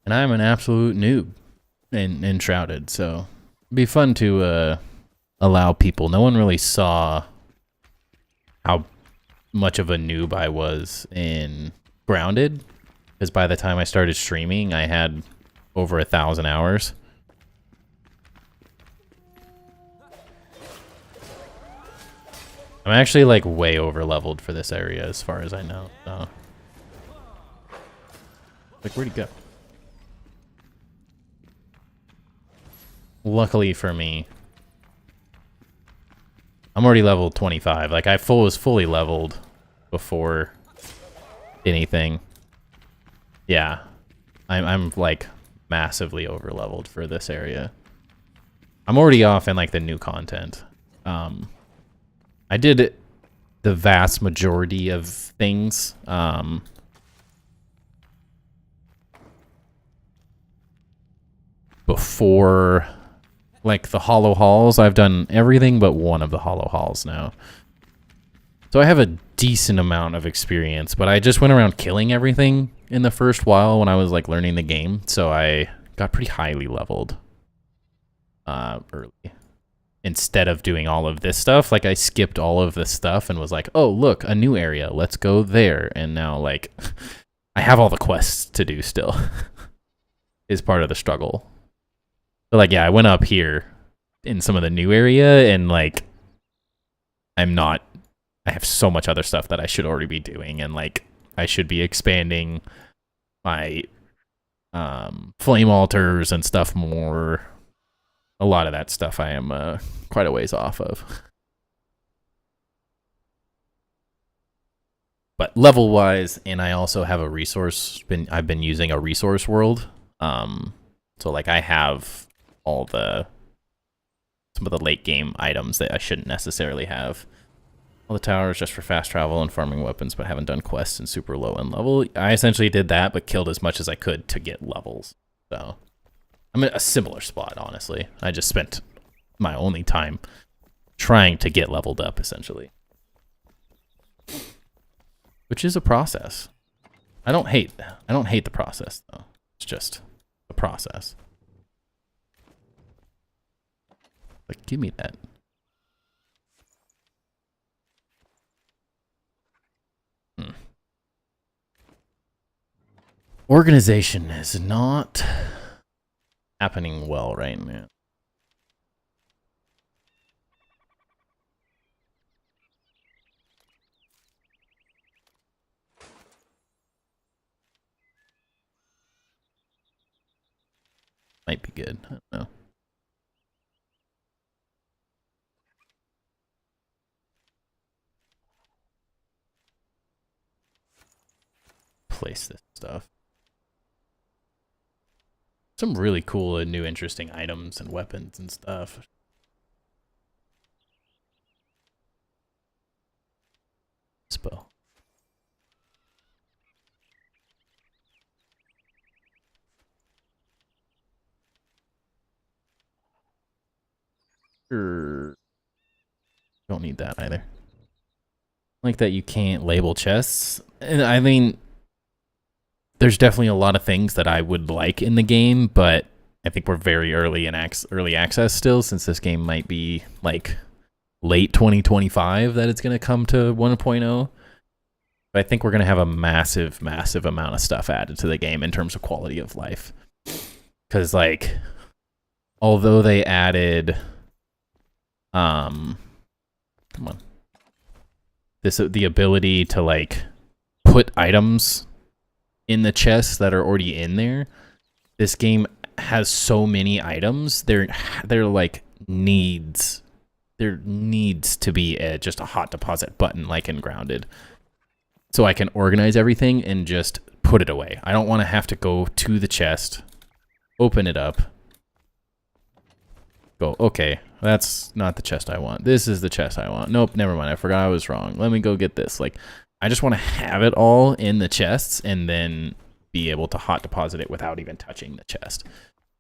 And I'm an absolute noob in Enshrouded, so it'd be fun to allow people. No one really saw how much of a noob I was in Grounded, because by the time I started streaming, I had over 1,000 hours. I'm actually like way over leveled for this area as far as I know. So. Like, where'd he go? Luckily for me, I'm already level 25. Like, I was fully leveled before anything. Yeah, I'm like massively over leveled for this area. I'm already off in like the new content. I did the vast majority of things. Before like the hollow halls, I've done everything but one of the hollow halls now. So I have a decent amount of experience, but I just went around killing everything in the first while when I was like learning the game. So I got pretty highly leveled early. Instead of doing all of this stuff, like I skipped all of this stuff and was like, oh, look, a new area. Let's go there. And now like I have all the quests to do still is part of the struggle. But like, yeah, I went up here in some of the new area and like, I have so much other stuff that I should already be doing. And like, I should be expanding my flame altars and stuff more. A lot of that stuff I am quite a ways off of. But level wise, and I also have a resource, I've been using a resource world. So like I have all some of the late game items that I shouldn't necessarily have. All the towers just for fast travel and farming weapons, but haven't done quests in super low end level. I essentially did that, but killed as much as I could to get levels. So I'm in a similar spot, honestly. I just spent my only time trying to get leveled up, essentially. Which is a process. I don't hate the process, though. It's just a process. Like, give me that. Organization is not happening well right now. Might be good. I don't know. Place this stuff. Some really cool and new interesting items and weapons and stuff. Don't need that either. Like that you can't label chests. And I mean, there's definitely a lot of things that I would like in the game, but I think we're very early in early access still, since this game might be like late 2025 that it's going to come to 1.0. But I think we're going to have a massive, massive amount of stuff added to the game in terms of quality of life. Because, like, although they added, come on, the ability to like put items in the chests that are already in there, this game has so many items. They're like needs. There needs to be just a hot deposit button like in Grounded, so I can organize everything and just put it away. I don't want to have to go to the chest, open it up, go, okay, that's not the chest I want. This is the chest I want. Nope, never mind. I forgot I was wrong. Let me go get this. Like, I just want to have it all in the chests and then be able to hot deposit it without even touching the chest.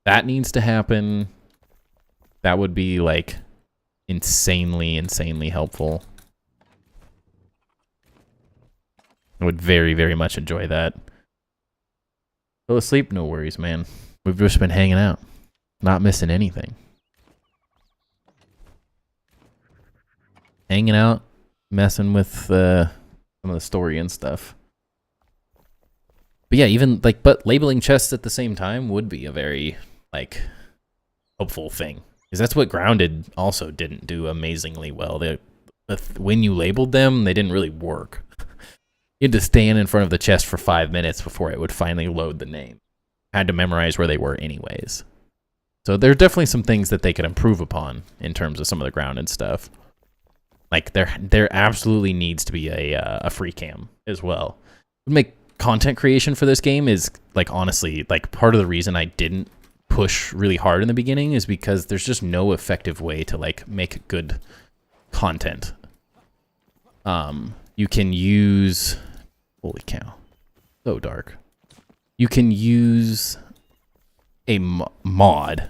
That needs to happen. That would be like insanely, insanely helpful. I would very, very much enjoy that. Go to sleep? No worries, man. We've just been hanging out. Not missing anything. Hanging out, messing with some of the story and stuff. But yeah, even like, but labeling chests at the same time would be a very like helpful thing, because that's what Grounded also didn't do amazingly well. When you labeled them, they didn't really work. You had to stand in front of the chest for 5 minutes before it would finally load the name. Had to memorize where they were anyways. So there's definitely some things that they could improve upon in terms of some of the Grounded stuff. Like there absolutely needs to be a free cam as well. Make content creation for this game is like, honestly, like part of the reason I didn't push really hard in the beginning is because there's just no effective way to like make good content. You can use, holy cow, so dark. You can use a mod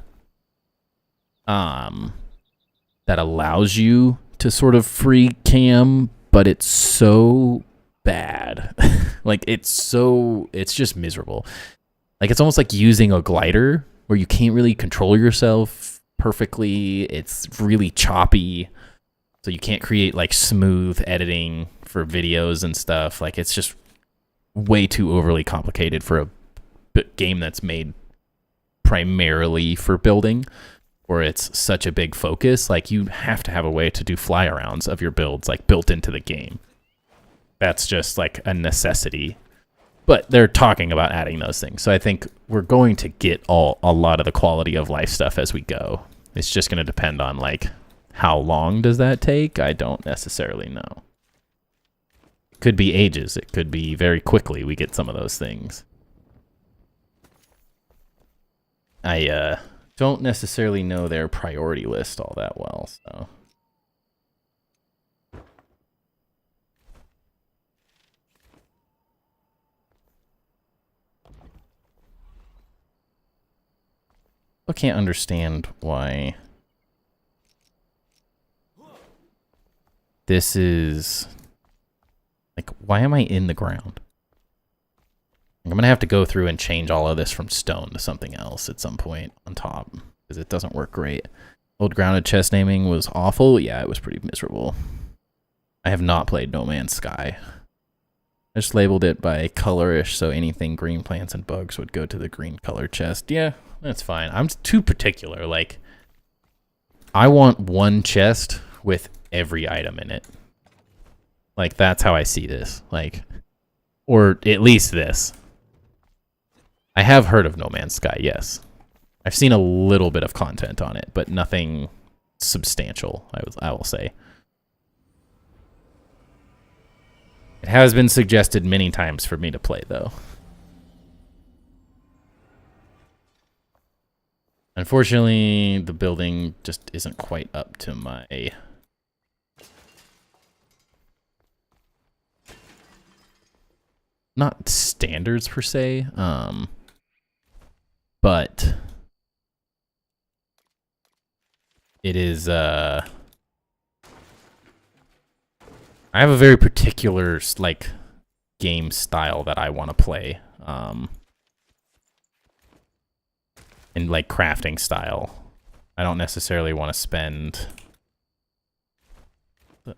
that allows you to sort of free cam, but it's so bad. Like it's just miserable. Like it's almost like using a glider where you can't really control yourself perfectly. It's really choppy, so you can't create like smooth editing for videos and stuff. Like it's just way too overly complicated for a game that's made primarily for building, or it's such a big focus. Like you have to have a way to do fly arounds of your builds like built into the game. That's just like a necessity. But they're talking about adding those things. So I think we're going to get a lot of the quality of life stuff as we go. It's just going to depend on like how long does that take? I don't necessarily know. It could be ages. It could be very quickly we get some of those things. I don't necessarily know their priority list all that well, so. I can't understand why this is like, why am I in the ground? I'm going to have to go through and change all of this from stone to something else at some point on top, because it doesn't work great. Old Grounded chest naming was awful. Yeah, it was pretty miserable. I have not played No Man's Sky. I just labeled it by colorish, so anything green plants and bugs would go to the green color chest. Yeah, that's fine. I'm too particular. Like, I want one chest with every item in it. Like, that's how I see this. Like, or at least this. I have heard of No Man's Sky, yes. I've seen a little bit of content on it, but nothing substantial, I will say. It has been suggested many times for me to play, though. Unfortunately, the building just isn't quite up to my... not standards, per se, but... it is I have a very particular like game style that I want to play, and like crafting style. I don't necessarily want to spend. I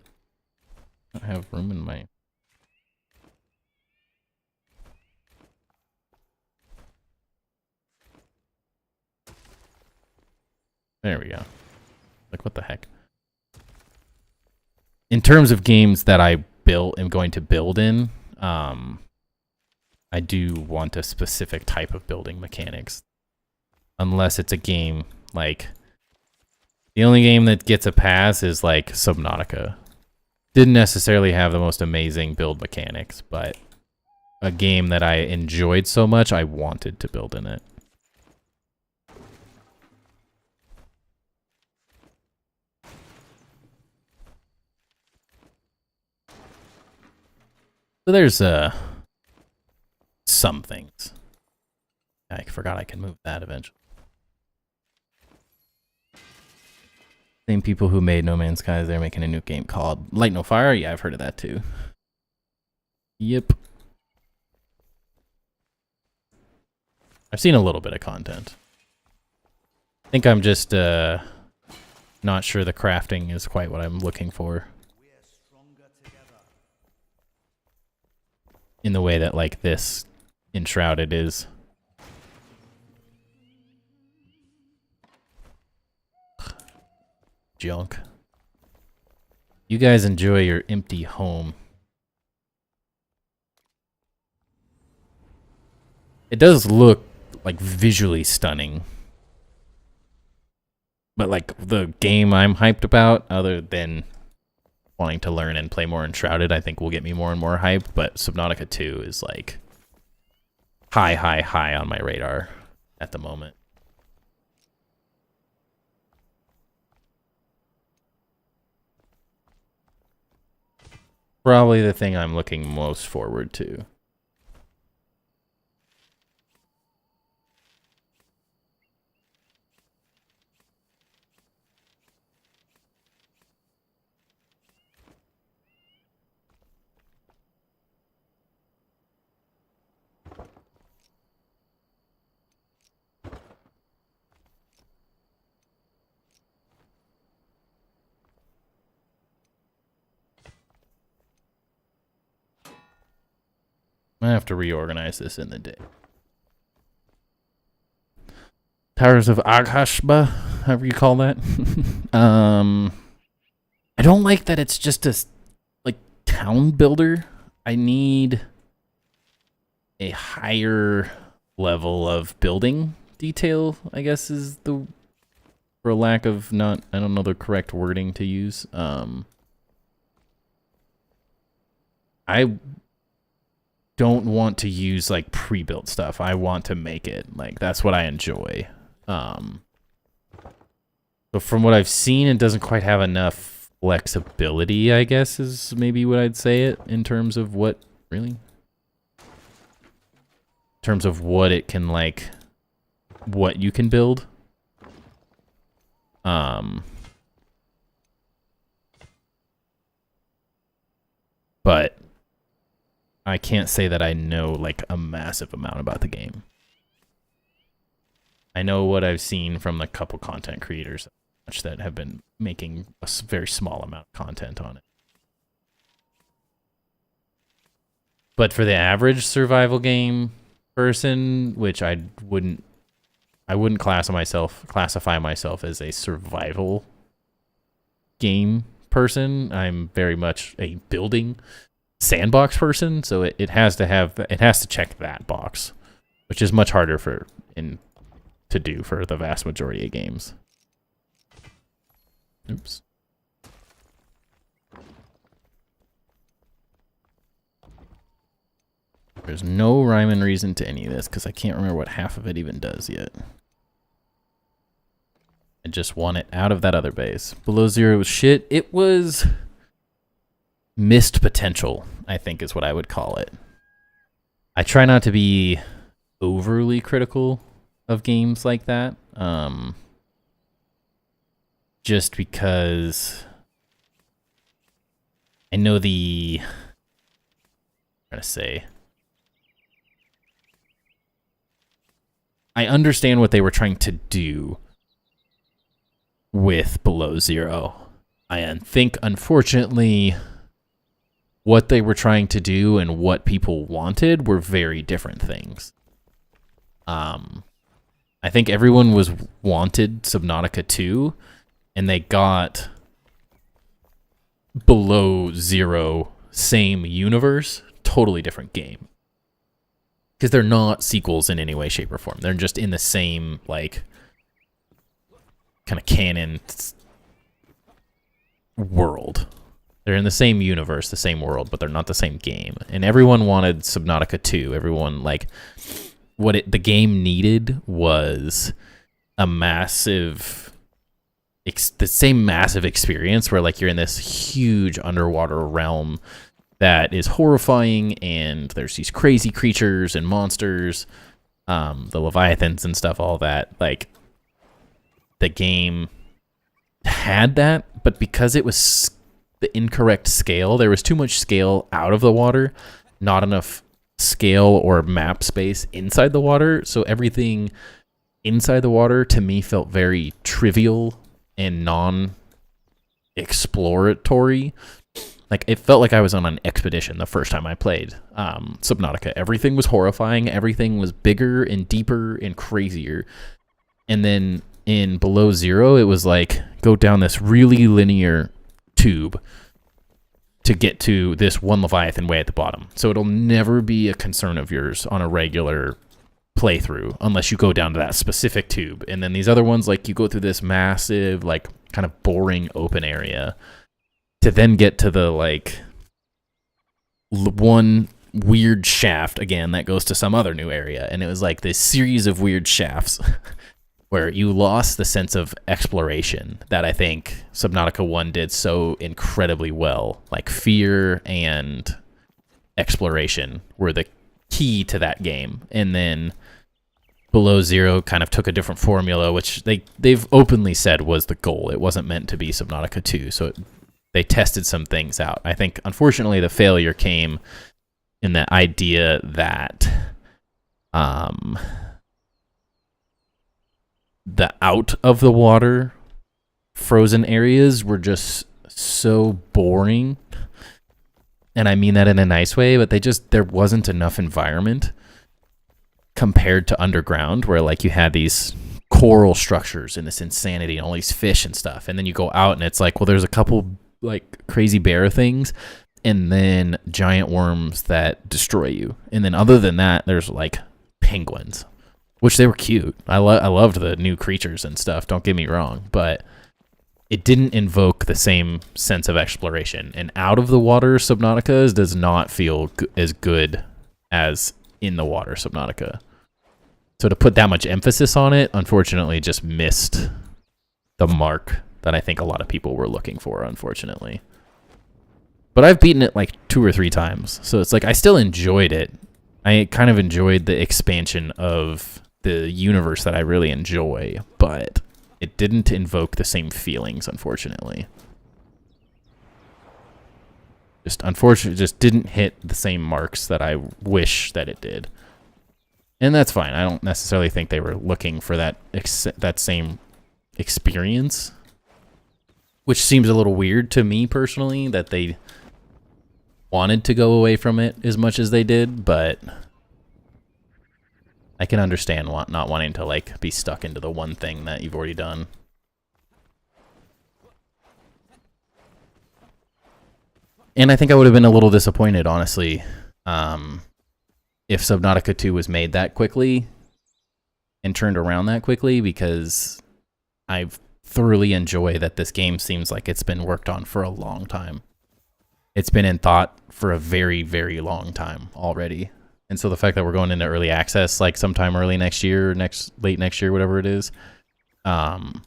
don't have room in my. There we go. Like, what the heck? In terms of games that I am going to build in, I do want a specific type of building mechanics. Unless it's a game like the only game that gets a pass is like Subnautica. Didn't necessarily have the most amazing build mechanics, but a game that I enjoyed so much I wanted to build in it. So there's some things. I forgot I can move that eventually. Same people who made No Man's Sky, they're making a new game called Light No Fire. Yeah, I've heard of that too. Yep. I've seen a little bit of content. I think I'm just not sure the crafting is quite what I'm looking for. In the way that like this Enshrouded is. Junk. You guys enjoy your empty home. It does look like visually stunning. But like the game I'm hyped about, other than wanting to learn and play more Enshrouded, I think will get me more and more hyped. But Subnautica 2 is like high on my radar at the moment. Probably the thing I'm looking most forward to. I have to reorganize this in the day. Towers of Aghashba, however you call that. I don't like that it's just a like town builder. I need a higher level of building detail, I guess is the, for lack of not, I don't know the correct wording to use. I don't want to use like pre-built stuff. I want to make it. Like that's what I enjoy. So from what I've seen, it doesn't quite have enough flexibility, I guess is maybe what I'd say it in terms of what really? In terms of what it can like, what you can build. But I can't say that I know like a massive amount about the game. I know what I've seen from a couple content creators that have been making a very small amount of content on it. But for the average survival game person, which I wouldn't classify myself as a survival game person. I'm very much a building sandbox person, so it has to check that box, which is much harder to do for the vast majority of games. Oops. There's no rhyme and reason to any of this because I can't remember what half of it even does yet. I just want it out of that other base. Below zero was shit. It was missed potential, I think is what I would call it. I try not to be overly critical of games like that. just because I know the... I'm trying to say... I understand what they were trying to do with Below Zero. I think, unfortunately, what they were trying to do and what people wanted were very different things. I think everyone wanted Subnautica 2, and they got Below Zero, same universe, totally different game. Because they're not sequels in any way, shape, or form. They're just in the same, like, kind of canon world. They're in the same universe, the same world, but they're not the same game. And everyone wanted Subnautica 2. Everyone, like, the game needed was a massive, the same massive experience where, like, you're in this huge underwater realm that is horrifying, and there's these crazy creatures and monsters, the Leviathans and stuff, all that. Like, the game had that, but because it was the incorrect scale, there was too much scale out of the water, not enough scale or map space inside the water, so everything inside the water to me felt very trivial and non-exploratory. Like, it felt like I was on an expedition the first time I played Subnautica. Everything was horrifying. Everything was bigger and deeper and crazier. And then in Below Zero, it was like, go down this really linear tube to get to this one Leviathan way at the bottom. So it'll never be a concern of yours on a regular playthrough unless you go down to that specific tube. And then these other ones, like, you go through this massive, like, kind of boring open area to then get to the, like, one weird shaft again that goes to some other new area. And it was like this series of weird shafts where you lost the sense of exploration that I think Subnautica 1 did so incredibly well. Like, fear and exploration were the key to that game. And then Below Zero kind of took a different formula, which they've openly said was the goal. It wasn't meant to be Subnautica 2, so they tested some things out. I think, unfortunately, the failure came in the idea that the out of the water frozen areas were just so boring. And I mean that in a nice way, but there wasn't enough environment compared to underground, where, like, you had these coral structures and this insanity and all these fish and stuff. And then you go out and it's like, well, there's a couple, like, crazy bear things and then giant worms that destroy you. And then other than that, there's, like, penguins, which they were cute. I loved the new creatures and stuff, don't get me wrong, but it didn't invoke the same sense of exploration. And out of the water Subnautica does not feel as good as in the water Subnautica. So to put that much emphasis on it, unfortunately, just missed the mark that I think a lot of people were looking for, unfortunately. But I've beaten it like 2 or 3 times, so it's like I still enjoyed it. I kind of enjoyed the expansion of the universe that I really enjoy, but it didn't invoke the same feelings, unfortunately. Just didn't hit the same marks that I wish that it did. And that's fine. I don't necessarily think they were looking for that same experience, which seems a little weird to me personally, that they wanted to go away from it as much as they did, but I can understand not wanting to, like, be stuck into the one thing that you've already done. And I think I would have been a little disappointed, honestly, if Subnautica 2 was made that quickly and turned around that quickly, because I thoroughly enjoy that this game seems like it's been worked on for a long time. It's been in thought for a very, very long time already. And so the fact that we're going into early access, like sometime early next year, late next year, whatever it is going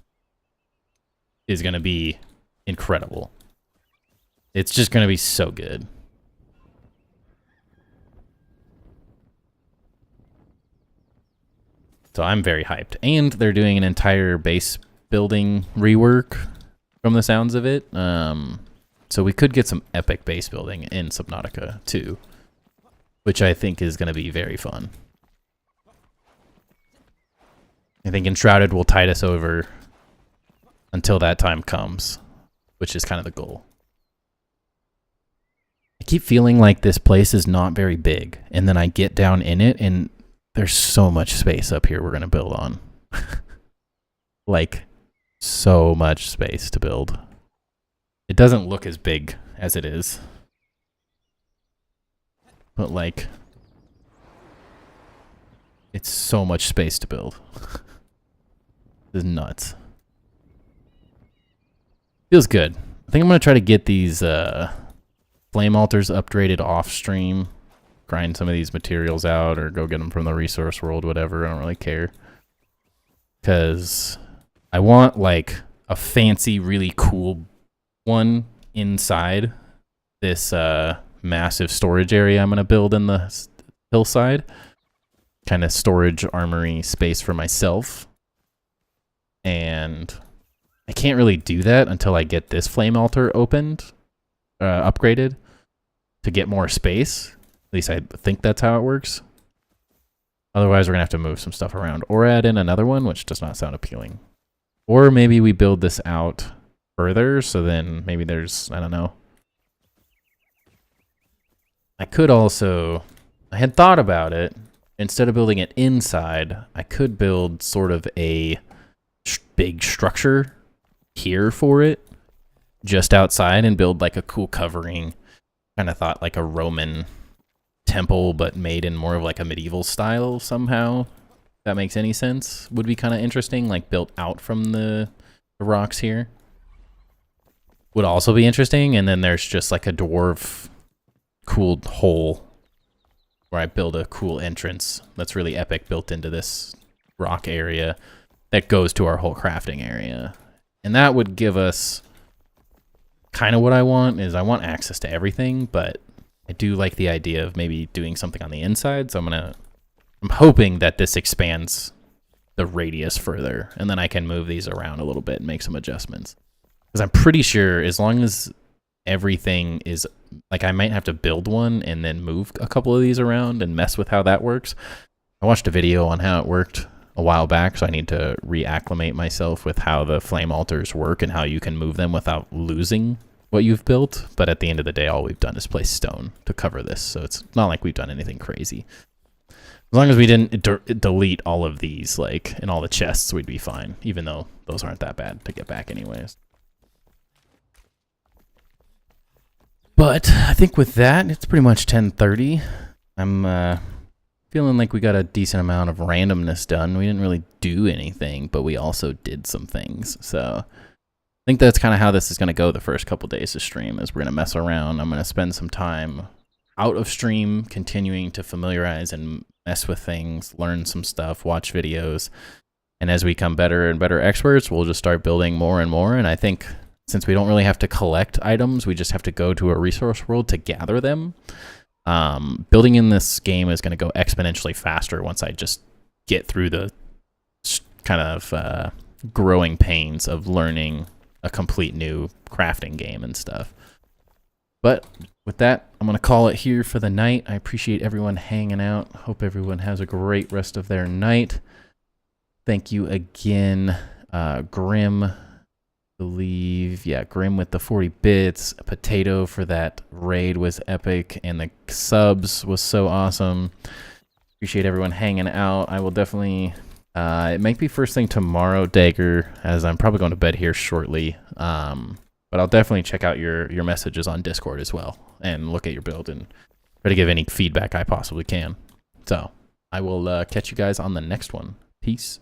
to be incredible. It's just going to be so good. So I'm very hyped. And they're doing an entire base building rework from the sounds of it. So we could get some epic base building in Subnautica 2, which I think is going to be very fun. I think Enshrouded will tide us over until that time comes, which is kind of the goal. I keep feeling like this place is not very big, and then I get down in it, and there's so much space up here we're going to build on. Like, so much space to build. It doesn't look as big as it is. But, like, it's so much space to build. This is nuts. Feels good. I think I'm going to try to get these flame altars upgraded off stream. Grind some of these materials out or go get them from the resource world, whatever. I don't really care. Because I want, like, a fancy, really cool one inside this massive storage area I'm going to build in the hillside. Kind of storage armory space for myself. And I can't really do that until I get this flame altar opened, upgraded, to get more space. At least I think that's how it works. Otherwise, we're going to have to move some stuff around or add in another one, which does not sound appealing. Or maybe we build this out further, so then maybe there's, I don't know. I could also, I had thought about it. Instead of building it inside, I could build sort of a big structure here for it, just outside, and build like a cool covering. Kind of thought like a Roman temple, but made in more of like a medieval style somehow. If that makes any sense. Would be kind of interesting, like built out from the rocks here. Would also be interesting. And then there's just like a dwarf cool hole where I build a cool entrance that's really epic built into this rock area that goes to our whole crafting area. And that would give us kind of what I want. Is I want access to everything, but I do like the idea of maybe doing something on the inside. So I'm hoping that this expands the radius further, and then I can move these around a little bit and make some adjustments. Because I'm pretty sure as long as everything is, like, I might have to build one and then move a couple of these around and mess with how that works. I watched a video on how it worked a while back, so I need to reacclimate myself with how the flame altars work and how you can move them without losing what you've built. But at the end of the day, all we've done is place stone to cover this, so it's not like we've done anything crazy. As long as we didn't delete all of these, like, in all the chests, we'd be fine, even though those aren't that bad to get back anyways. But I think with that, it's pretty much 10:30. I'm feeling like we got a decent amount of randomness done. We didn't really do anything, but we also did some things. So I think that's kind of how this is going to go the first couple days of stream, is we're going to mess around. I'm going to spend some time out of stream continuing to familiarize and mess with things, learn some stuff, watch videos. And as we become better and better experts, we'll just start building more and more. And I think since we don't really have to collect items, we just have to go to a resource world to gather them. Building in this game is going to go exponentially faster once I just get through the kind of growing pains of learning a complete new crafting game and stuff. But with that, I'm going to call it here for the night. I appreciate everyone hanging out. Hope everyone has a great rest of their night. Thank you again, Grim. Grim with the 40 bits. Potato for that raid was epic, and the subs was so awesome. Appreciate everyone hanging out. I will definitely, it might be first thing tomorrow, Dagger, as I'm probably going to bed here shortly. But I'll definitely check out your messages on Discord as well, and look at your build and try to give any feedback I possibly can. So I will catch you guys on the next one. Peace.